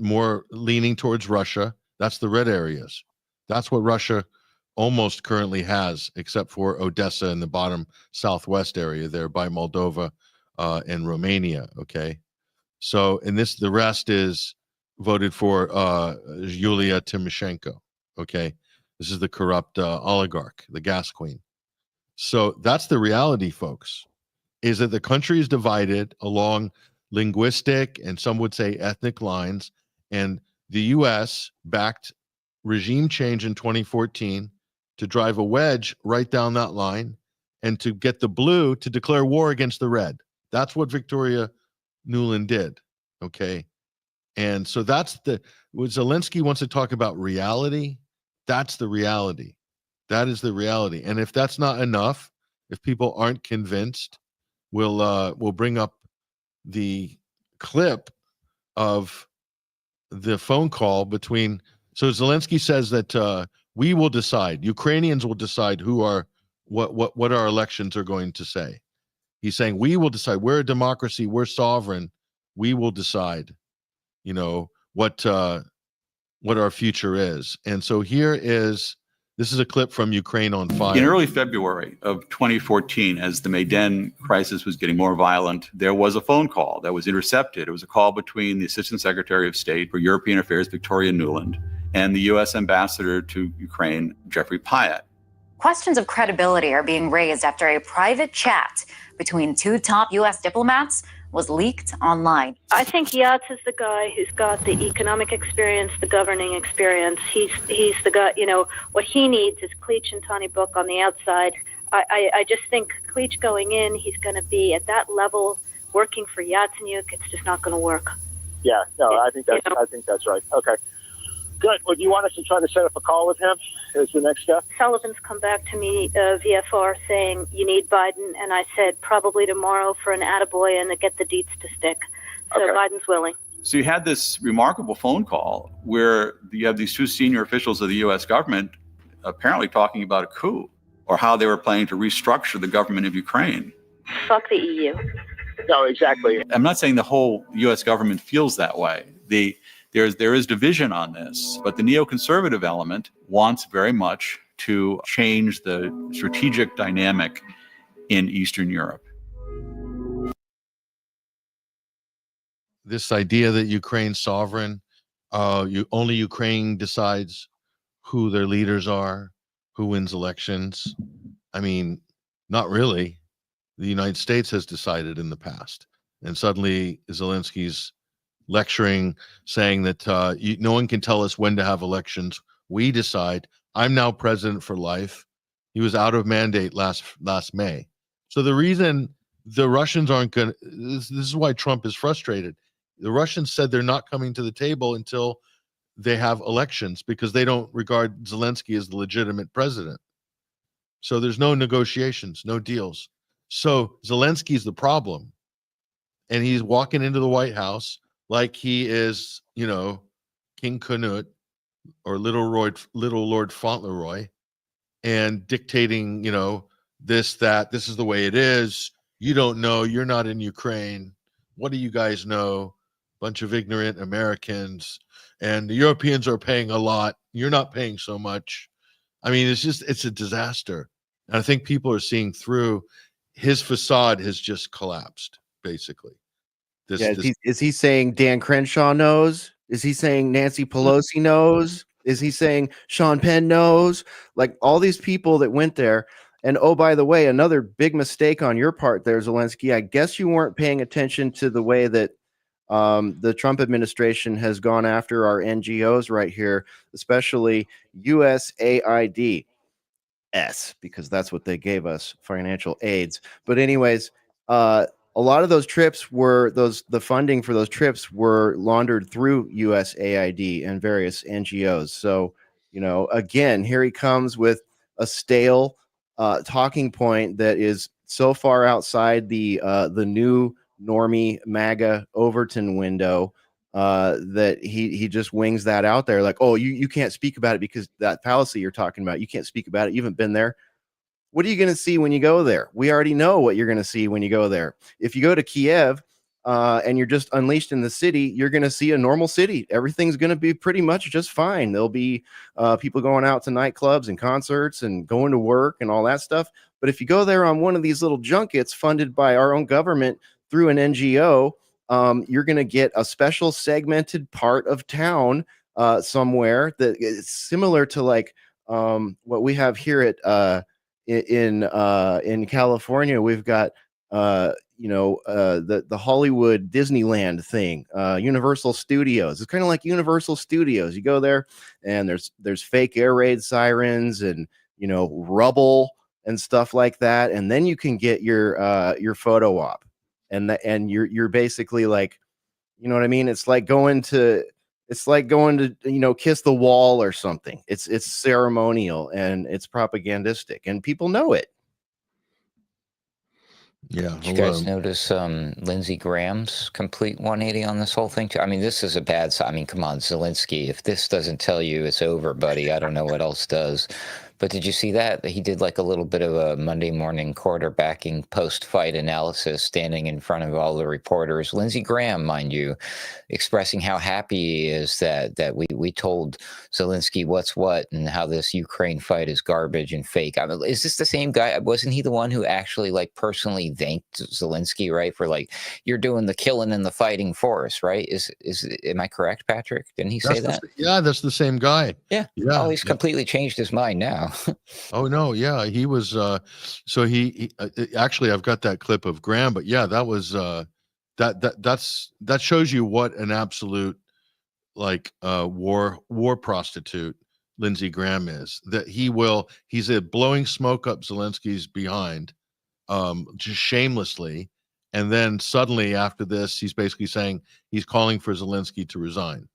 more leaning towards Russia. That's the red areas. That's what Russia almost currently has, except for Odessa in the bottom southwest area there by Moldova and Romania. Okay. So, and this, the rest is voted for Yulia Tymoshenko. Okay. This is the corrupt oligarch, the gas queen. So that's the reality, folks, is that the country is divided along linguistic and some would say ethnic lines. And the U.S. backed regime change in 2014 to drive a wedge right down that line and to get the blue to declare war against the red. That's what Victoria Nuland did. Okay. And so that's when Zelensky wants to talk about reality, that's the reality. That is the reality. And if that's not enough, if people aren't convinced, we'll bring up the clip of the phone call between. So Zelensky says that we will decide. Ukrainians will decide what our elections are going to say. He's saying we will decide. We're a democracy. We're sovereign. We will decide. You know what our future is. And so this is a clip from Ukraine on Fire. In early February of 2014, as the Maidan crisis was getting more violent, there was a phone call that was intercepted. It was a call between the Assistant Secretary of State for European Affairs, Victoria Nuland, and the U.S. Ambassador to Ukraine, Jeffrey Pyatt. Questions of credibility are being raised after a private chat between two top U.S. diplomats was leaked online. I think Yats is the guy who's got the economic experience, the governing experience. He's the guy, what he needs is Cleach and Tony Book on the outside. I just think Cleach going in, he's going to be at that level working for Yatsenyuk. It's just not going to work. Yeah, no, I think that's right. Okay. Good. Well, do you want us to try to set up a call with him as the next step? Sullivan's come back to me, VFR, saying you need Biden, and I said probably tomorrow for an attaboy and to get the deets to stick. So okay. Biden's willing. So you had this remarkable phone call where you have these two senior officials of the U.S. government apparently talking about a coup or how they were planning to restructure the government of Ukraine. Fuck the EU. No, exactly. I'm not saying the whole U.S. government feels that way. There is division on this, but the neoconservative element wants very much to change the strategic dynamic in Eastern Europe. This idea that Ukraine's sovereign, only Ukraine decides who their leaders are, who wins elections. I mean, not really. The United States has decided in the past, and suddenly Zelensky's lecturing, saying that no one can tell us when to have elections. We decide. I'm now president for life. He was out of mandate last May. So the reason the Russians aren't going to, this is why Trump is frustrated. The Russians said they're not coming to the table until they have elections because they don't regard Zelensky as the legitimate president. So there's no negotiations, no deals. So Zelensky's the problem. And he's walking into the White House like he is, King Canute or Little Lord Fauntleroy, and dictating, this is the way it is. You don't know. You're not in Ukraine. What do you guys know? Bunch of ignorant Americans. And the Europeans are paying a lot. You're not paying so much. I mean, it's a disaster. And I think people are seeing through. His facade has just collapsed, basically. Is he saying Dan Crenshaw knows? Is he saying Nancy Pelosi knows? Is he saying Sean Penn knows? Like all these people that went there. And oh, by the way, another big mistake on your part there, Zelensky. I guess you weren't paying attention to the way that the Trump administration has gone after our NGOs right here, especially USAID. Because that's what they gave us, financial aids. But anyways, a lot of those trips the funding for those trips were laundered through USAID and various NGOs. So, again, here he comes with a stale talking point that is so far outside the new normie MAGA Overton window that he just wings that out there like, oh, you can't speak about it because that fallacy you're talking about, you can't speak about it. You haven't been there. what are you going to see when you go there? We already know what you're going to see when you go there. If you go to Kiev and you're just unleashed in the city, you're going to see a normal city. Everything's going to be pretty much just fine. There'll be people going out to nightclubs and concerts and going to work and all that stuff. But if you go there on one of these little junkets funded by our own government through an NGO, you're going to get a special segmented part of town somewhere that is similar to like what we have here at in California. We've got the Hollywood Disneyland thing, Universal Studios. It's kind of like Universal Studios. You go there and there's fake air raid sirens and rubble and stuff like that, and then you can get your photo op, and you're basically like, you know what I mean? It's like going to kiss the wall or something. It's ceremonial and it's propagandistic, and people know it. Yeah. Did you guys notice Lindsey Graham's complete 180 on this whole thing too? I mean, this is a bad sign. I mean, come on, Zelensky, if this doesn't tell you it's over, buddy, I don't know what else does. But did you see that? He did like a little bit of a Monday morning quarterbacking post-fight analysis, standing in front of all the reporters. Lindsey Graham, mind you, expressing how happy he is that we told Zelensky what's what and how this Ukraine fight is garbage and fake. I mean, is this the same guy? Wasn't he the one who actually like personally thanked Zelensky, right? For like, you're doing the killing and the fighting for us, right? Am I correct, Patrick? Didn't he say that? Yeah, that's the same guy. Yeah. Oh, he's completely changed his mind now. Oh no, yeah, he was so he actually, I've got that clip of Graham, but yeah, that was that shows you what an absolute like war prostitute Lindsey Graham is. That he's blowing smoke up Zelensky's behind just shamelessly, and then suddenly after this he's basically saying he's calling for Zelensky to resign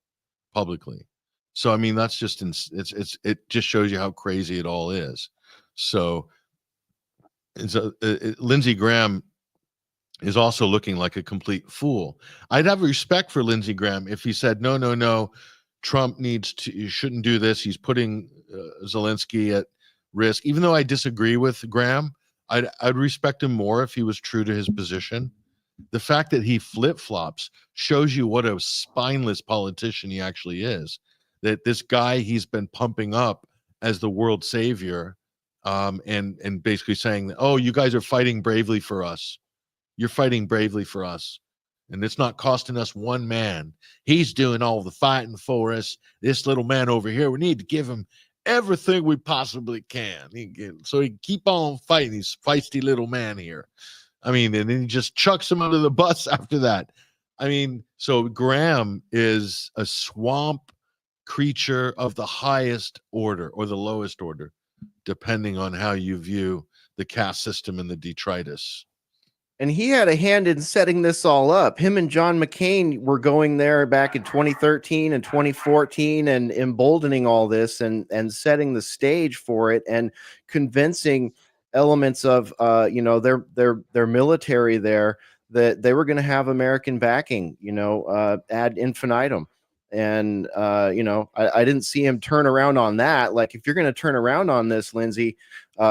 publicly. So I mean, that's just it just shows you how crazy it all is. So Lindsey Graham is also looking like a complete fool. I'd have respect for Lindsey Graham if he said, no, Trump you shouldn't do this. He's putting Zelensky at risk. Even though I disagree with Graham, I'd respect him more if he was true to his position. The fact that he flip-flops shows you what a spineless politician he actually is. That this guy he's been pumping up as the world savior, and basically saying that, oh, you guys are fighting bravely for us. You're fighting bravely for us. And it's not costing us one man. He's doing all the fighting for us. This little man over here, we need to give him everything we possibly can. So he keep on fighting, this feisty little man here. I mean, and then he just chucks him under the bus after that. I mean, so Graham is a swamp creature of the highest order or the lowest order, depending on how you view the caste system and the detritus. And he had a hand in setting this all up. Him and John McCain were going there back in 2013 and 2014 and emboldening all this and setting the stage for it and convincing elements of their military there that they were going to have American backing, ad infinitum. And I didn't see him turn around on that. Like, if you're going to turn around on this, Lindsey,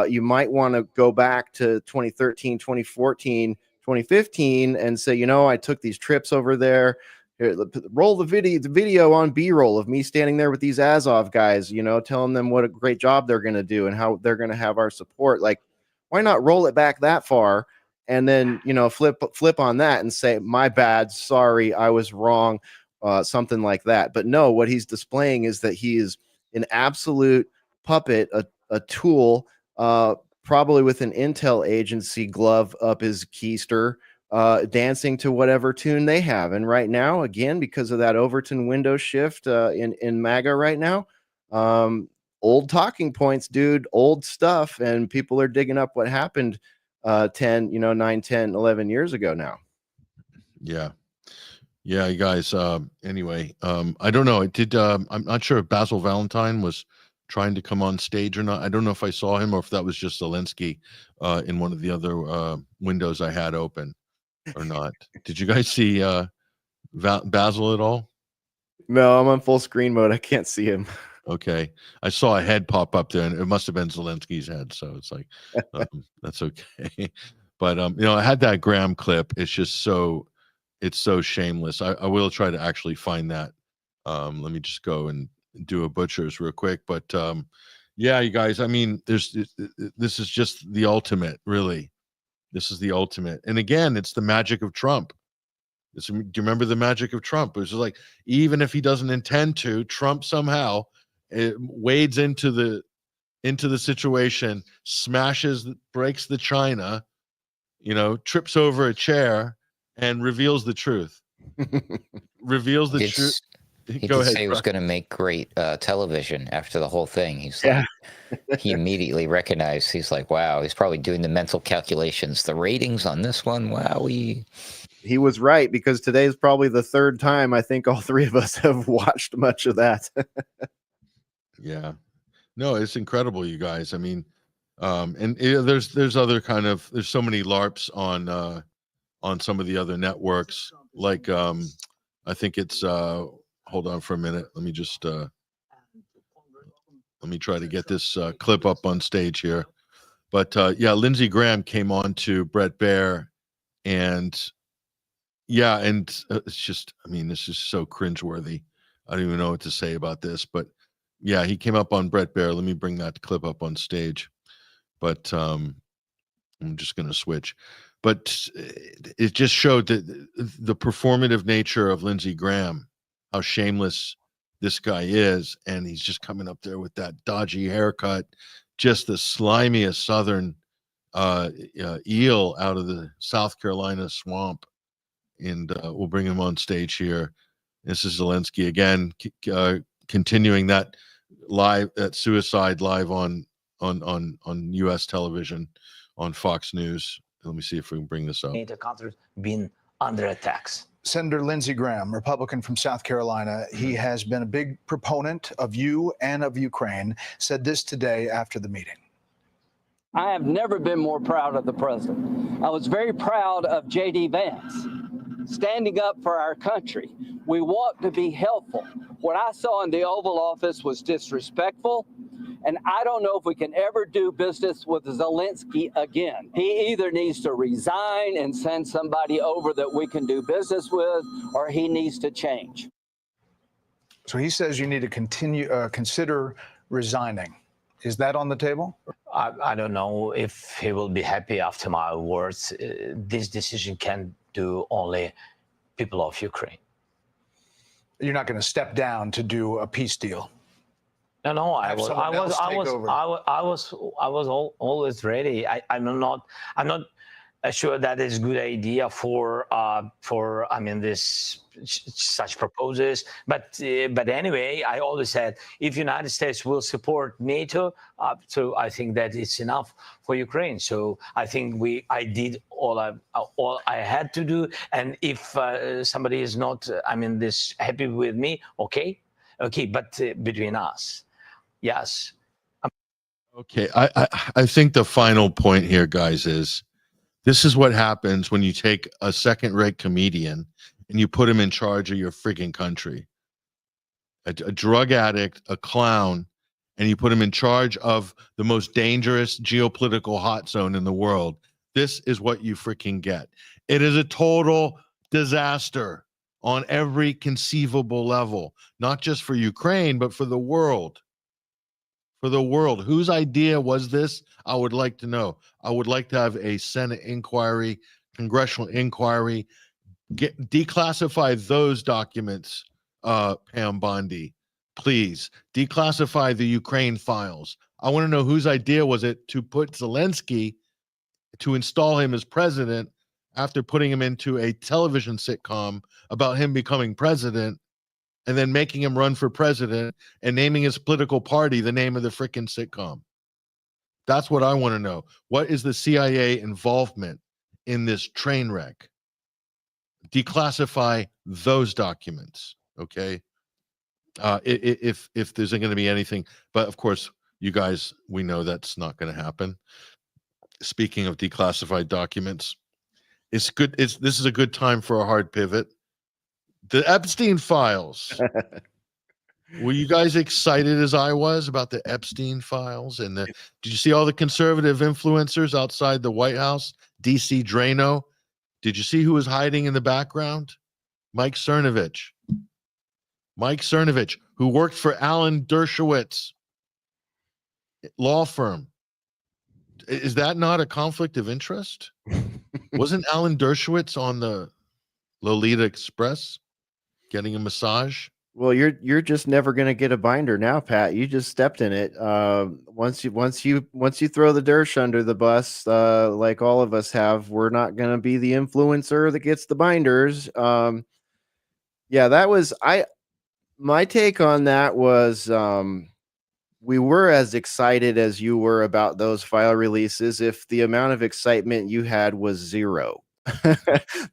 you might want to go back to 2013, 2014, 2015 and say, I took these trips over there. Here, roll the video on B-roll of me standing there with these Azov guys, telling them what a great job they're going to do and how they're going to have our support. Like, why not roll it back that far and then, flip on that and say, my bad, sorry, I was wrong. Something like that. But no, what he's displaying is that he is an absolute puppet, a tool, probably with an intel agency glove up his keister, dancing to whatever tune they have. And right now, again, because of that Overton window shift in MAGA right now, old talking points, dude, old stuff. And people are digging up what happened 9, 10, 11 years ago now. Yeah. Yeah, you guys. Anyway, I don't know. I'm not sure if Basil Valentine was trying to come on stage or not. I don't know if I saw him or if that was just Zelensky in one of the other windows I had open or not. Did you guys see Basil at all? No, I'm on full screen mode. I can't see him. Okay, I saw a head pop up there, and it must have been Zelensky's head. So it's like, that's okay. But I had that Graham clip. It's just it's so shameless. I will try to actually find that. Let me just go and do a butcher's real quick. But yeah, you guys. I mean, this is just the ultimate, really. This is the ultimate. And again, it's the magic of Trump. Do you remember the magic of Trump? It was just like, even if he doesn't intend to, Trump somehow wades into the situation, breaks the china, trips over a chair, and reveals the truth. Reveals the truth. He did say he was going to make great television after the whole thing. He's like, he immediately recognized. He's like, wow. He's probably doing the mental calculations. The ratings on this one, wow. He was right, because today is probably the third time I think all three of us have watched much of that. Yeah, no, it's incredible, you guys. I mean, and there's other there's so many LARPs on some of the other networks. Like I think it's hold on for a minute. Let me just let me try to get this clip up on stage here. But yeah, Lindsey Graham came on to Brett Baier, and yeah, and it's just, I mean, this is so cringeworthy. I don't even know what to say about this, but yeah, he came up on Brett Baier. Let me bring that clip up on stage. But I'm just going to switch. But it just showed that the performative nature of Lindsey Graham, how shameless this guy is. And he's just coming up there with that dodgy haircut, just the slimiest Southern eel out of the South Carolina swamp. And we'll bring him on stage here. This is Zelensky again, continuing that suicide live on U.S. television on Fox News. Let me see if we can bring this up. The country's been under attacks. Senator Lindsey Graham, Republican from South Carolina, he has been a big proponent of you and of Ukraine, said this today after the meeting. I have never been more proud of the president. I was very proud of J.D. Vance standing up for our country. We want to be helpful. What I saw in the Oval Office was disrespectful, and I don't know if we can ever do business with Zelensky again. He either needs to resign and send somebody over that we can do business with, or he needs to change. So he says you need to consider resigning. Is that on the table? I don't know if he will be happy after my words. This decision can do only people of Ukraine. You're not going to step down to do a peace deal. No, I was always ready. I'm not sure that is a good idea for this such proposals. But anyway, I always said if United States will support NATO, so I think that it's enough for Ukraine. So I think I did all I had to do. And if somebody is not this happy with me, okay, but between us. Yes. Okay, I think the final point here, guys, is this is what happens when you take a second-rate comedian and you put him in charge of your freaking country. A drug addict, a clown, and you put him in charge of the most dangerous geopolitical hot zone in the world. This is what you freaking get. It is a total disaster on every conceivable level, not just for Ukraine, but for the world. For the world. Whose idea was this? I would like to know. I would like to have a Senate inquiry, congressional inquiry, declassify those documents, Pam Bondi, please. Declassify the Ukraine files. I want to know whose idea was it to put Zelensky, to install him as president after putting him into a television sitcom about him becoming president, and then making him run for president and naming his political party the name of the frickin' sitcom. That's what I want to know. What is the CIA involvement in this train wreck? Declassify those documents, okay? If there's going to be anything, but of course, you guys, we know that's not going to happen. Speaking of declassified documents, it's good. This is a good time for a hard pivot. The Epstein files. Were you guys excited as I was about the Epstein files? And did you see all the conservative influencers outside the White House? DC Drano. Did you see who was hiding in the background? Mike Cernovich. Mike Cernovich, who worked for Alan Dershowitz law firm. Is that not a conflict of interest? Wasn't Alan Dershowitz on the Lolita Express getting a massage? Well, you're just never going to get a binder now, Pat. You just stepped in it. Once you throw the Dersh under the bus, like all of us have, we're not going to be the influencer that gets the binders. Yeah, that was my take on that was we were as excited as you were about those file releases if the amount of excitement you had was zero.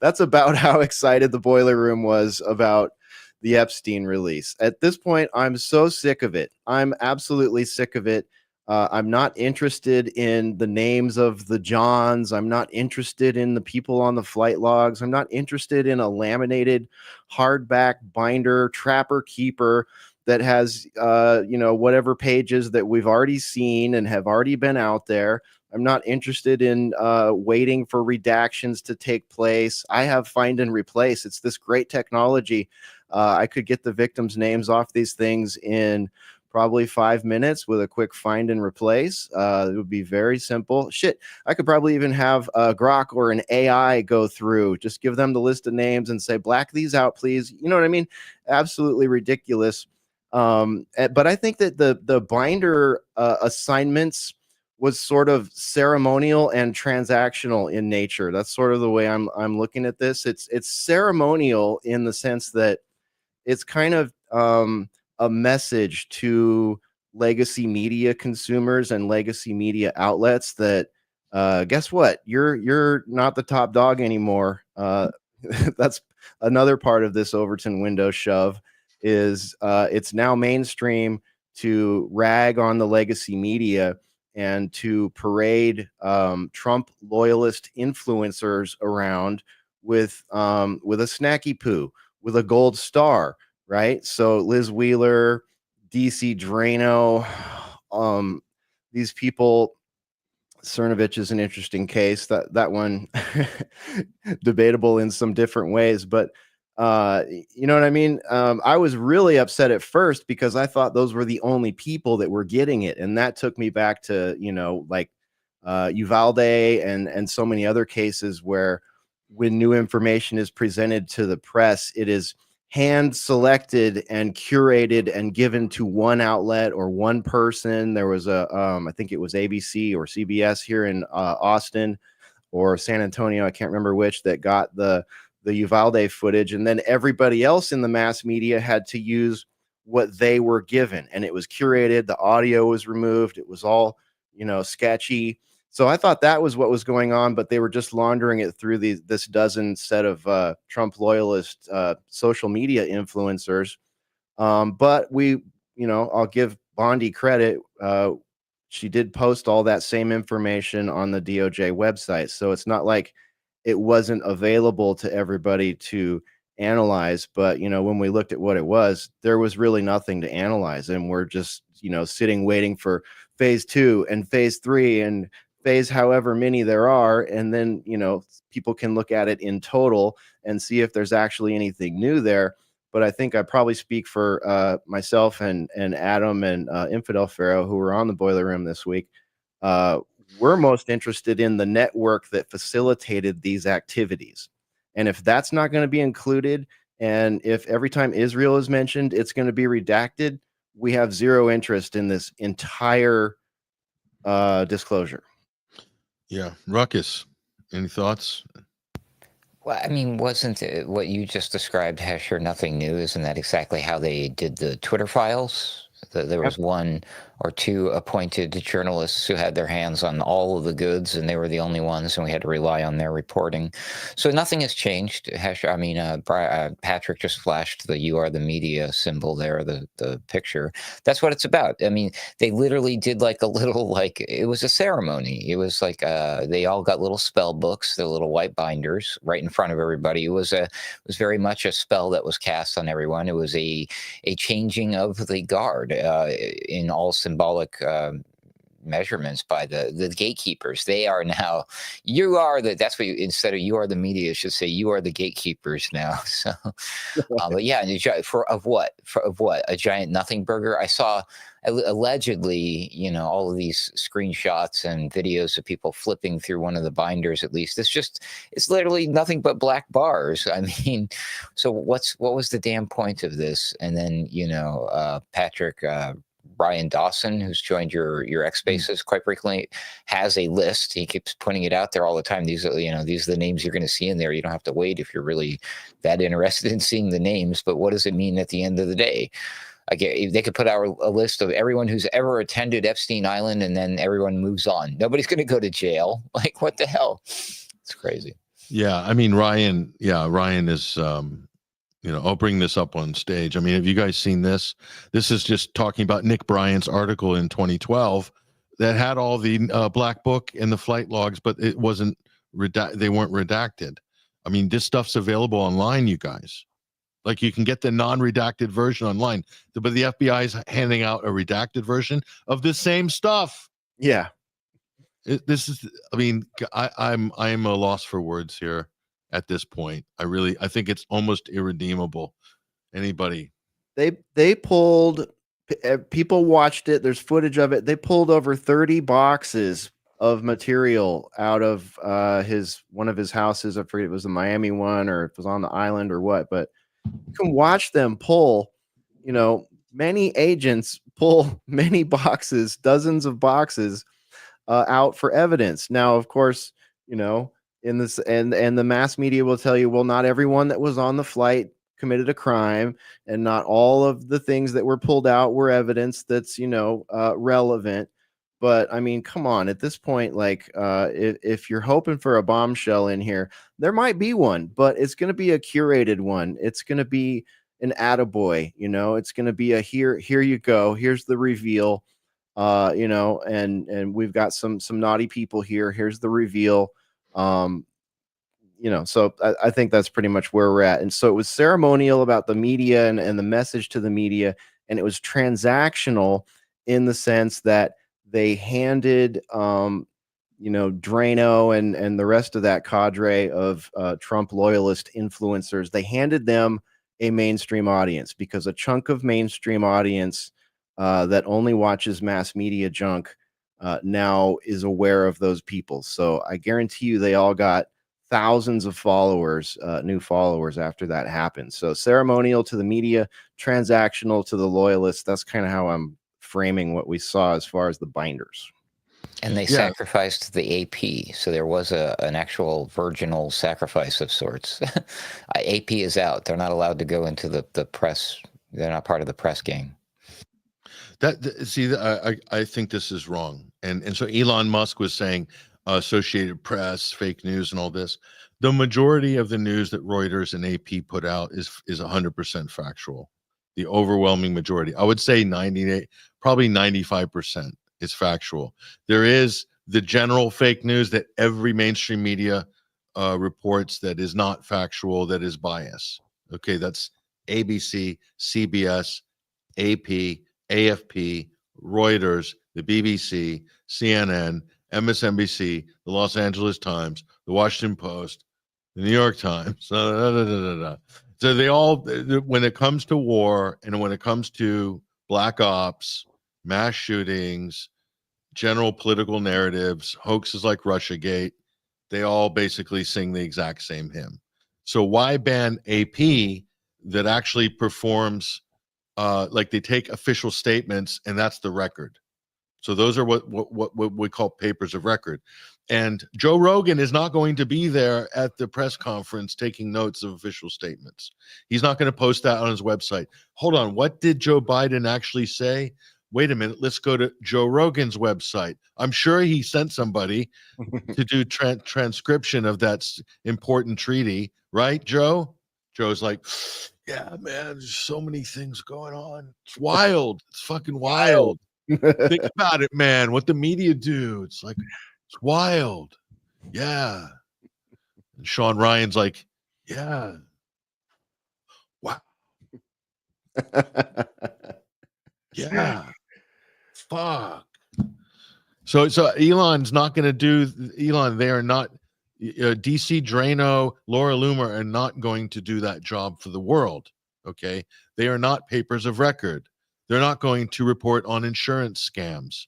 That's about how excited the Boiler Room was about the Epstein release. At this point, I'm so sick of it. I'm absolutely sick of it. I'm not interested in the names of the Johns. I'm not interested in the people on the flight logs. I'm not interested in a laminated hardback binder trapper keeper that has whatever pages that we've already seen and have already been out there. I'm not interested in waiting for redactions to take place. I have find and replace. It's this great technology. I could get the victims' names off these things in probably 5 minutes with a quick find and replace. It would be very simple. Shit, I could probably even have Grok or an AI go through, just give them the list of names and say, black these out, please. You know what I mean? Absolutely ridiculous. But I think that the binder assignments was sort of ceremonial and transactional in nature. That's sort of the way I'm looking at this. It's ceremonial in the sense that it's kind of a message to legacy media consumers and legacy media outlets that guess what? You're not the top dog anymore. That's another part of this Overton window shove is it's now mainstream to rag on the legacy media and to parade Trump loyalist influencers around with a snacky poo, with a gold star, right? So Liz Wheeler, DC Drano, these people. Cernovich is an interesting case. That one debatable in some different ways, but you know what I mean? I was really upset at first because I thought those were the only people that were getting it. And that took me back to, like Uvalde and so many other cases where when new information is presented to the press, it is hand selected and curated and given to one outlet or one person. There was I think it was ABC or CBS here in Austin or San Antonio, I can't remember which, that got the Uvalde footage, and then everybody else in the mass media had to use what they were given, and it was curated. The audio was removed. It was all, sketchy. So I thought that was what was going on, but they were just laundering it through this dozen set of Trump loyalist social media influencers. But I'll give Bondi credit. She did post all that same information on the DOJ website. So it's not like it wasn't available to everybody to analyze. But, when we looked at what it was, there was really nothing to analyze. And we're just, sitting waiting for phase 2 and phase 3 and phase however many there are. And then, people can look at it in total and see if there's actually anything new there. But I think I probably speak for myself and Adam and Infidel Pharaoh, who were on the Boiler Room this week. We're most interested in the network that facilitated these activities. And if that's not going to be included, and if every time Israel is mentioned, it's going to be redacted, we have zero interest in this entire disclosure. Yeah. Ruckus, any thoughts? Well, I mean, wasn't it what you just described, Hesher, nothing new? Isn't that exactly how they did the Twitter files? There was one two appointed journalists who had their hands on all of the goods, and they were the only ones, and we had to rely on their reporting. So nothing has changed. Patrick just flashed the "You Are the Media" symbol there, the picture. That's what it's about. I mean, they literally did like a little, like, it was a ceremony. It was like they all got little spell books, the little white binders, right in front of everybody. It was very much a spell that was cast on everyone. It was a changing of the guard in all symbolic measurements by the gatekeepers. They are now, that's what instead of "You Are the Media," it should say "You Are the Gatekeepers" now. So, but yeah, of what? A giant nothing burger? I saw allegedly, all of these screenshots and videos of people flipping through one of the binders. At least it's literally nothing but black bars. I mean, so what was the damn point of this? And then Patrick, Brian Dawson, who's joined your X Spaces quite frequently, has a list. He keeps putting it out there all the time. These are the names you're going to see in there. You don't have to wait if you're really that interested in seeing the names. But what does it mean at the end of the day? They could put out a list of everyone who's ever attended Epstein Island, and then everyone moves on. Nobody's going to go to jail. Like, what the hell? It's crazy. Yeah, I mean, Ryan is, I'll bring this up on stage. I mean, have you guys seen this? This is just talking about Nick Bryant's article in 2012 that had all the black book and the flight logs, but it wasn't they weren't redacted. I mean, this stuff's available online, you guys. Like, you can get the non-redacted version online, but the FBI is handing out a redacted version of the same stuff. Yeah. I'm a loss for words here at this point. I think it's almost irredeemable. Anybody? They pulled, people watched it. There's footage of it. They pulled over 30 boxes of material out of one of his houses. I forget if it was the Miami one or if it was on the island or what, but you can watch them pull, many agents pull many boxes, dozens of boxes out for evidence. Now, of course, in this and the mass media will tell you, well, not everyone that was on the flight committed a crime, and not all of the things that were pulled out were evidence that's, relevant. But I mean, come on, at this point, like, if you're hoping for a bombshell in here, there might be one, but it's going to be a curated one. It's going to be an attaboy, it's going to be a here you go. Here's the reveal, and we've got some naughty people here. Here's the reveal. So I think that's pretty much where we're at. And so it was ceremonial about the media and the message to the media. And it was transactional in the sense that they handed, Drano and the rest of that cadre of Trump loyalist influencers, they handed them a mainstream audience, because a chunk of mainstream audience that only watches mass media junk now is aware of those people. So I guarantee you they all got thousands of followers, new followers after that happened. So ceremonial to the media, transactional to the loyalists. That's kind of how I'm framing what we saw as far as the binders. And they sacrificed the AP. So there was an actual virginal sacrifice of sorts. AP is out. They're not allowed to go into the press. They're not part of the press gang. I think this is wrong. And so Elon Musk was saying Associated Press, fake news, and all this. The majority of the news that Reuters and AP put out is 100% factual. The overwhelming majority, I would say 98, probably 95% is factual. There is the general fake news that every mainstream media reports that is not factual, that is bias. Okay, that's ABC, CBS, AP, AFP, Reuters, the BBC, CNN, MSNBC, the Los Angeles Times, the Washington Post, the New York Times. So they all, when it comes to war and when it comes to black ops, mass shootings, general political narratives, hoaxes like Russiagate, they all basically sing the exact same hymn. So why ban AP that actually performs, like they take official statements and that's the record? So those are what we call papers of record. And Joe Rogan is not going to be there at the press conference taking notes of official statements. He's not going to post that on his website. Hold on, what did Joe Biden actually say? wait a minute, let's go to Joe Rogan's website. I'm sure he sent somebody to do transcription of that important treaty, right, Joe? Joe's like, yeah, man, there's so many things going on. It's wild. It's fucking wild. Think about it, man. What the media do. It's like, it's wild. Yeah. And Sean Ryan's like, yeah. Wow. Yeah. Fuck. So Elon's not going to do Elon. They are not DC Drano, Laura Loomer are not going to do that job for the world. Okay. They are not papers of record. They're not going to report on insurance scams.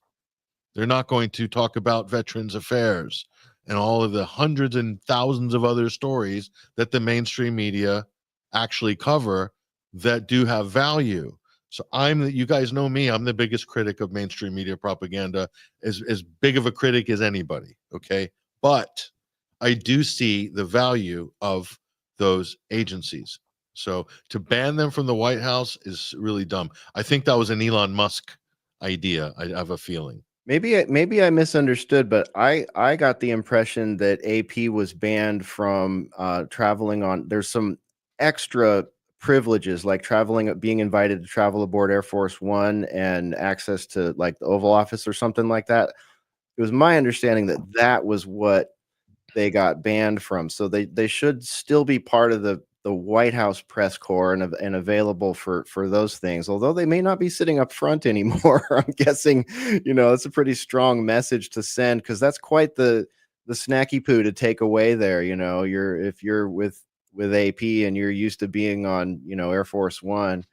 They're not going to talk about veterans affairs and all of the hundreds and thousands of other stories that the mainstream media actually cover that do have value. So you guys know me, I'm the biggest critic of mainstream media propaganda, as big of a critic as anybody, okay? But I do see the value of those agencies. So to ban them from the White House is really dumb. I think that was an Elon Musk idea. I have a feeling. Maybe I misunderstood, but I got the impression that AP was banned from traveling on. There's some extra privileges like being invited to travel aboard Air Force One and access to like the Oval Office or something like that. It was my understanding that that was what they got banned from. So they should still be part of the White House press corps and available for those things, although they may not be sitting up front anymore. I'm guessing, it's a pretty strong message to send, because that's quite the snacky poo to take away there. If you're with AP and you're used to being on, Air Force One,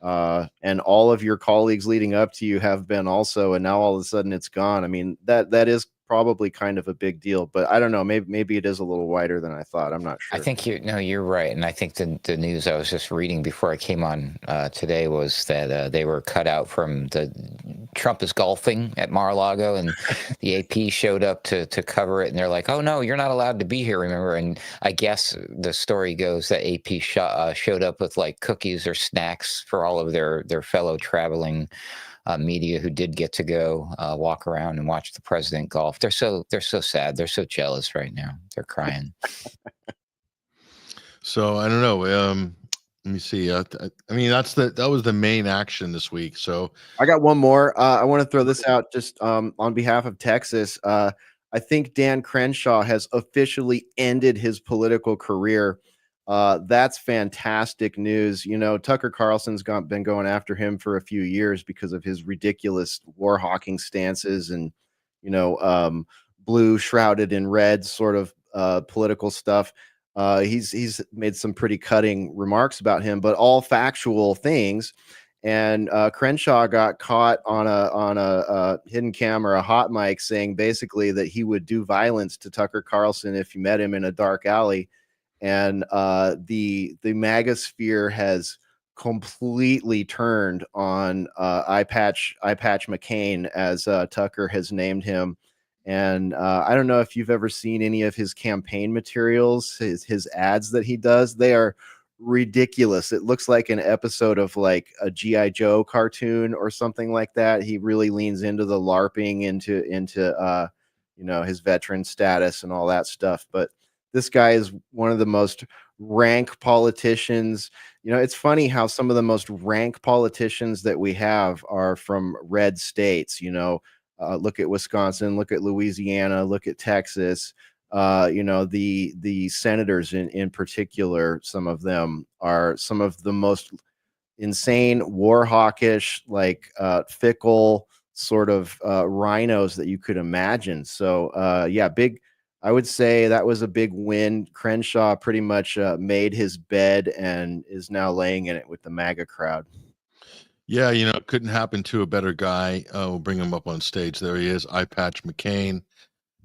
and all of your colleagues leading up to you have been also, and now all of a sudden it's gone. I mean, that is probably kind of a big deal, but I don't know, maybe it is a little wider than I thought. I'm not sure. I think you're right. And I think the news I was just reading before I came on today was that they were cut out from Trump is golfing at Mar-a-Lago, and the AP showed up to cover it, and they're like, oh no, you're not allowed to be here, remember? And I guess the story goes that AP showed up with like cookies or snacks for all of their fellow traveling media who did get to go walk around and watch the president golf. They're so sad. They're so jealous right now. They're crying. So I don't know. Let me see. I mean, that was the main action this week. So I got one more. I want to throw this out just on behalf of Texas. I think Dan Crenshaw has officially ended his political career. That's fantastic news. Tucker Carlson's been going after him for a few years because of his ridiculous war hawking stances and, blue shrouded in red sort of political stuff. He's made some pretty cutting remarks about him, but all factual things. And Crenshaw got caught on a hidden camera, a hot mic, saying basically that he would do violence to Tucker Carlson if you met him in a dark alley. And the MAGA sphere has completely turned on Eye Patch McCain, as Tucker has named him. And I don't know if you've ever seen any of his campaign materials, his ads that he does. They are ridiculous. It looks like an episode of like a G.I. Joe cartoon or something like that. He really leans into the LARPing, into his veteran status and all that stuff. But this guy is one of the most rank politicians. It's funny how some of the most rank politicians that we have are from red states. Look at Wisconsin, look at Louisiana, look at Texas. The senators in particular, some of them are some of the most insane, war hawkish, like fickle sort of rhinos that you could imagine. So I would say that was a big win. Crenshaw pretty much made his bed and is now laying in it with the MAGA crowd. Yeah, it couldn't happen to a better guy. We'll bring him up on stage. There he is, Eye Patch McCain.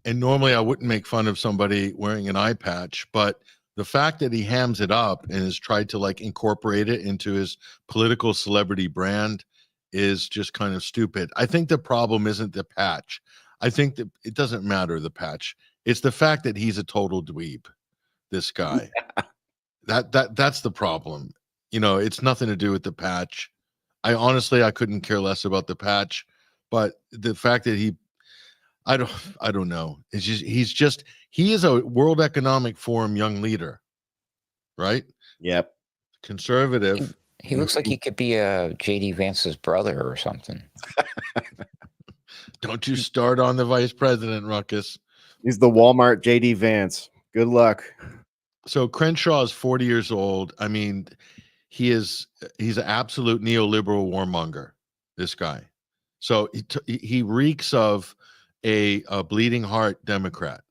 And normally I wouldn't make fun of somebody wearing an eye patch, but the fact that he hams it up and has tried to like incorporate it into his political celebrity brand is just kind of stupid. I think the problem isn't the patch. I think that it doesn't matter, the patch. It's the fact that he's a total dweeb, this guy. That's the problem. It's nothing to do with the patch. I honestly, I couldn't care less about the patch, but the fact that I don't know. It's just, he is a World Economic Forum young leader, right? Yep. Conservative. He looks like he could be J.D. Vance's brother or something. Don't you start on the vice president, Ruckus. He's the Walmart JD Vance. Good luck. So Crenshaw is 40 years old. I mean, he's an absolute neoliberal warmonger, this guy. So he reeks of a bleeding heart Democrat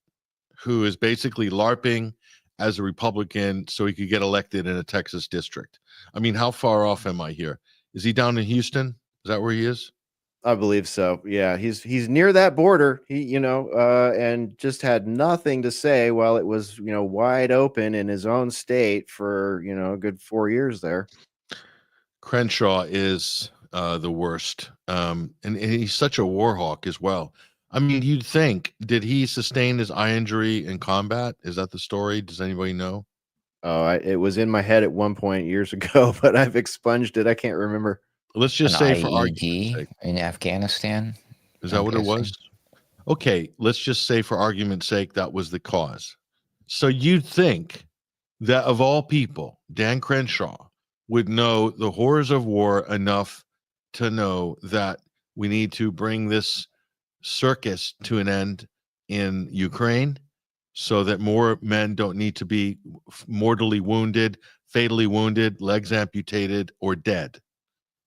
who is basically LARPing as a Republican so he could get elected in a Texas district. I mean, how far off am I here? Is he down in Houston? Is that where he is? I believe so. Yeah, he's near that border. He, and just had nothing to say while it was, wide open in his own state for, a good 4 years there. Crenshaw is the worst. And he's such a war hawk as well. I mean, you'd think, did he sustain his eye injury in combat? Is that the story? Does anybody know? Oh, it was in my head at one point years ago, but I've expunged it. I can't remember. Let's just say for argument's sake, in Afghanistan. Is that what it was? Okay, let's just say for argument's sake that was the cause. So you'd think that of all people, Dan Crenshaw would know the horrors of war enough to know that we need to bring this circus to an end in Ukraine so that more men don't need to be mortally wounded, fatally wounded, legs amputated, or dead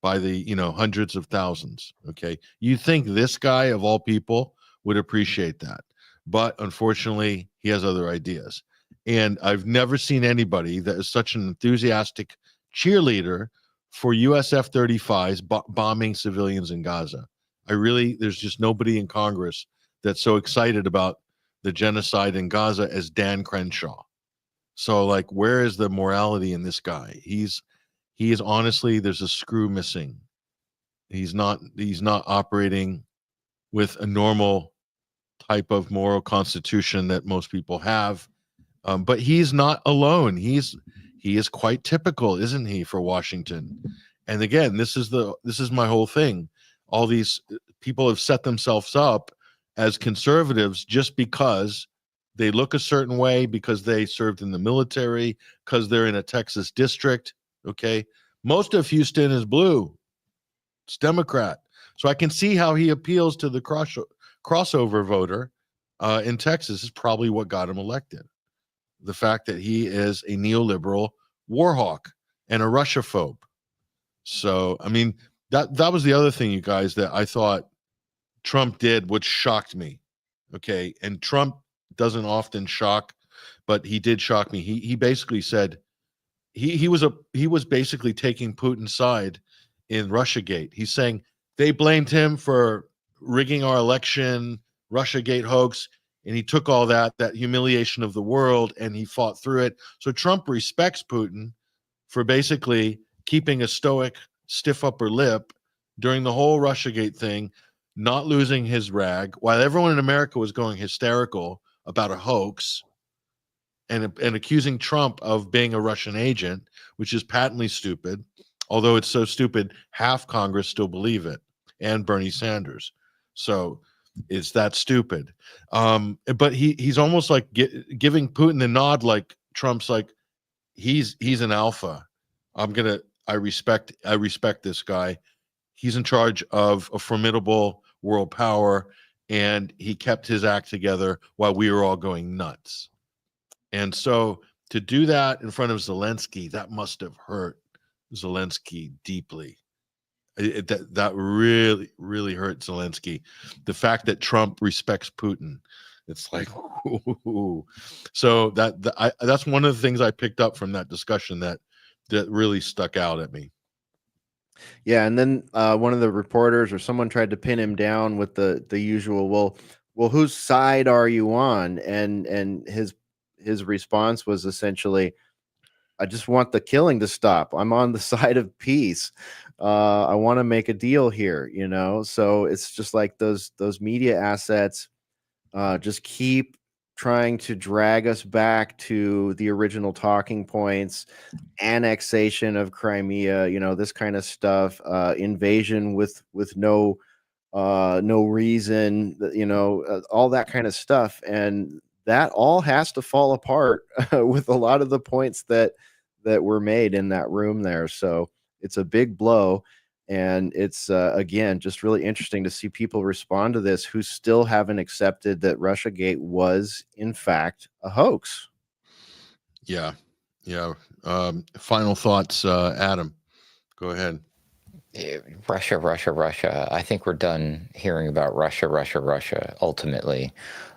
by the hundreds of thousands. Okay, you think this guy of all people would appreciate that, but unfortunately he has other ideas. And I've never seen anybody that is such an enthusiastic cheerleader for US F-35s bombing civilians in Gaza. There's just nobody in Congress that's so excited about the genocide in Gaza as Dan Crenshaw. So like, where is the morality in this guy? He is honestly, there's a screw missing. He's not operating with a normal type of moral constitution that most people have. But he's not alone. He is quite typical, isn't he, for Washington? And again, this is my whole thing. All these people have set themselves up as conservatives just because they look a certain way, because they served in the military, because they're in a Texas district. Okay. Most of Houston is blue. It's Democrat. So I can see how he appeals to the crossover voter in Texas is probably what got him elected. The fact that he is a neoliberal war hawk and a Russia-phobe. So, I mean, that was the other thing, you guys, that I thought Trump did, which shocked me. Okay. And Trump doesn't often shock, but he did shock me. He basically said, he was basically taking Putin's side in Russiagate. He's saying they blamed him for rigging our election, Russiagate hoax, and he took all that humiliation of the world and he fought through it. So Trump respects Putin for basically keeping a stoic, stiff upper lip during the whole Russiagate thing, not losing his rag, while everyone in America was going hysterical about a hoax and accusing Trump of being a Russian agent, which is patently stupid. Although it's so stupid, half Congress still believe it, and Bernie Sanders. So it's that stupid. But he's almost like giving Putin the nod, like Trump's like, he's an alpha. I respect this guy. He's in charge of a formidable world power, and he kept his act together while we were all going nuts. And so to do that in front of Zelensky, that must have hurt Zelensky deeply. That really, really hurt Zelensky. The fact that Trump respects Putin, it's like, ooh. So that's one of the things I picked up from that discussion that really stuck out at me. Yeah, and then one of the reporters or someone tried to pin him down with the usual, well, whose side are you on? And his response was essentially, I just want the killing to stop. I'm on the side of peace. I want to make a deal here, So it's just like those media assets just keep trying to drag us back to the original talking points, annexation of Crimea, this kind of stuff, invasion with no reason, all that kind of stuff. And that all has to fall apart with a lot of the points that were made in that room there. So it's a big blow. And it's, again, just really interesting to see people respond to this who still haven't accepted that Russiagate was, in fact, a hoax. Yeah. Yeah. Final thoughts, Adam. Go ahead. Russia. I think we're done hearing about Russia. Ultimately,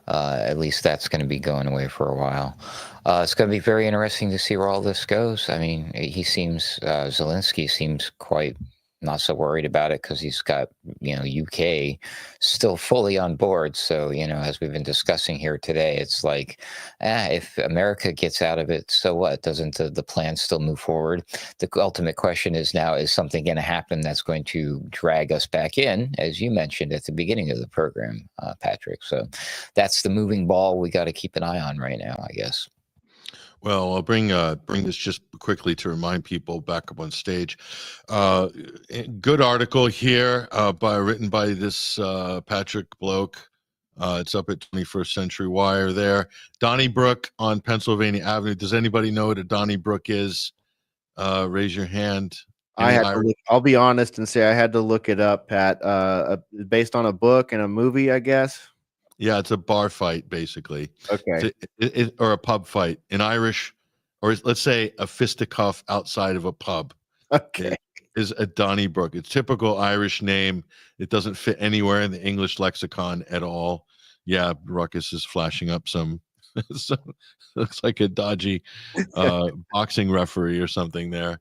at least that's going to be going away for a while. It's going to be very interesting to see where all this goes. I mean, Zelensky seems quite not so worried about it because he's got, UK still fully on board. So, as we've been discussing here today, it's like, if America gets out of it, so what? Doesn't the plan still move forward? The ultimate question is now, is something going to happen that's going to drag us back in, as you mentioned at the beginning of the program, Patrick? So that's the moving ball we got to keep an eye on right now, I guess. Well, I'll bring this just quickly to remind people back up on stage. Good article here written by this Patrick bloke. It's up at 21st Century Wire there. Donnybrook on Pennsylvania Avenue. Does anybody know what a Donnybrook is? Raise your hand. I'll be honest and say I had to look it up, Pat. Based on a book and a movie, I guess. Yeah, it's a bar fight, basically. Okay. Or a pub fight. In Irish, or let's say a fisticuff outside of a pub. Okay. Is a Donnybrook. It's typical Irish name. It doesn't fit anywhere in the English lexicon at all. Yeah, Ruckus is flashing up some looks like a dodgy boxing referee or something there.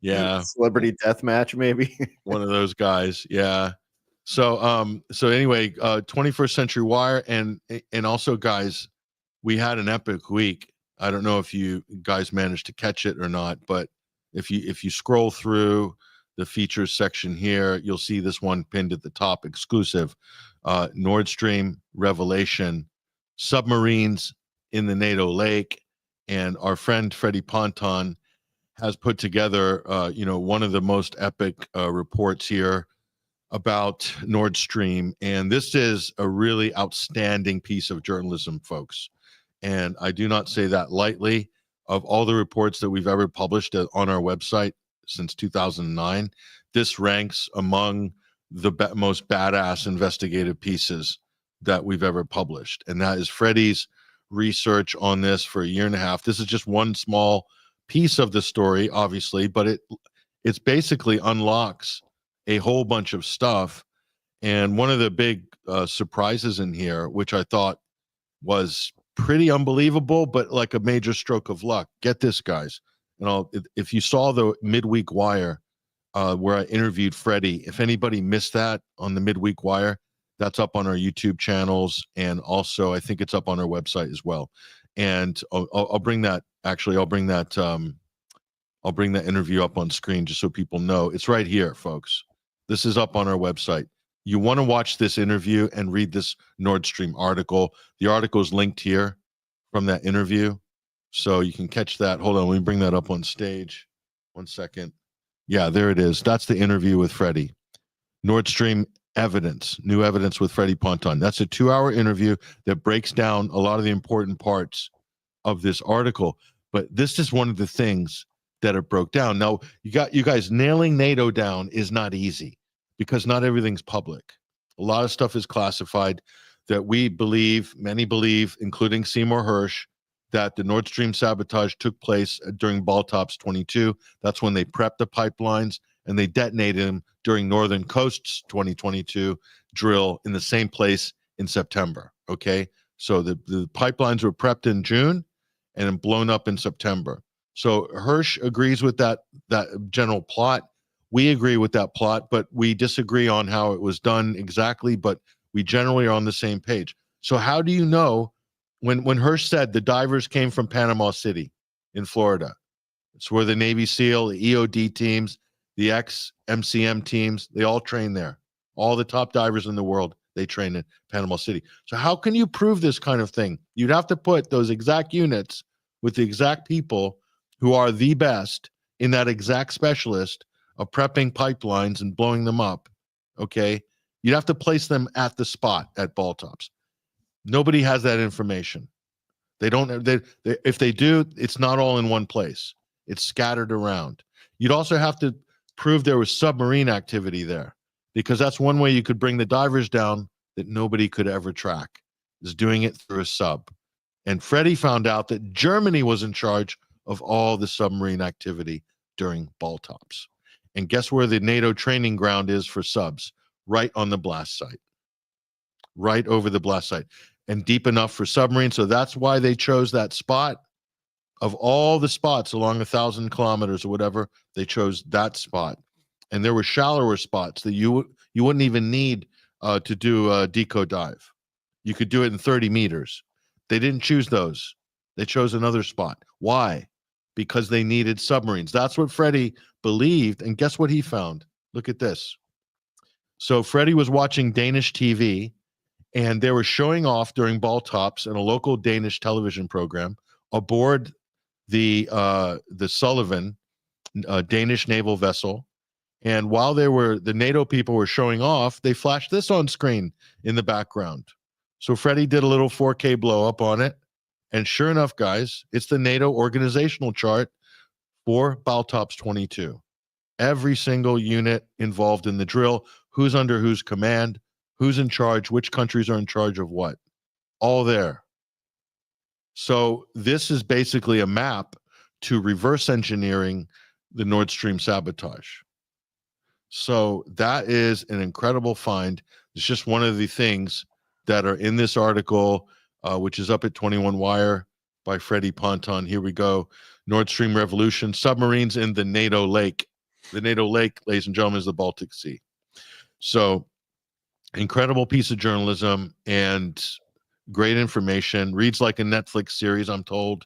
Yeah. Celebrity death match, maybe. One of those guys. Yeah. So anyway, 21st Century Wire, and also, guys, we had an epic week. I don't know if you guys managed to catch it or not, but if you scroll through the features section here, you'll see this one pinned at the top, exclusive. Nord Stream revelation, submarines in the NATO lake, and our friend Freddie Ponton has put together, one of the most epic reports here about Nord Stream. And this is a really outstanding piece of journalism, folks. And I do not say that lightly. Of all the reports that we've ever published on our website since 2009, this ranks among the most badass investigative pieces that we've ever published. And that is Freddie's research on this for a year and a half. This is just one small piece of the story, obviously, but it's basically unlocks a whole bunch of stuff. And one of the big surprises in here, which I thought was pretty unbelievable, but like a major stroke of luck. Get this, guys. And if you saw the midweek wire where I interviewed Freddie, if anybody missed that on the midweek wire, that's up on our YouTube channels, and also I think it's up on our website as well. And I'll bring that. Actually, I'll bring that interview up on screen just so people know it's right here, folks. This is up on our website. You want to watch this interview and read this Nord Stream article. The article is linked here from that interview, so you can catch that. Hold on, let me bring that up on stage. 1 second. Yeah, there it is. That's the interview with Freddie. Nord Stream evidence, new evidence with Freddie Ponton. That's a 2-hour interview that breaks down a lot of the important parts of this article. But this is one of the things that it broke down. Now, you guys nailing NATO down is not easy because not everything's public. A lot of stuff is classified that we believe, many believe, including Seymour Hersh, that the Nord Stream sabotage took place during Baltops 22. That's when they prepped the pipelines and they detonated them during Northern Coast's 2022 drill in the same place in September. Okay, so the pipelines were prepped in June and then blown up in September. So Hersh agrees with that general plot. We agree with that plot, but we disagree on how it was done exactly, but we generally are on the same page. So how do you know when Hersh said the divers came from Panama City in Florida? It's where the Navy SEAL, the EOD teams, the ex-MCM teams, they all train there. All the top divers in the world, they train in Panama City. So how can you prove this kind of thing? You'd have to put those exact units with the exact people who are the best in that exact specialist of prepping pipelines and blowing them up. Okay. You'd have to place them at the spot at ball tops. Nobody has that information. They don't, if they do, it's not all in one place. It's scattered around. You'd also have to prove there was submarine activity there, because that's one way you could bring the divers down that nobody could ever track, is doing it through a sub. And Freddie found out that Germany was in charge of all the submarine activity during ball tops. And guess where the NATO training ground is for subs? Right on the blast site. Right over the blast site. And deep enough for submarines. So that's why they chose that spot. Of all the spots along 1,000 kilometers or whatever, they chose that spot. And there were shallower spots that you wouldn't even need to do a deco dive. You could do it in 30 meters. They didn't choose those. They chose another spot. Why? Because they needed submarines. That's what Freddie believed. And guess what he found? Look at this. So Freddie was watching Danish TV, and they were showing off during ball tops in a local Danish television program aboard the Sullivan, Danish naval vessel. And while the NATO people were showing off, they flashed this on screen in the background. So Freddie did a little 4K blow up on it. And sure enough, guys, it's the NATO organizational chart for Baltops 22. Every single unit involved in the drill, who's under whose command, who's in charge, which countries are in charge of what, all there. So this is basically a map to reverse engineering the Nord Stream sabotage. So that is an incredible find. It's just one of the things that are in this article, which is up at 21 Wire by Freddie Ponton. Here we go. Nord Stream revolution, submarines in the NATO lake. The NATO lake, ladies and gentlemen, is the Baltic Sea. So incredible piece of journalism and great information. Reads like a Netflix series, I'm told,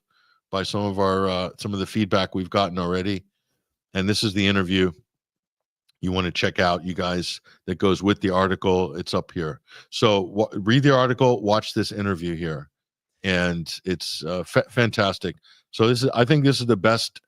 by some of the feedback we've gotten already. And this is the interview you want to check out, you guys, that goes with the article. It's up here. So read the article, watch this interview here, and it's fantastic. So I think this is the best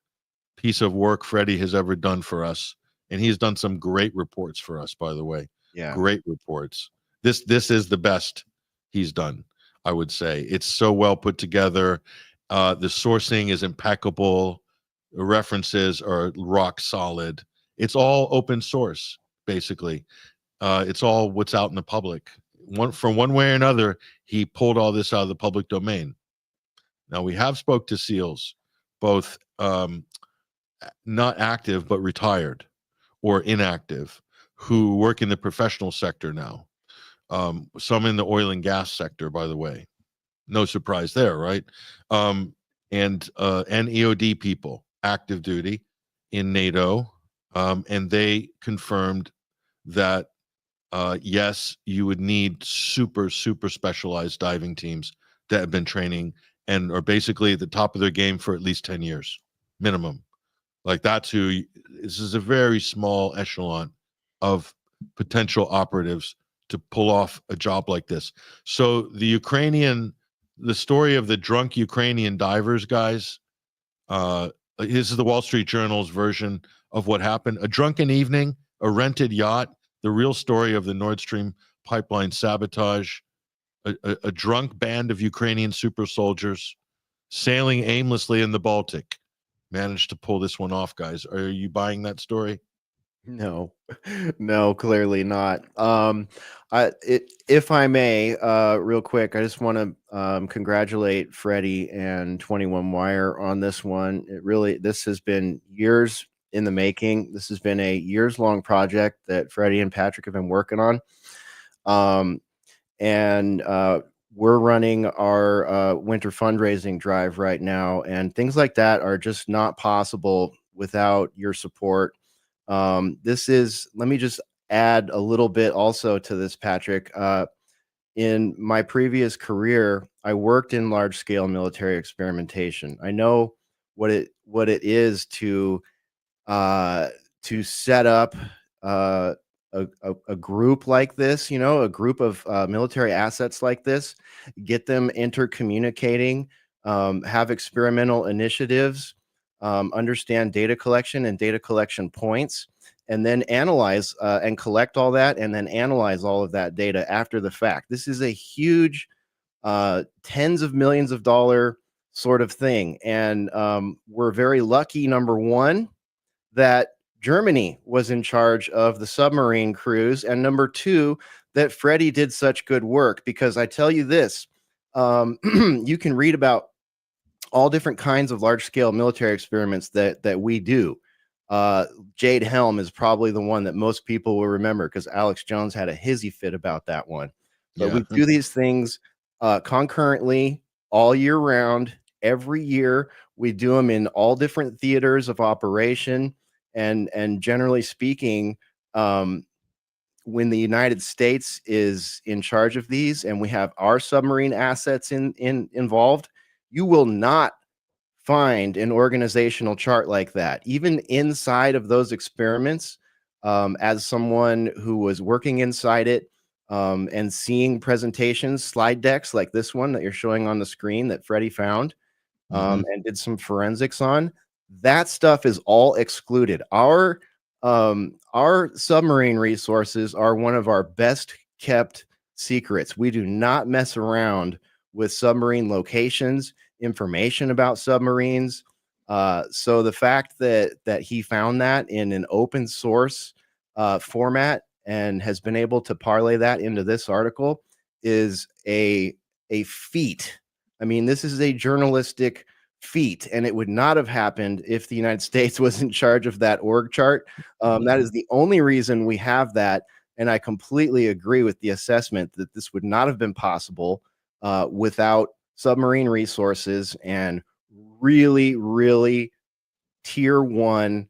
piece of work Freddie has ever done for us, and he's done some great reports for us, by the way. Yeah, great reports. This is the best he's done, I would say. It's so well put together. The sourcing is impeccable. The references are rock solid. It's all open source, basically. It's all what's out in the public. From one way or another, he pulled all this out of the public domain. Now, we have spoke to SEALs, both not active but retired or inactive, who work in the professional sector now. Some in the oil and gas sector, by the way. No surprise there, right? And EOD people, active duty in NATO. And they confirmed that, yes, you would need super, super specialized diving teams that have been training and are basically at the top of their game for at least 10 years, minimum. Like this is a very small echelon of potential operatives to pull off a job like this. So the story of the drunk Ukrainian divers, guys, this is the Wall Street Journal's version of what happened. A drunken evening, a rented yacht, the real story of the Nord Stream pipeline sabotage, a drunk band of Ukrainian super soldiers sailing aimlessly in the Baltic. Managed to pull this one off, guys. Are you buying that story? No, clearly not. If I may, real quick, I just want to congratulate Freddie and 21 Wire on this one. This has been years in the making. This has been a years-long project that Freddie and Patrick have been working on. And we're running our winter fundraising drive right now, and things like that are just not possible without your support. Let me just add a little bit also to this, Patrick. In my previous career, I worked in large-scale military experimentation. I know what it is to set up a group like this, you know, a group of military assets like this, get them intercommunicating, have experimental initiatives, understand data collection and data collection points, and then analyze and collect all that, and then analyze all of that data after the fact. This is a huge tens of millions of dollar sort of thing. And we're very lucky, number one, that Germany was in charge of the submarine crews, and number two, that Freddie did such good work. Because I tell you this, you can read about all different kinds of large-scale military experiments that we do. Jade Helm is probably the one that most people will remember, because Alex Jones had a hissy fit about that one. But Yeah. we do these things concurrently all year round. Every year we do them in all different theaters of operation, and generally speaking, when the United States is in charge of these and we have our submarine assets involved, you will not find an organizational chart like that. Even inside of those experiments, as someone who was working inside it, and seeing presentations, slide decks like this one that you're showing on the screen that Freddie found, and did some forensics on, that stuff is all excluded. Our submarine resources are one of our best kept secrets. We do not mess around with submarine locations, information about submarines. So the fact that he found that in an open source format and has been able to parlay that into this article is a feat. I mean, this is a journalistic feat, and it would not have happened if the United States was in charge of that org chart. That is the only reason we have that, and I completely agree with the assessment that this would not have been possible without submarine resources and really, really tier one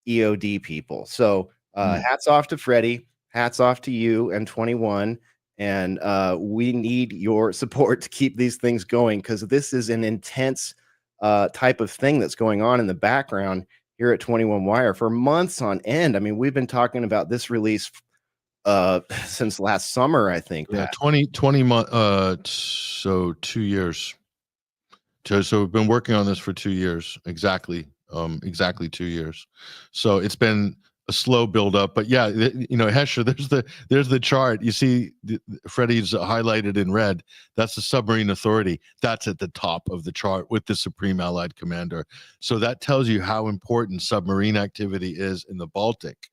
EOD people. So hats off to Freddie, hats off to you and 21. And we need your support to keep these things going, because this is an intense type of thing that's going on in the background here at 21 Wire for months on end. I mean, we've been talking about this release since last summer, I think. Yeah, 20 months, so 2 years. So we've been working on this for 2 years, exactly 2 years. So it's been a slow build up, but yeah, you know, Hesher, there's the chart. You see, Freddie's highlighted in red. That's the submarine authority. That's at the top of the chart with the Supreme Allied Commander. So that tells you how important submarine activity is in the Baltic.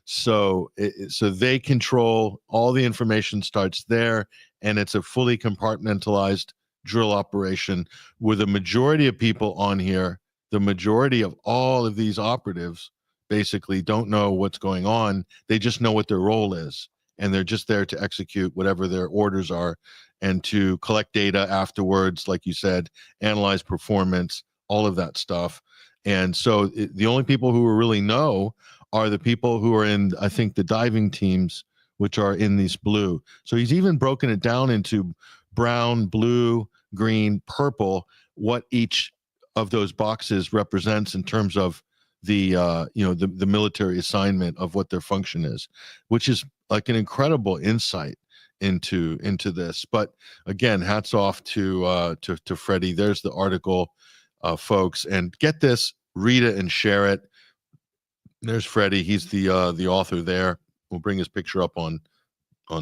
So so they control all the information, starts there, and it's a fully compartmentalized drill operation with a majority of people on here. The majority of all of these operatives basically don't know what's going on. They just know what their role is, and they're just there to execute whatever their orders are and to collect data afterwards, like you said, analyze performance, all of that stuff. And so the only people who really know are the people who are in, I think, the diving teams, which are in these blue. So he's even broken it down into brown, blue, green, purple, what each of those boxes represents in terms of the the military assignment of what their function is, which is like an incredible insight into this. But again, hats off to Freddie. There's the article, folks, and get this, read it and share it. There's Freddie. He's the author there. We'll bring his picture up on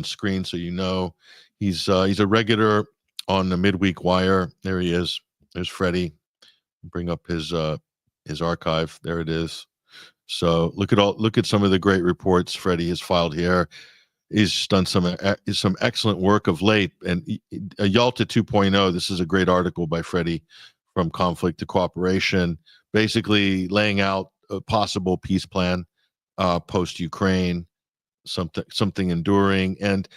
screen so you know he's a regular on the Midweek Wire. There he is. There's Freddie. Bring up his archive. There it is. So look at some of the great reports Freddie has filed here. He's done some excellent work of late. And Yalta 2.0, this is a great article by Freddie, From Conflict to Cooperation, basically laying out a possible peace plan post-Ukraine, something enduring, and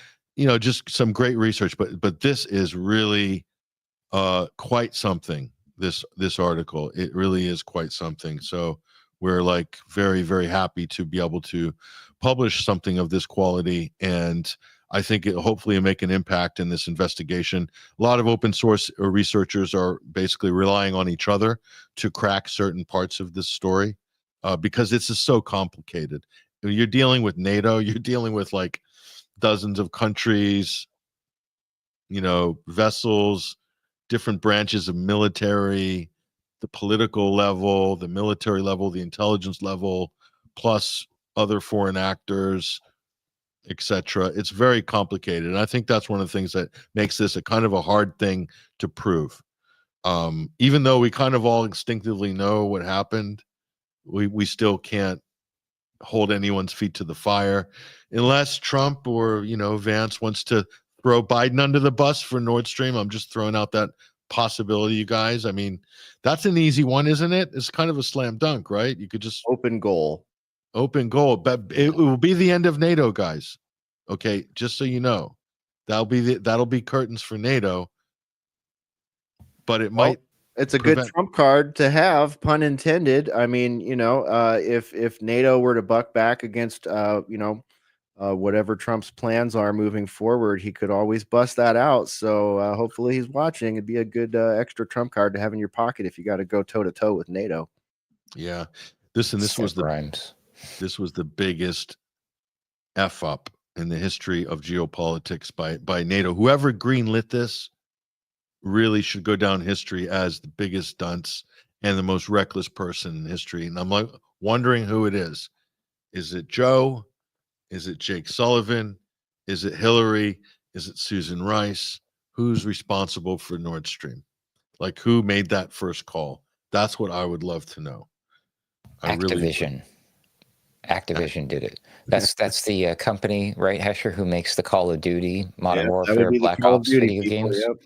just some great research. But this is really quite something. This article, it really is quite something. So we're like very, very happy to be able to publish something of this quality, and I think it hopefully make an impact in this investigation. A lot of open source researchers are basically relying on each other to crack certain parts of this story because it's just so complicated. you're dealing with NATO. You're dealing with like dozens of countries, vessels, different branches of military, the political level, the military level, the intelligence level, plus other foreign actors, etc. It's very complicated. And I think that's one of the things that makes this a kind of a hard thing to prove. Even though we kind of all instinctively know what happened, we still can't hold anyone's feet to the fire unless Trump or, Vance wants to throw Biden under the bus for Nord Stream. I'm just throwing out that possibility, you guys. I mean, that's an easy one, isn't it? It's kind of a slam dunk, right? You could just open goal, but it will be the end of NATO, guys. Okay, just so you know, that'll be curtains for NATO, but it might. It's a good trump card to have, pun intended. I mean, if NATO were to buck back against, whatever Trump's plans are moving forward, he could always bust that out. So hopefully he's watching. It'd be a good extra trump card to have in your pocket if you got to go toe to toe with NATO. Yeah, this was the biggest F up in the history of geopolitics by NATO. Whoever greenlit this really should go down history as the biggest dunce and the most reckless person in history. And I'm like wondering who it is. Is it Joe? Is it Jake Sullivan? Is it Hillary? Is it Susan Rice? Who's responsible for Nord Stream? Like, who made that first call? That's what I would love to know. Activision did it. That's the company, right, Hesher, who makes the Call of Duty, Modern Warfare, Black Ops video games. Yep.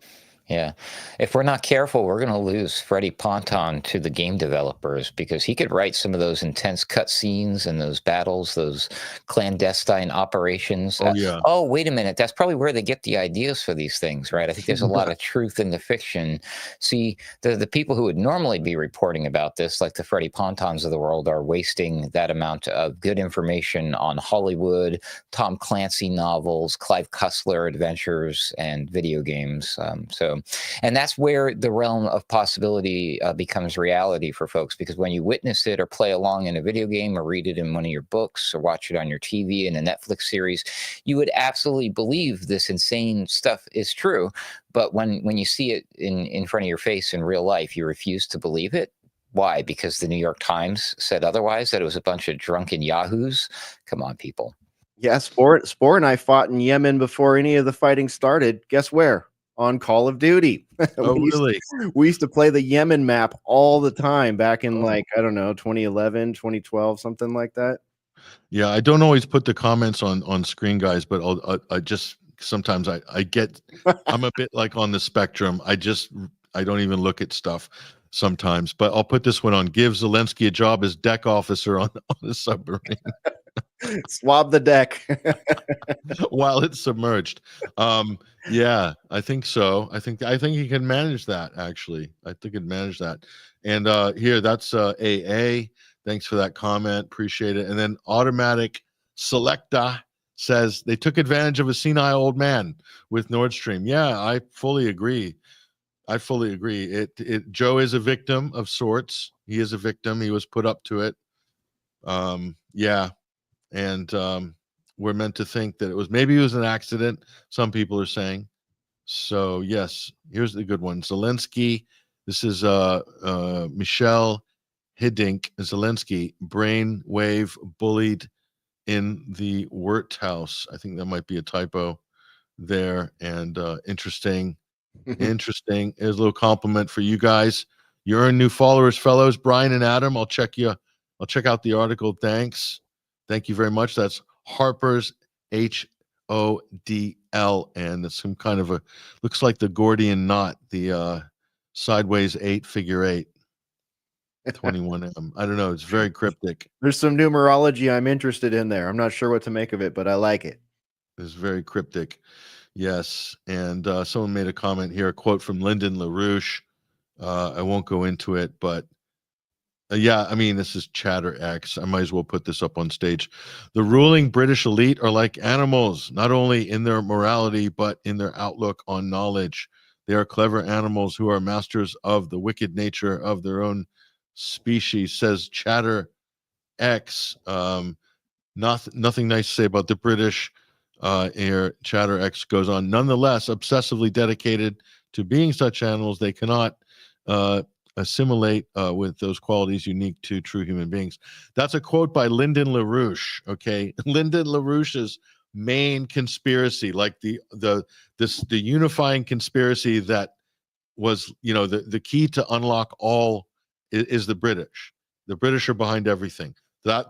Yeah. If we're not careful, we're going to lose Freddie Ponton to the game developers because he could write some of those intense cutscenes and those battles, those clandestine operations. Oh, wait a minute. That's probably where they get the ideas for these things, right? I think there's a lot of truth in the fiction. See, the people who would normally be reporting about this, like the Freddie Pontons of the world, are wasting that amount of good information on Hollywood, Tom Clancy novels, Clive Cussler adventures, and video games. And that's where the realm of possibility becomes reality for folks, because when you witness it or play along in a video game or read it in one of your books or watch it on your TV in a Netflix series, you would absolutely believe this insane stuff is true. But when you see it in front of your face in real life, you refuse to believe it. Why? Because the New York Times said otherwise, that it was a bunch of drunken yahoos? Come on, people. Yeah, Spore and I fought in Yemen before any of the fighting started. Guess where? On Call of Duty. Really? We used to play the Yemen map all the time back in 2011, 2012, something like that. Yeah, I don't always put the comments on screen, guys, but I just sometimes I get I'm a bit like on the spectrum. I don't even look at stuff sometimes, but I'll put this one on. Give Zelensky a job as deck officer on a submarine. Swab the deck while it's submerged. Yeah, I think so. I think he can manage that, actually. I think he can manage that. And here, that's AA. Thanks for that comment. Appreciate it. And then Automatic Selecta says they took advantage of a senile old man with Nord Stream. Yeah, I fully agree. Joe is a victim of sorts. He is a victim. He was put up to it. Yeah. And we're meant to think that maybe it was an accident. Some people are saying. So yes, here's the good one. Zelensky. This is Michelle Hiddink. Zelensky brainwave bullied in the Wirt house. I think that might be a typo there. And interesting. Interesting. Here's a little compliment for you guys. You earn new followers, fellows. Brian and Adam. I'll check out the article. Thanks. Thank you very much. That's Harper's HODL, and it's some kind of looks like the Gordian knot, the sideways 8 figure 8, 21M. I don't know. It's very cryptic. There's some numerology I'm interested in there. I'm not sure what to make of it, but I like it. It's very cryptic. Yes. And someone made a comment here, a quote from Lyndon LaRouche. I won't go into it, but yeah, I mean, this is Chatter X. I might as well put this up on stage. The ruling British elite are like animals, not only in their morality, but in their outlook on knowledge. They are clever animals who are masters of the wicked nature of their own species, says Chatter X. nothing nice to say about the British. Here, Chatter X goes on. Nonetheless, obsessively dedicated to being such animals, they cannot assimilate with those qualities unique to true human beings. That's a quote by Lyndon LaRouche. Okay, Lyndon LaRouche's main conspiracy, like the unifying conspiracy that was, the key to unlock all is the British. The British are behind everything. That's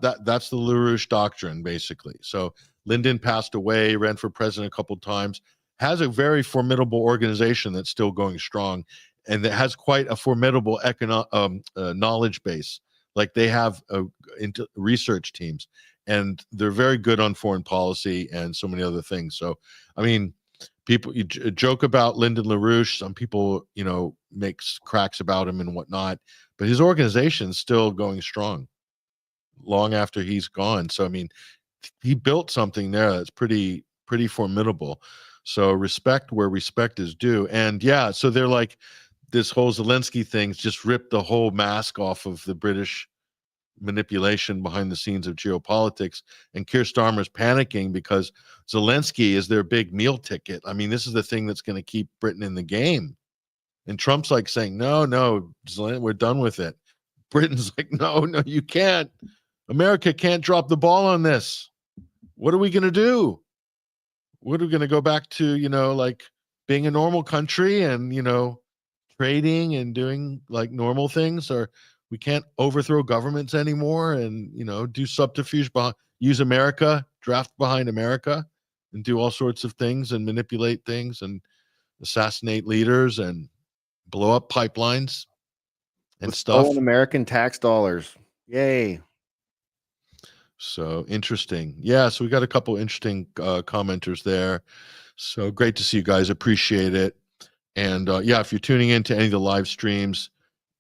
the LaRouche doctrine, basically. So Lyndon passed away, ran for president a couple of times, has a very formidable organization that's still going strong, and that has quite a formidable knowledge base. Like they have research teams, and they're very good on foreign policy and so many other things. So, I mean, people you joke about Lyndon LaRouche. Some people, make cracks about him and whatnot, but his organization's still going strong long after he's gone. So, I mean, he built something there that's pretty formidable. So respect where respect is due. And yeah, so they're like, this whole Zelensky thing just ripped the whole mask off of the British manipulation behind the scenes of geopolitics. And Keir Starmer's panicking because Zelensky is their big meal ticket. I mean, this is the thing that's going to keep Britain in the game. And Trump's like saying, no, we're done with it. Britain's like, no, you can't. America can't drop the ball on this. What are we going to do? What are we going to go back to, like being a normal country and, trading and doing like normal things? Or we can't overthrow governments anymore and, do subterfuge, use America, draft behind America and do all sorts of things and manipulate things and assassinate leaders and blow up pipelines and stuff. Stolen American tax dollars. Yay. So interesting. Yeah, so we got a couple interesting commenters there. So great to see you guys. Appreciate it. And yeah, if you're tuning into any of the live streams,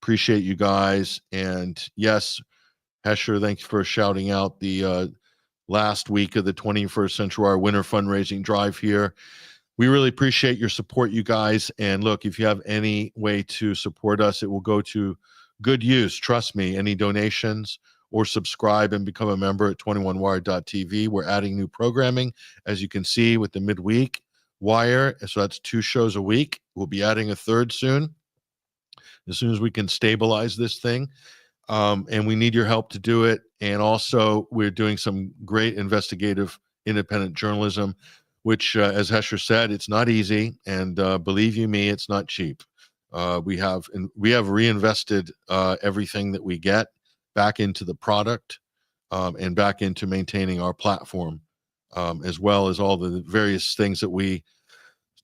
appreciate you guys. And yes, Hesher, thanks for shouting out the last week of the 21st Century Wire winter fundraising drive here. We really appreciate your support, you guys. And look, if you have any way to support us, it will go to good use. Trust me, any donations or subscribe and become a member at 21wire.tv. We're adding new programming, as you can see, with the midweek wire. So that's 2 shows a week. We'll be adding a 3rd soon as we can stabilize this thing. And we need your help to do it. And also, we're doing some great investigative independent journalism, which, as Hesher said, it's not easy. And believe you me, it's not cheap. We have reinvested everything that we get back into the product and back into maintaining our platform, as well as all the various things that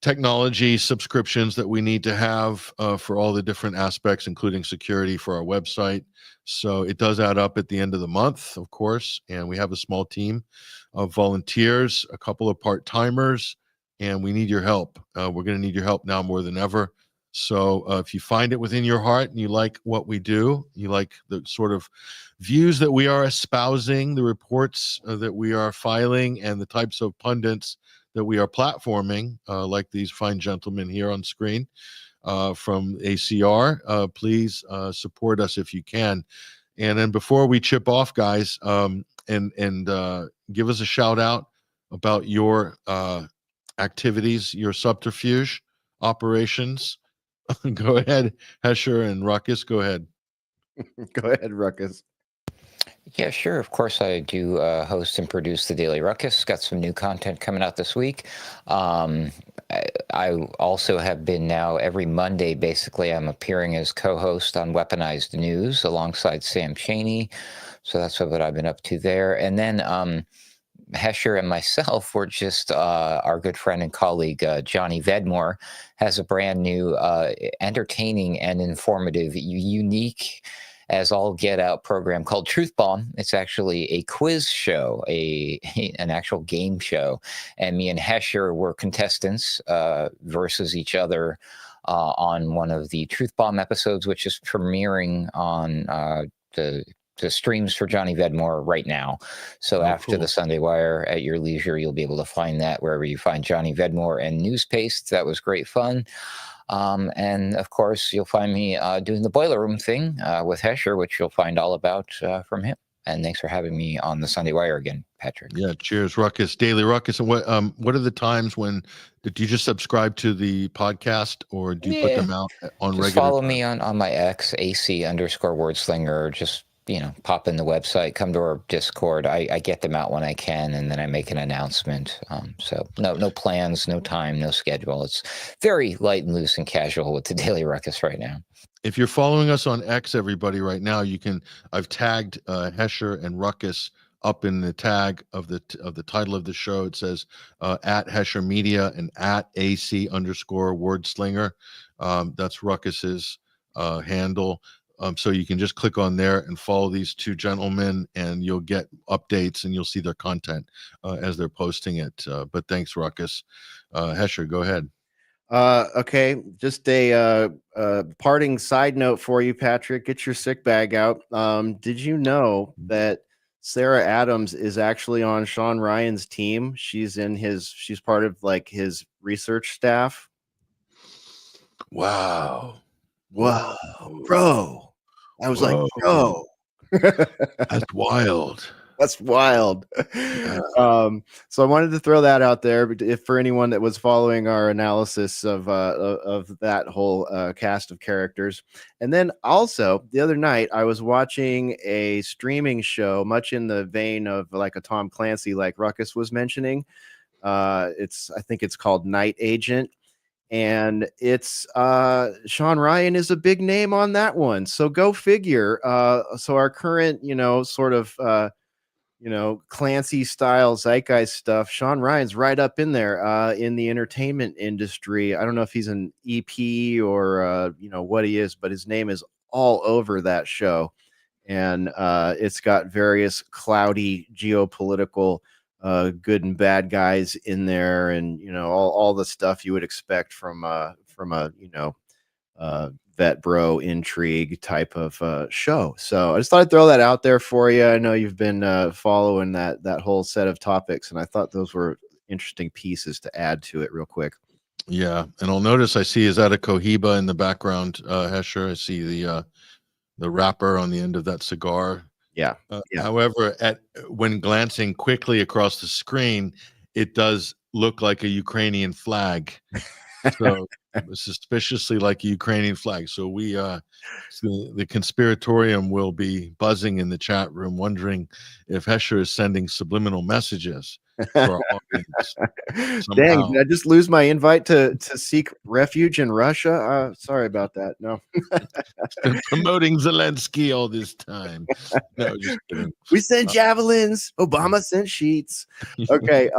technology subscriptions that we need to have for all the different aspects, including security for our website. So it does add up at the end of the month, of course. And we have a small team of volunteers, a couple of part-timers, and we need your help. We're going to need your help now more than ever. So if you find it within your heart and you like what we do, you like the sort of views that we are espousing, the reports that we are filing, and the types of pundits that we are platforming, like these fine gentlemen here on screen from ACR, please support us if you can. And then before we chip off, guys, and give us a shout out about your activities, your subterfuge operations. Go ahead, Hesher and Ruckus. Go ahead. Go ahead, Ruckus. Yeah, sure. Of course, I do host and produce the Daily Ruckus. Got some new content coming out this week. I also have been now every Monday, basically, I'm appearing as co-host on Weaponized News alongside Sam Cheney. So that's what I've been up to there. And then Hesher and myself were just our good friend and colleague, Johnny Vedmore, has a brand new entertaining and informative, unique as all get out program called Truth Bomb. It's actually a quiz show, an actual game show. And me and Hesher were contestants versus each other on one of the Truth Bomb episodes, which is premiering on the streams for Johnny Vedmore right now. So after the Sunday Wire, at your leisure, you'll be able to find that wherever you find Johnny Vedmore and Newspaste. That was great fun. And of course, you'll find me doing the Boiler Room thing with Hesher, which you'll find all about from him. And thanks for having me on the Sunday Wire again, Patrick. Yeah, cheers, Ruckus, Daily Ruckus. And what are the times when do you just subscribe to the podcast, or do you put them out on Just regular follow time? me on my X, AC_wordslinger. Just, pop in the website, come to our Discord. I get them out when I can, and then I make an announcement. So no plans, no time, no schedule. It's very light and loose and casual with the Daily Ruckus right now. If you're following us on X, everybody, right now, I've tagged Hesher and Ruckus up in the tag of the title of the show. It says at Hesher Media and at AC_wordslinger. That's Ruckus's handle. So you can just click on there and follow these two gentlemen, and you'll get updates and you'll see their content as they're posting it. But thanks, Ruckus. Hesher, go ahead. Okay, just a parting side note for you, Patrick. Get your sick bag out. Did you know that Sarah Adams is actually on Sean Ryan's team? She's part of like his research staff. Wow, bro. I was like, bro. That's wild. That's wild. So I wanted to throw that out there, if for anyone that was following our analysis of that whole cast of characters. And then also the other night I was watching a streaming show, much in the vein of like a Tom Clancy, like Ruckus was mentioning. I think it's called Night Agent. And it's Sean Ryan is a big name on that one. So go figure. So our current, sort of Clancy style zeitgeist stuff, Sean Ryan's right up in there in the entertainment industry. I don't know if he's an EP or what he is, but his name is all over that show. And it's got various cloudy geopolitical good and bad guys in there, and all the stuff you would expect from a vet bro intrigue type of show. So I just thought I'd throw that out there for you. I know you've been following that whole set of topics, and I thought those were interesting pieces to add to it real quick. Yeah, and I'll notice I see, is that a Cohiba in the background, Hesher? I see the wrapper on the end of that cigar. Yeah. However, when glancing quickly across the screen, it does look like a Ukrainian flag. So suspiciously like a Ukrainian flag. So the conspiratorium will be buzzing in the chat room, wondering if Hesher is sending subliminal messages for our audience. Dang, did I just lose my invite to seek refuge in Russia? Sorry about that. No. Been promoting Zelensky all this time. No, just kidding. We sent javelins. Obama sent sheets. Okay.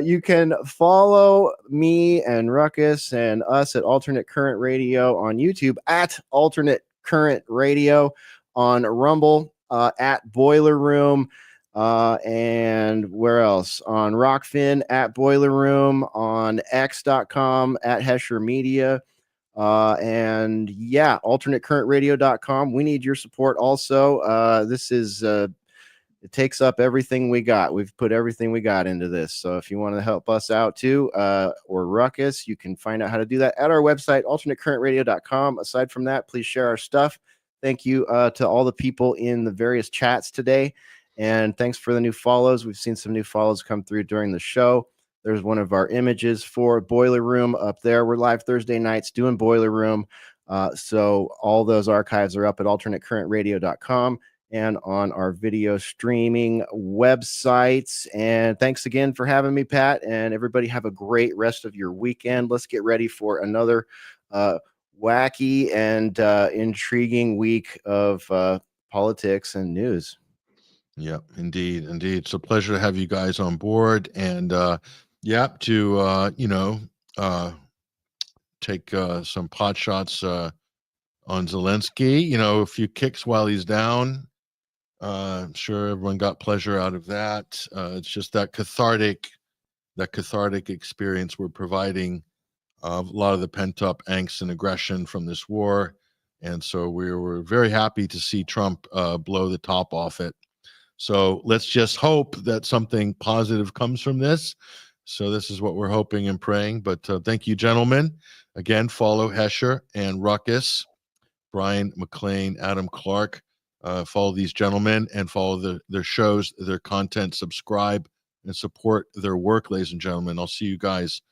You can follow me and Ruckus and us at Alternate Current Radio on YouTube, at Alternate Current Radio on Rumble, at Boiler Room. And where else? On Rockfin, at Boiler Room, on X.com, at Hesher Media. And yeah, alternatecurrentradio.com. We need your support also. This is it takes up everything we got. We've put everything we got into this. So if you want to help us out too, or Ruckus, you can find out how to do that at our website, alternatecurrentradio.com. Aside from that, please share our stuff. Thank you to all the people in the various chats today. And thanks for the new follows. We've seen some new follows come through during the show. There's one of our images for Boiler Room up there. We're live Thursday nights doing Boiler Room. So all those archives are up at alternatecurrentradio.com and on our video streaming websites. And thanks again for having me, Pat. And everybody have a great rest of your weekend. Let's get ready for another wacky and intriguing week of politics and news. Yeah, indeed. It's a pleasure to have you guys on board, and to take some pot shots on Zelensky. A few kicks while he's down. I'm sure everyone got pleasure out of that. It's just that cathartic experience we're providing. A lot of the pent up angst and aggression from this war, and so we were very happy to see Trump blow the top off it. So let's just hope that something positive comes from this. So this is what we're hoping and praying. But thank you, gentlemen. Again, follow Hesher and Ruckus, Bryan McClain, Adam Clark. Follow these gentlemen and follow their shows, their content, subscribe and support their work, ladies and gentlemen. I'll see you guys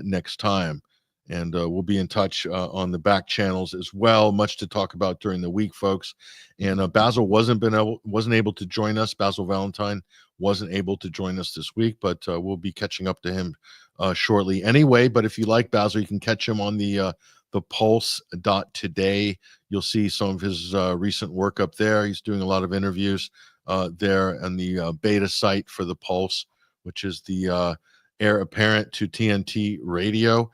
next time. And we'll be in touch on the back channels as well. Much to talk about during the week, folks. And Basil wasn't able to join us. Basil Valentine wasn't able to join us this week, but we'll be catching up to him shortly anyway. But if you like Basil, you can catch him on the pulse.today. You'll see some of his recent work up there. He's doing a lot of interviews there on the beta site for the Pulse, which is the heir apparent to TNT Radio.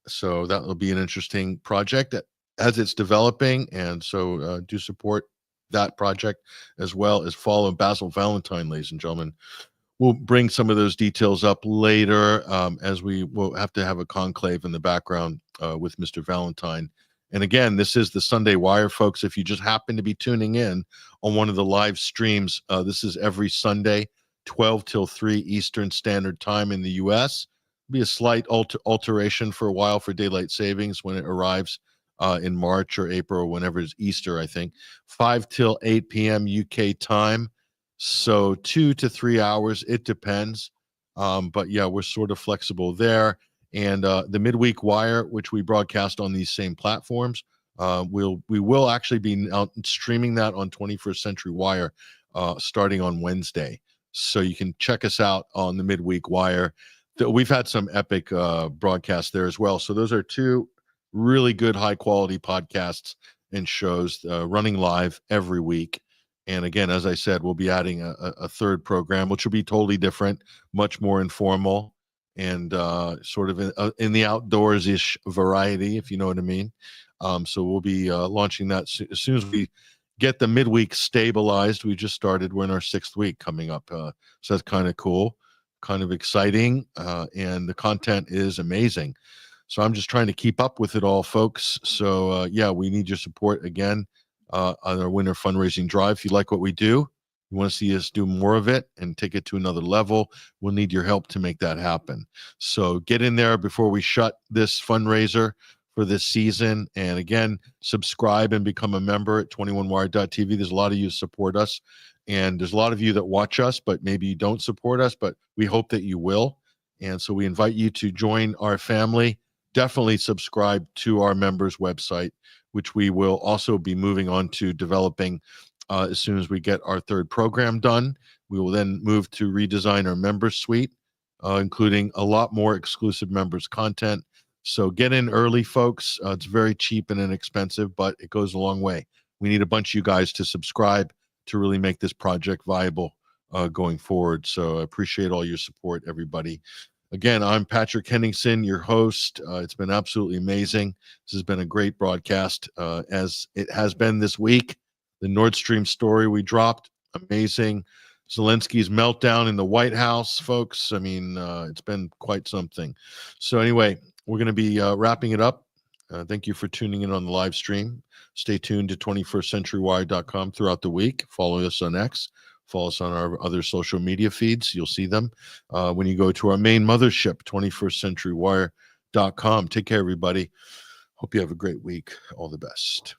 So that will be an interesting project as it's developing. And so do support that project as well as follow Basil Valentine, ladies and gentlemen. We'll bring some of those details up later as we will have to have a conclave in the background with Mr. Valentine. And again, this is the Sunday Wire, folks. If you just happen to be tuning in on one of the live streams, this is every Sunday, 12 till 3 Eastern Standard Time in the U.S. Be a slight alteration for a while for daylight savings when it arrives in March or April or whenever it's Easter, I think. 5 till 8 p.m. UK time. So 2 to 3 hours, it depends. But yeah, we're sort of flexible there. And the Midweek Wire, which we broadcast on these same platforms, we will actually be out streaming that on 21st Century Wire starting on Wednesday. So you can check us out on the Midweek Wire. We've had some epic broadcasts there as well. So those are two really good, high quality podcasts and shows running live every week. And again, as I said, we'll be adding a third program, which will be totally different, much more informal and sort of in the outdoors-ish variety, if you know what I mean. So we'll be launching that as soon as we get the midweek stabilized. We just started. We're in our 6th week coming up. So that's kind of cool, kind of exciting. And the content is amazing. So I'm just trying to keep up with it all, folks. So yeah, we need your support again on our winter fundraising drive. If you like what we do, you want to see us do more of it and take it to another level, we'll need your help to make that happen. So get in there before we shut this fundraiser for this season. And again, subscribe and become a member at 21wire.tv. There's a lot of you who support us, and there's a lot of you that watch us, but maybe you don't support us, but we hope that you will. And so we invite you to join our family. Definitely subscribe to our members website, which we will also be moving on to developing as soon as we get our 3rd program done. We will then move to redesign our members suite, including a lot more exclusive members content. So get in early, folks. It's very cheap and inexpensive, but it goes a long way. We need a bunch of you guys to subscribe to really make this project viable going forward. So I appreciate all your support, everybody. Again, I'm Patrick Henningsen, your host. It's been absolutely amazing. This has been a great broadcast, as it has been this week. The Nord Stream story we dropped, amazing. Zelensky's meltdown in the White House, folks. I mean, it's been quite something. So anyway, we're going to be wrapping it up. Thank you for tuning in on the live stream. Stay tuned to 21stcenturywire.com throughout the week. Follow us on X. Follow us on our other social media feeds. You'll see them when you go to our main mothership, 21stcenturywire.com. Take care, everybody. Hope you have a great week. All the best.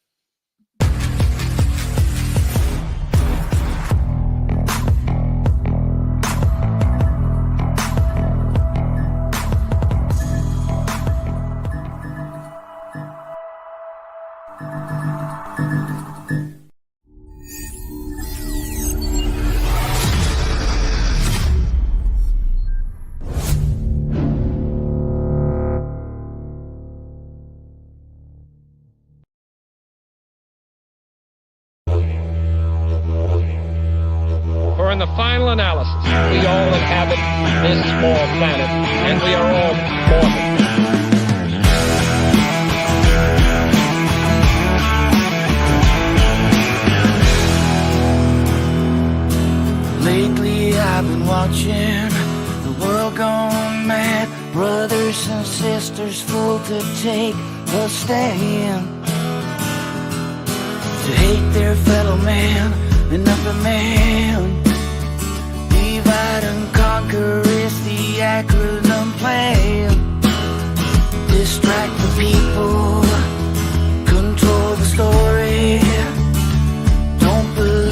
In the final analysis, we all inhabit this small planet, and we are all mortal. Lately I've been watching the world gone mad. Brothers and sisters full to take a stand, to hate their fellow man and upper man. Divide and conquer is the acronym plan. Distract the people, control the story. Don't believe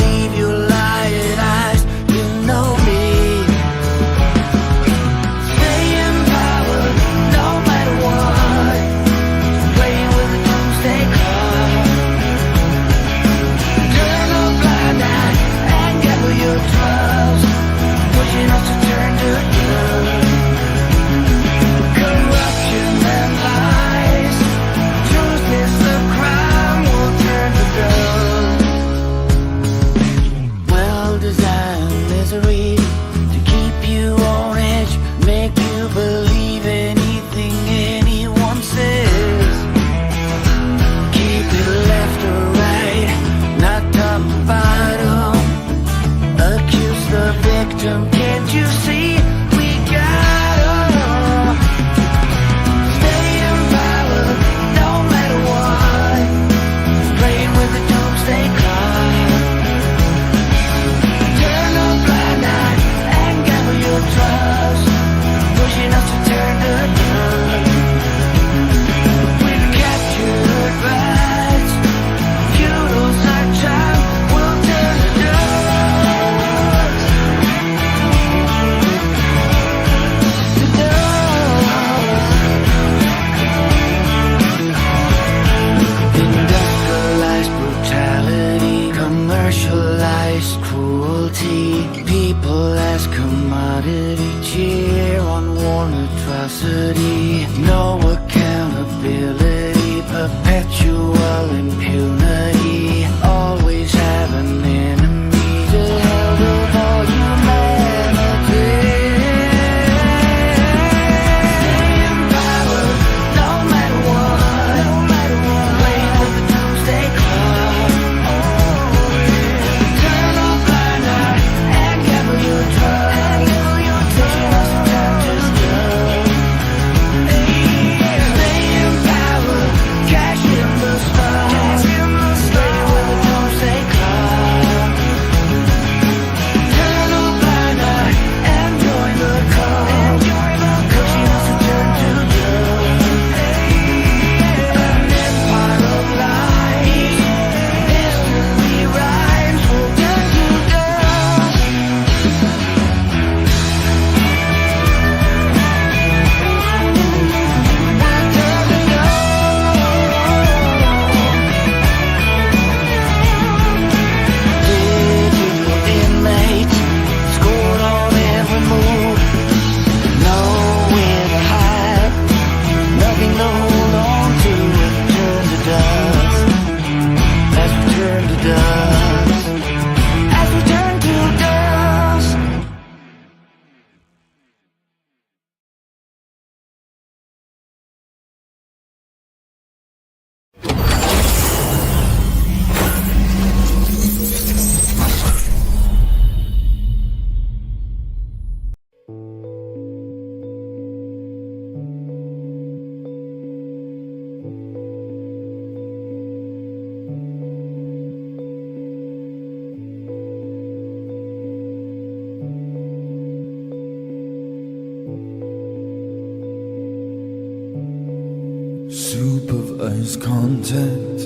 lose contact.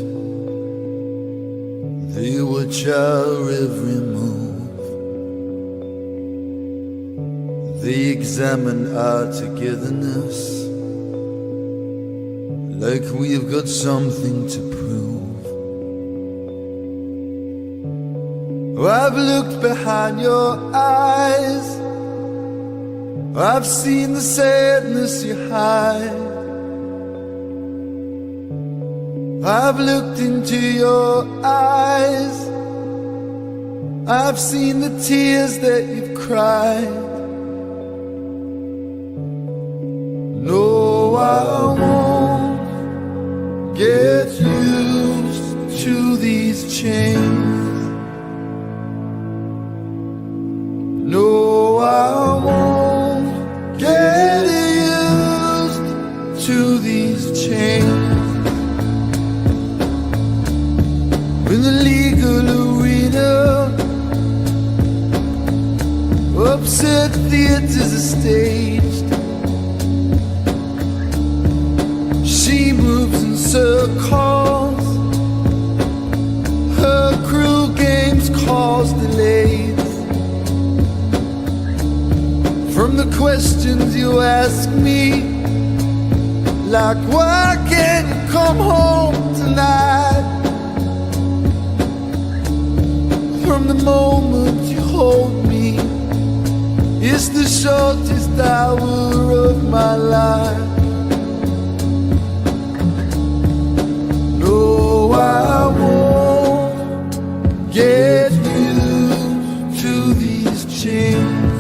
They watch our every move. They examine our togetherness like we've got something to prove. I've looked behind your eyes. I've seen the sadness you hide. I've looked into your eyes. I've seen the tears that you've cried. No, I won't get used to these chains. No, I won't get used to these chains. In the legal arena, upset theaters are staged. She moves in circles. Her cruel games cause delays. From the questions you ask me, like why can't you come home tonight? From the moment you hold me, it's the shortest hour of my life. No, I won't get used to these chains.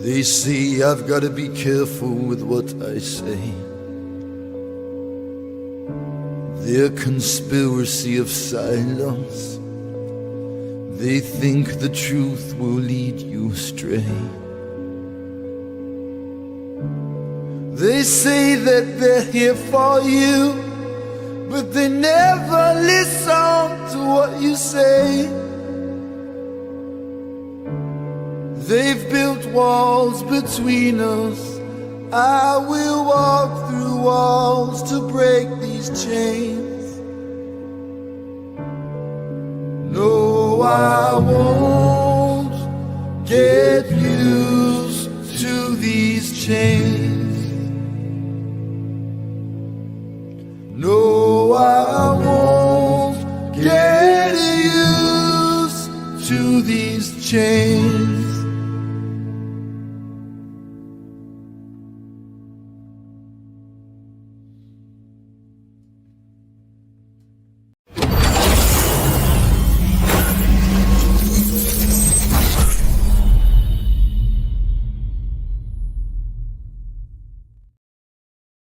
They say I've got to be careful with what I say. Their conspiracy of silence. They think the truth will lead you astray. They say that they're here for you, but they never listen to what you say. They've built walls between us. I will walk through walls to break these chains. No, I won't get used to these chains. No, I won't get used to these chains.